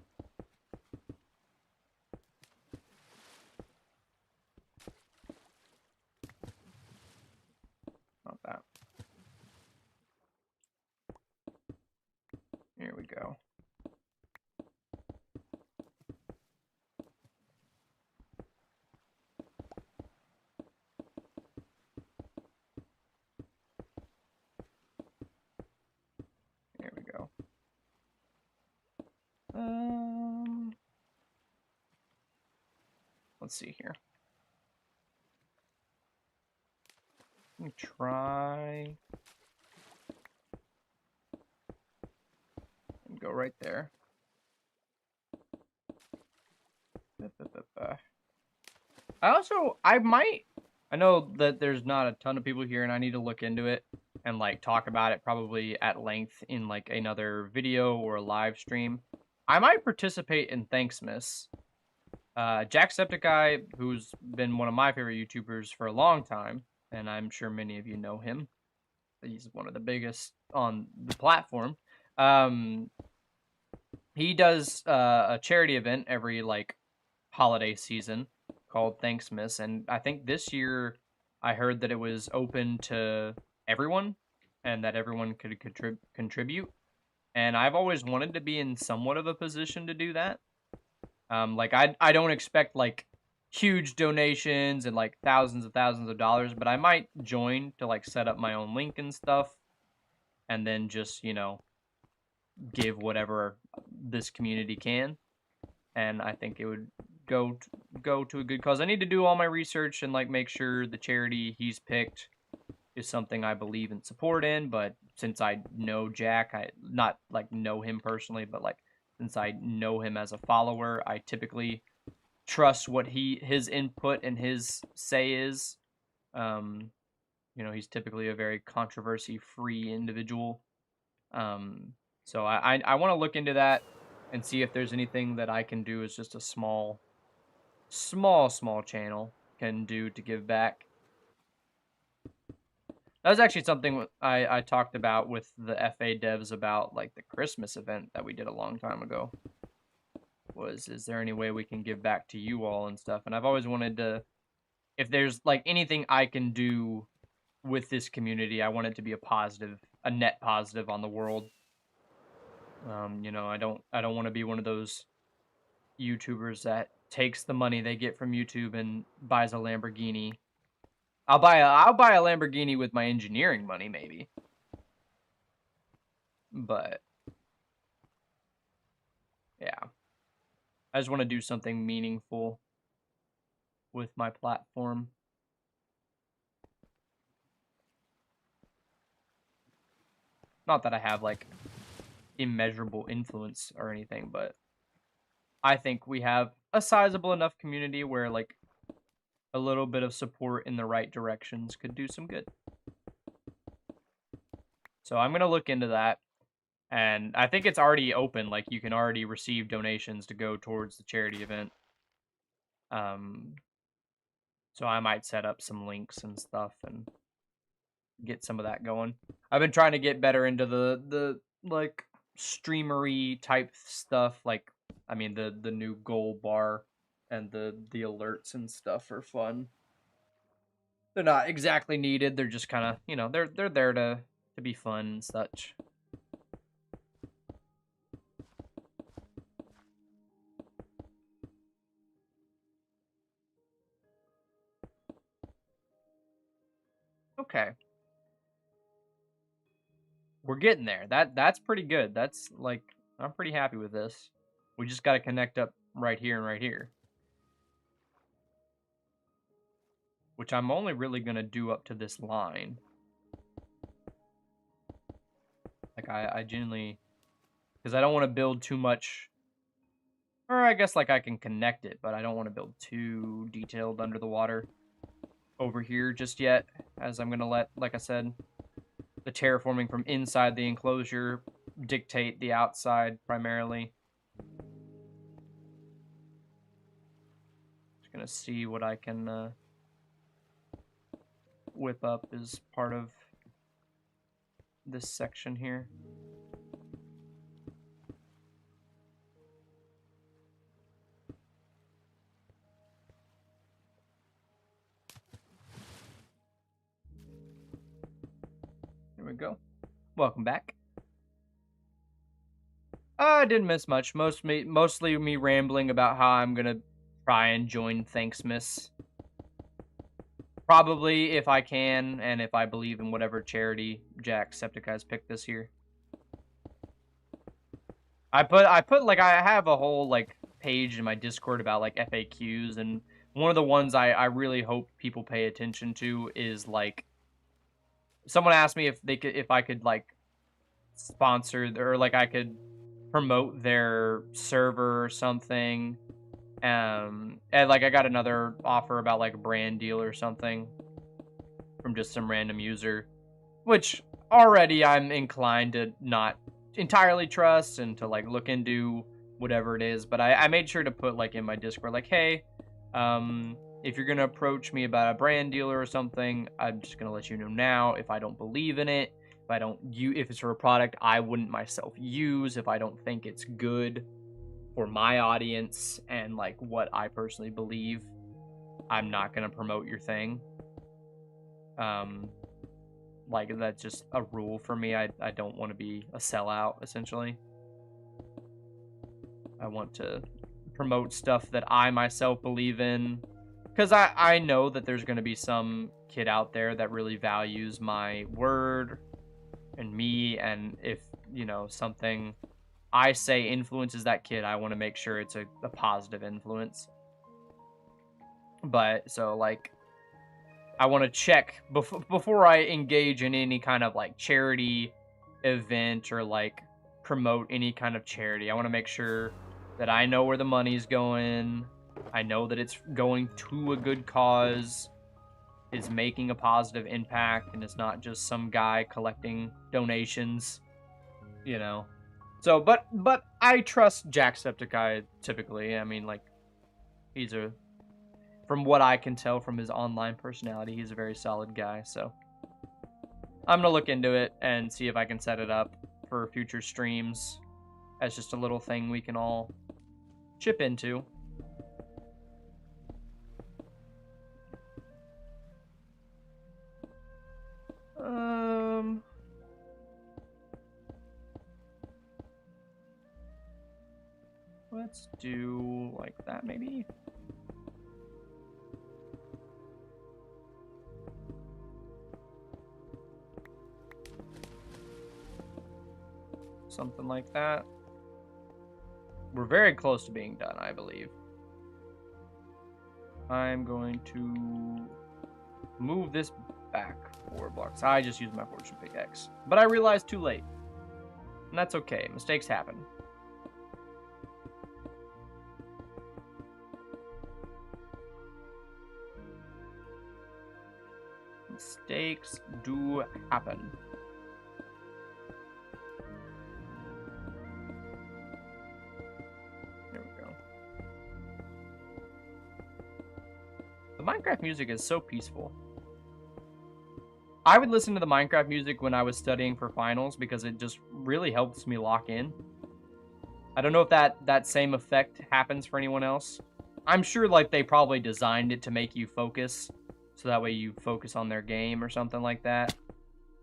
Not that. Here we go. There we go. Let's see here. Let me try and go right there. I know that there's not a ton of people here and I need to look into it and like talk about it probably at length in like another video or a live stream. I might participate in Thanksmas. Jacksepticeye, who's been one of my favorite YouTubers for a long time, and I'm sure many of you know him. He's one of the biggest on the platform. He does a charity event every like holiday season called Thanksmas, and I think this year I heard that it was open to everyone and that everyone could contribute. And I've always wanted to be in somewhat of a position to do that. Like I don't expect like huge donations and like thousands of dollars, but I might join to like set up my own link and stuff, and then just give whatever this community can. And I think it would go to a good cause. I need to do all my research and like make sure the charity he's picked is something I believe and support in. But since I know Jack, I not like know him personally, but like since I know him as a follower, I typically trust what his input and his say is. He's typically a very controversy-free individual. So I want to look into that and see if there's anything that I can do as just a small channel can do to give back. That was actually something I talked about with the FA devs about like the Christmas event that we did a long time ago. Is there any way we can give back to you all and stuff? And I've always wanted to, if there's like anything I can do with this community, I want it to be a net positive on the world. I don't want to be one of those YouTubers that takes the money they get from YouTube and buys a Lamborghini. I'll buy a Lamborghini with my engineering money, maybe. But yeah, I just want to do something meaningful with my platform. Not that I have like immeasurable influence or anything, but I think we have a sizable enough community where like a little bit of support in the right directions could do some good. So I'm going to look into that. And I think it's already open. Like you can already receive donations to go towards the charity event. So I might set up some links and stuff and get some of that going. I've been trying to get better into the like streamery type stuff. Like I mean the new goal bar and the alerts and stuff are fun. They're not exactly needed. They're just kind of they're there to be fun and such. Okay. We're getting there. That's pretty good. That's like I'm pretty happy with this. We just got to connect up right here and right here. Which I'm only really going to do up to this line. Like I genuinely, because I don't want to build too much, or I guess like I can connect it, but I don't want to build too detailed under the water over here just yet, as I'm going to let, like I said, the terraforming from inside the enclosure dictate the outside primarily. Just gonna see what I can whip up as part of this section here. There we go. Welcome back. I didn't miss much. Mostly me rambling about how I'm gonna try and join Thanksmas. Probably if I can, and if I believe in whatever charity Jacksepticeye's picked this year. I put like, I have a whole like page in my Discord about like FAQs, and one of the ones I really hope people pay attention to is like, someone asked me if I could like sponsor, or like I could promote their server or something. And like I got another offer about like a brand deal or something from just some random user, which already I'm inclined to not entirely trust and to like look into whatever it is. But I made sure to put like in my Discord like, hey, if you're gonna approach me about a brand deal or something, I'm just gonna let you know now, if I don't believe in it, if it's for a product I wouldn't myself use, if I don't think it's good for my audience and like what I personally believe, I'm not gonna promote your thing. Like that's just a rule for me. I don't want to be a sellout, essentially. I want to promote stuff that I myself believe in, because I know that there's going to be some kid out there that really values my word and me, and if, you know, something I say influences that kid, I want to make sure it's a positive influence. But, so, like, I want to check before I engage in any kind of, like, charity event or, like, promote any kind of charity. I want to make sure that I know where the money's going. I know that it's going to a good cause, is making a positive impact, and it's not just some guy collecting donations, you know. So, but I trust Jacksepticeye typically. I mean, like, he's from what I can tell from his online personality, he's a very solid guy. So, I'm gonna look into it and see if I can set it up for future streams as just a little thing we can all chip into. Let's do like that, maybe. Something like that. We're very close to being done, I believe. I'm going to move this back 4 blocks. I just used my fortune pickaxe, but I realized too late. And that's okay. Mistakes happen. Mistakes do happen. There we go. The Minecraft music is so peaceful. I would listen to the Minecraft music when I was studying for finals because it just really helps me lock in. I don't know if that same effect happens for anyone else. I'm sure like they probably designed it to make you focus, so that way you focus on their game or something like that.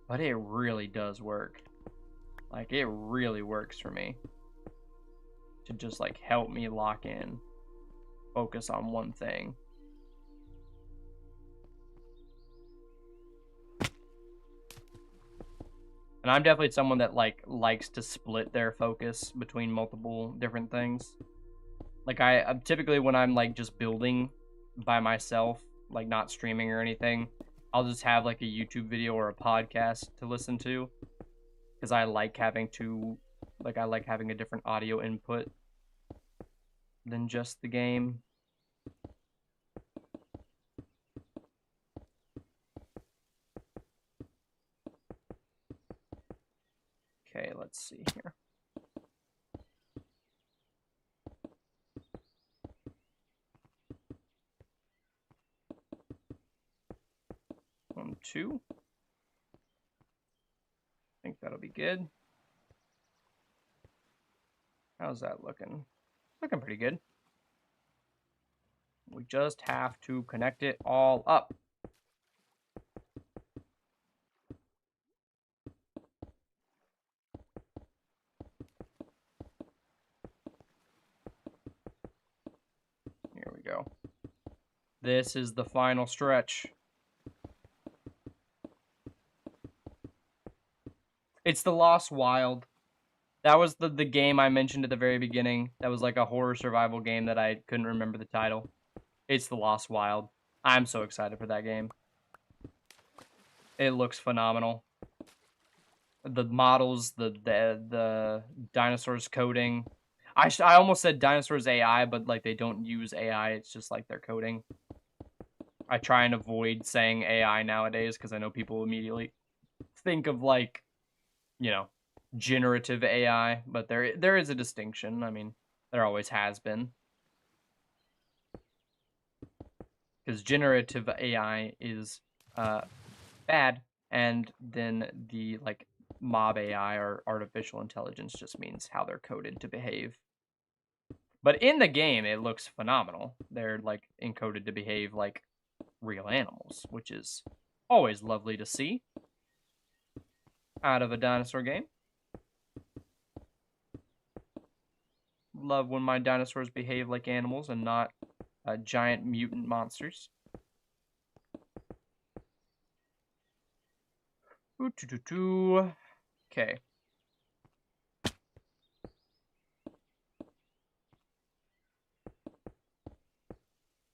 But it really does work. Like, it really works for me to just like help me lock in, focus on one thing. And I'm definitely someone that like likes to split their focus between multiple different things. Like I'm typically, when I'm like just building by myself, like not streaming or anything, I'll just have like a YouTube video or a podcast to listen to, because I like having a different audio input than just the game. Okay, let's see here. 2. I think that'll be good. How's that looking? Looking pretty good. We just have to connect it all up. Here we go. This is the final stretch. It's the Lost Wild. That was the game I mentioned at the very beginning. That was like a horror survival game that I couldn't remember the title. It's the Lost Wild. I'm so excited for that game. It looks phenomenal. The models, the dinosaurs coding. I almost said dinosaurs AI, but like they don't use AI. It's just like their coding. I try and avoid saying AI nowadays because I know people immediately think of like, you know, generative AI, but there is a distinction. I mean, there always has been. Because generative AI is bad, and then the like mob AI or artificial intelligence just means how they're coded to behave. But in the game, it looks phenomenal. They're like encoded to behave like real animals, which is always lovely to see out of a dinosaur game. Love when my dinosaurs behave like animals and not giant mutant monsters. Okay.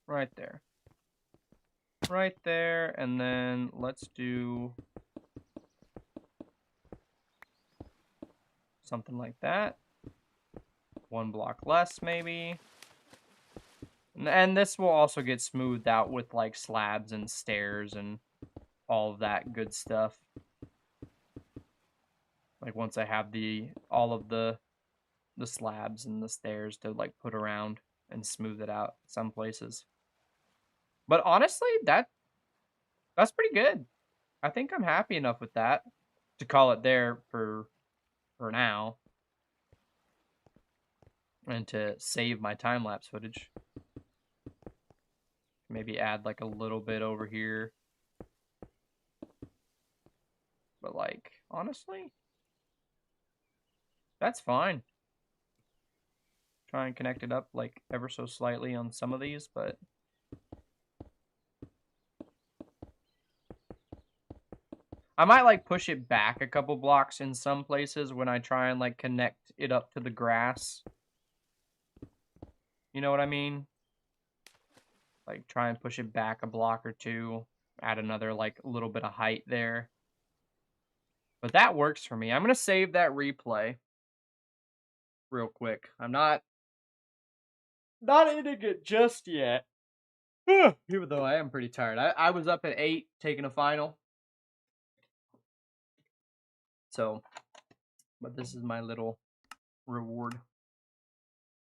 Right there. Right there, and then let's do something like that. 1 block less, maybe. And this will also get smoothed out with like slabs and stairs and all of that good stuff. Like once I have all of the slabs and the stairs to like put around and smooth it out some places. But honestly, that's pretty good. I think I'm happy enough with that to call it there for now. And to save my time-lapse footage. Maybe add like a little bit over here. But like, honestly, that's fine. Try and connect it up like ever so slightly on some of these, but I might like push it back a couple blocks in some places when I try and like connect it up to the grass. You know what I mean? Like try and push it back a block or two, add another like little bit of height there. But that works for me. I'm going to save that replay real quick. I'm not ending it just yet. Even though I am pretty tired. I was up at 8 taking a final. So, but this is my little reward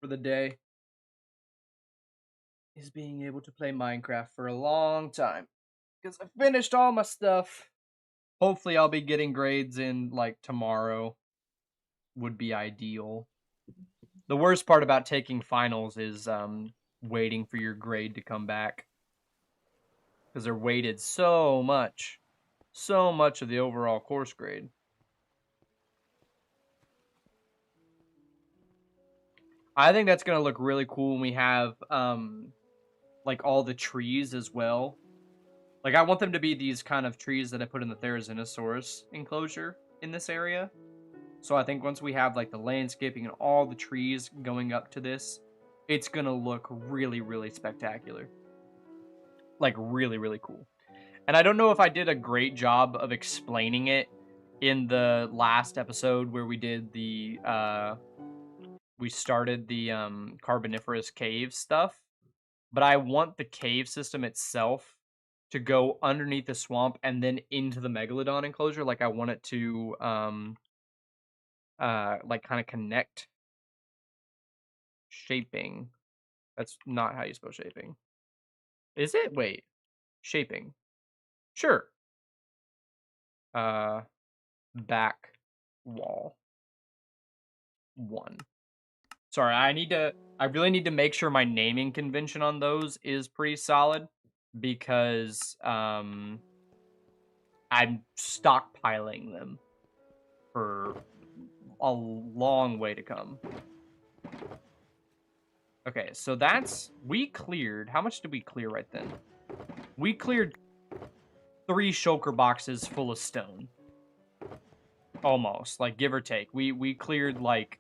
for the day. Is being able to play Minecraft for a long time. Because I finished all my stuff. Hopefully I'll be getting grades in like tomorrow. Would be ideal. The worst part about taking finals is waiting for your grade to come back. Because they're weighted so much. So much of the overall course grade. I think that's going to look really cool when we have like all the trees as well. Like I want them to be these kind of trees that I put in the Therizinosaurus enclosure in this area. So I think once we have like the landscaping and all the trees going up to this, it's going to look really, really spectacular. Like really, really cool. And I don't know if I did a great job of explaining it in the last episode where we did the we started the Carboniferous cave stuff, but I want the cave system itself to go underneath the swamp and then into the Megalodon enclosure. Like I want it to like kind of connect. Shaping. That's not how you spell shaping. Is it? Wait. Shaping. Sure. back wall 1. Sorry, I really need to make sure my naming convention on those is pretty solid because I'm stockpiling them for a long way to come. Okay, so we cleared, how much did we clear right then? We cleared 3 shulker boxes full of stone. Almost, like give or take. We cleared like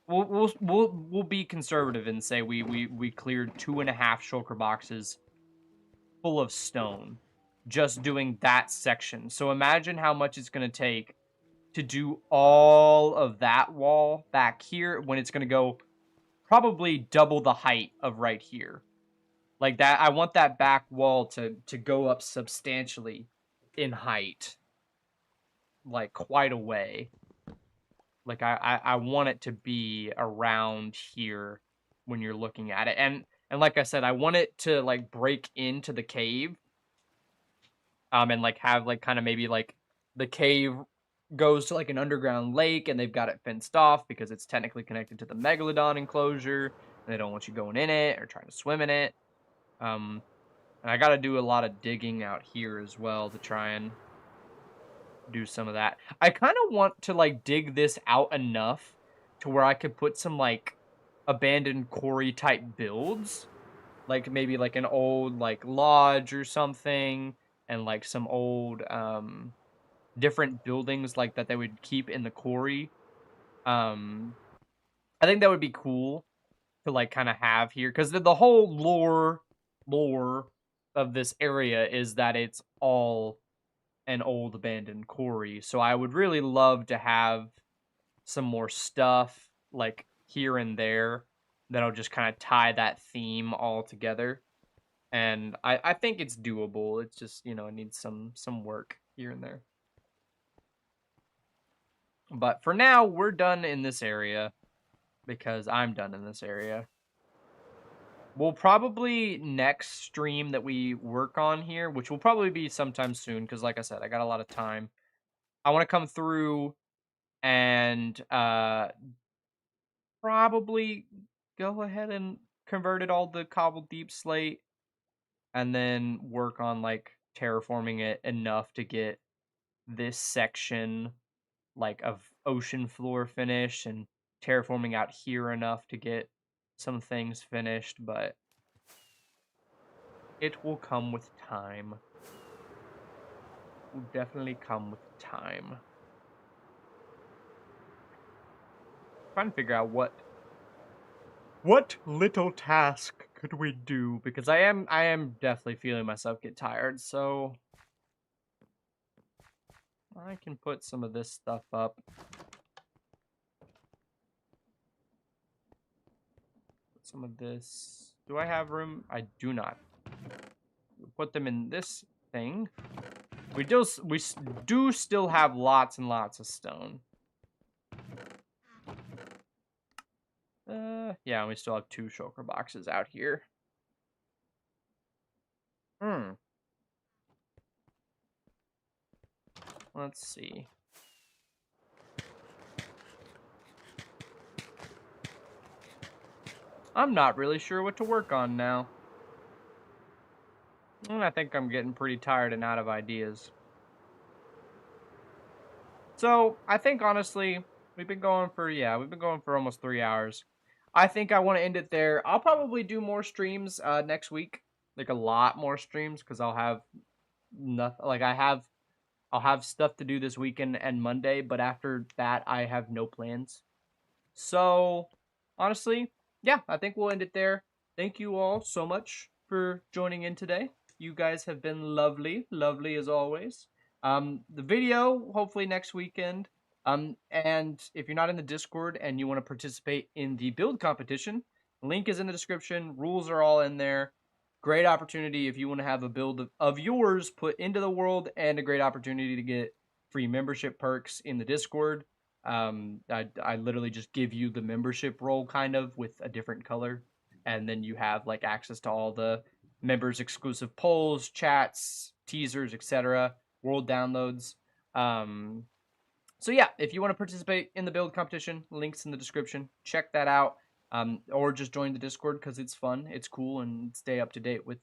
we'll be conservative and say we cleared 2.5 shulker boxes full of stone just doing that section. So imagine how much it's going to take to do all of that wall back here when it's going to go probably double the height of right here. Like that, I want that back wall to go up substantially in height. Like quite a way. Like I want it to be around here when you're looking at it. And like I said, I want it to like break into the cave. And like have like kind of maybe like the cave goes to like an underground lake and they've got it fenced off because it's technically connected to the megalodon enclosure and they don't want you going in it or trying to swim in it. And I got to do a lot of digging out here as well to try and do some of that. I kind of want to like dig this out enough to where I could put some like abandoned quarry type builds, like maybe like an old like lodge or something, and like some old different buildings like that they would keep in the quarry. I think that would be cool to like kind of have here because the whole lore of this area is that it's all an old abandoned quarry. So I would really love to have some more stuff like here and there that'll just kind of tie that theme all together. And I think it's doable. It's just, you know, it needs some work here and there. But for now, we're done in this area because I'm done in this area. We'll probably next stream that we work on here, which will probably be sometime soon because like I said, I got a lot of time. I want to come through and probably go ahead and convert it all to cobbled deep slate and then work on like terraforming it enough to get this section like of ocean floor finished and terraforming out here enough to get some things finished, but it will come with time. It will definitely come with time. Trying to figure out what little task could we do, because I am definitely feeling myself get tired, so I can put some of this stuff up. Put some of this. Do I have room? I do not. Put them in this thing. We do still have lots and lots of stone. Yeah, we still have 2 shulker boxes out here. Let's see. I'm not really sure what to work on now. And I think I'm getting pretty tired and out of ideas. So, I think honestly, we've been going for almost 3 hours. I think I want to end it there. I'll probably do more streams next week. Like a lot more streams because I'll have nothing like I'll have stuff to do this weekend and Monday, but after that I have no plans. So, honestly, yeah, I think we'll end it there. Thank you all so much for joining in today. You guys have been lovely, lovely as always. The video hopefully next weekend. And if you're not in the Discord and you want to participate in the build competition, link is in the description. Rules are all in there. Great opportunity if you want to have a build of yours put into the world, and a great opportunity to get free membership perks in the Discord. I literally just give you the membership role kind of with a different color, and then you have like access to all the members exclusive polls, chats, teasers, etc., world downloads. So yeah, if you want to participate in the build competition, links in the description. Check that out. Or just join the Discord because it's fun, it's cool, and stay up to date with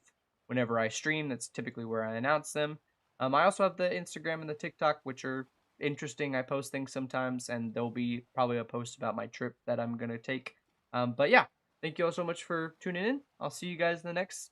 whenever I stream. That's typically where I announce them. I also have the Instagram and the TikTok, which are interesting. I post things sometimes, and there'll be probably a post about my trip that I'm gonna take. But yeah, thank you all so much for tuning in. I'll see you guys in the next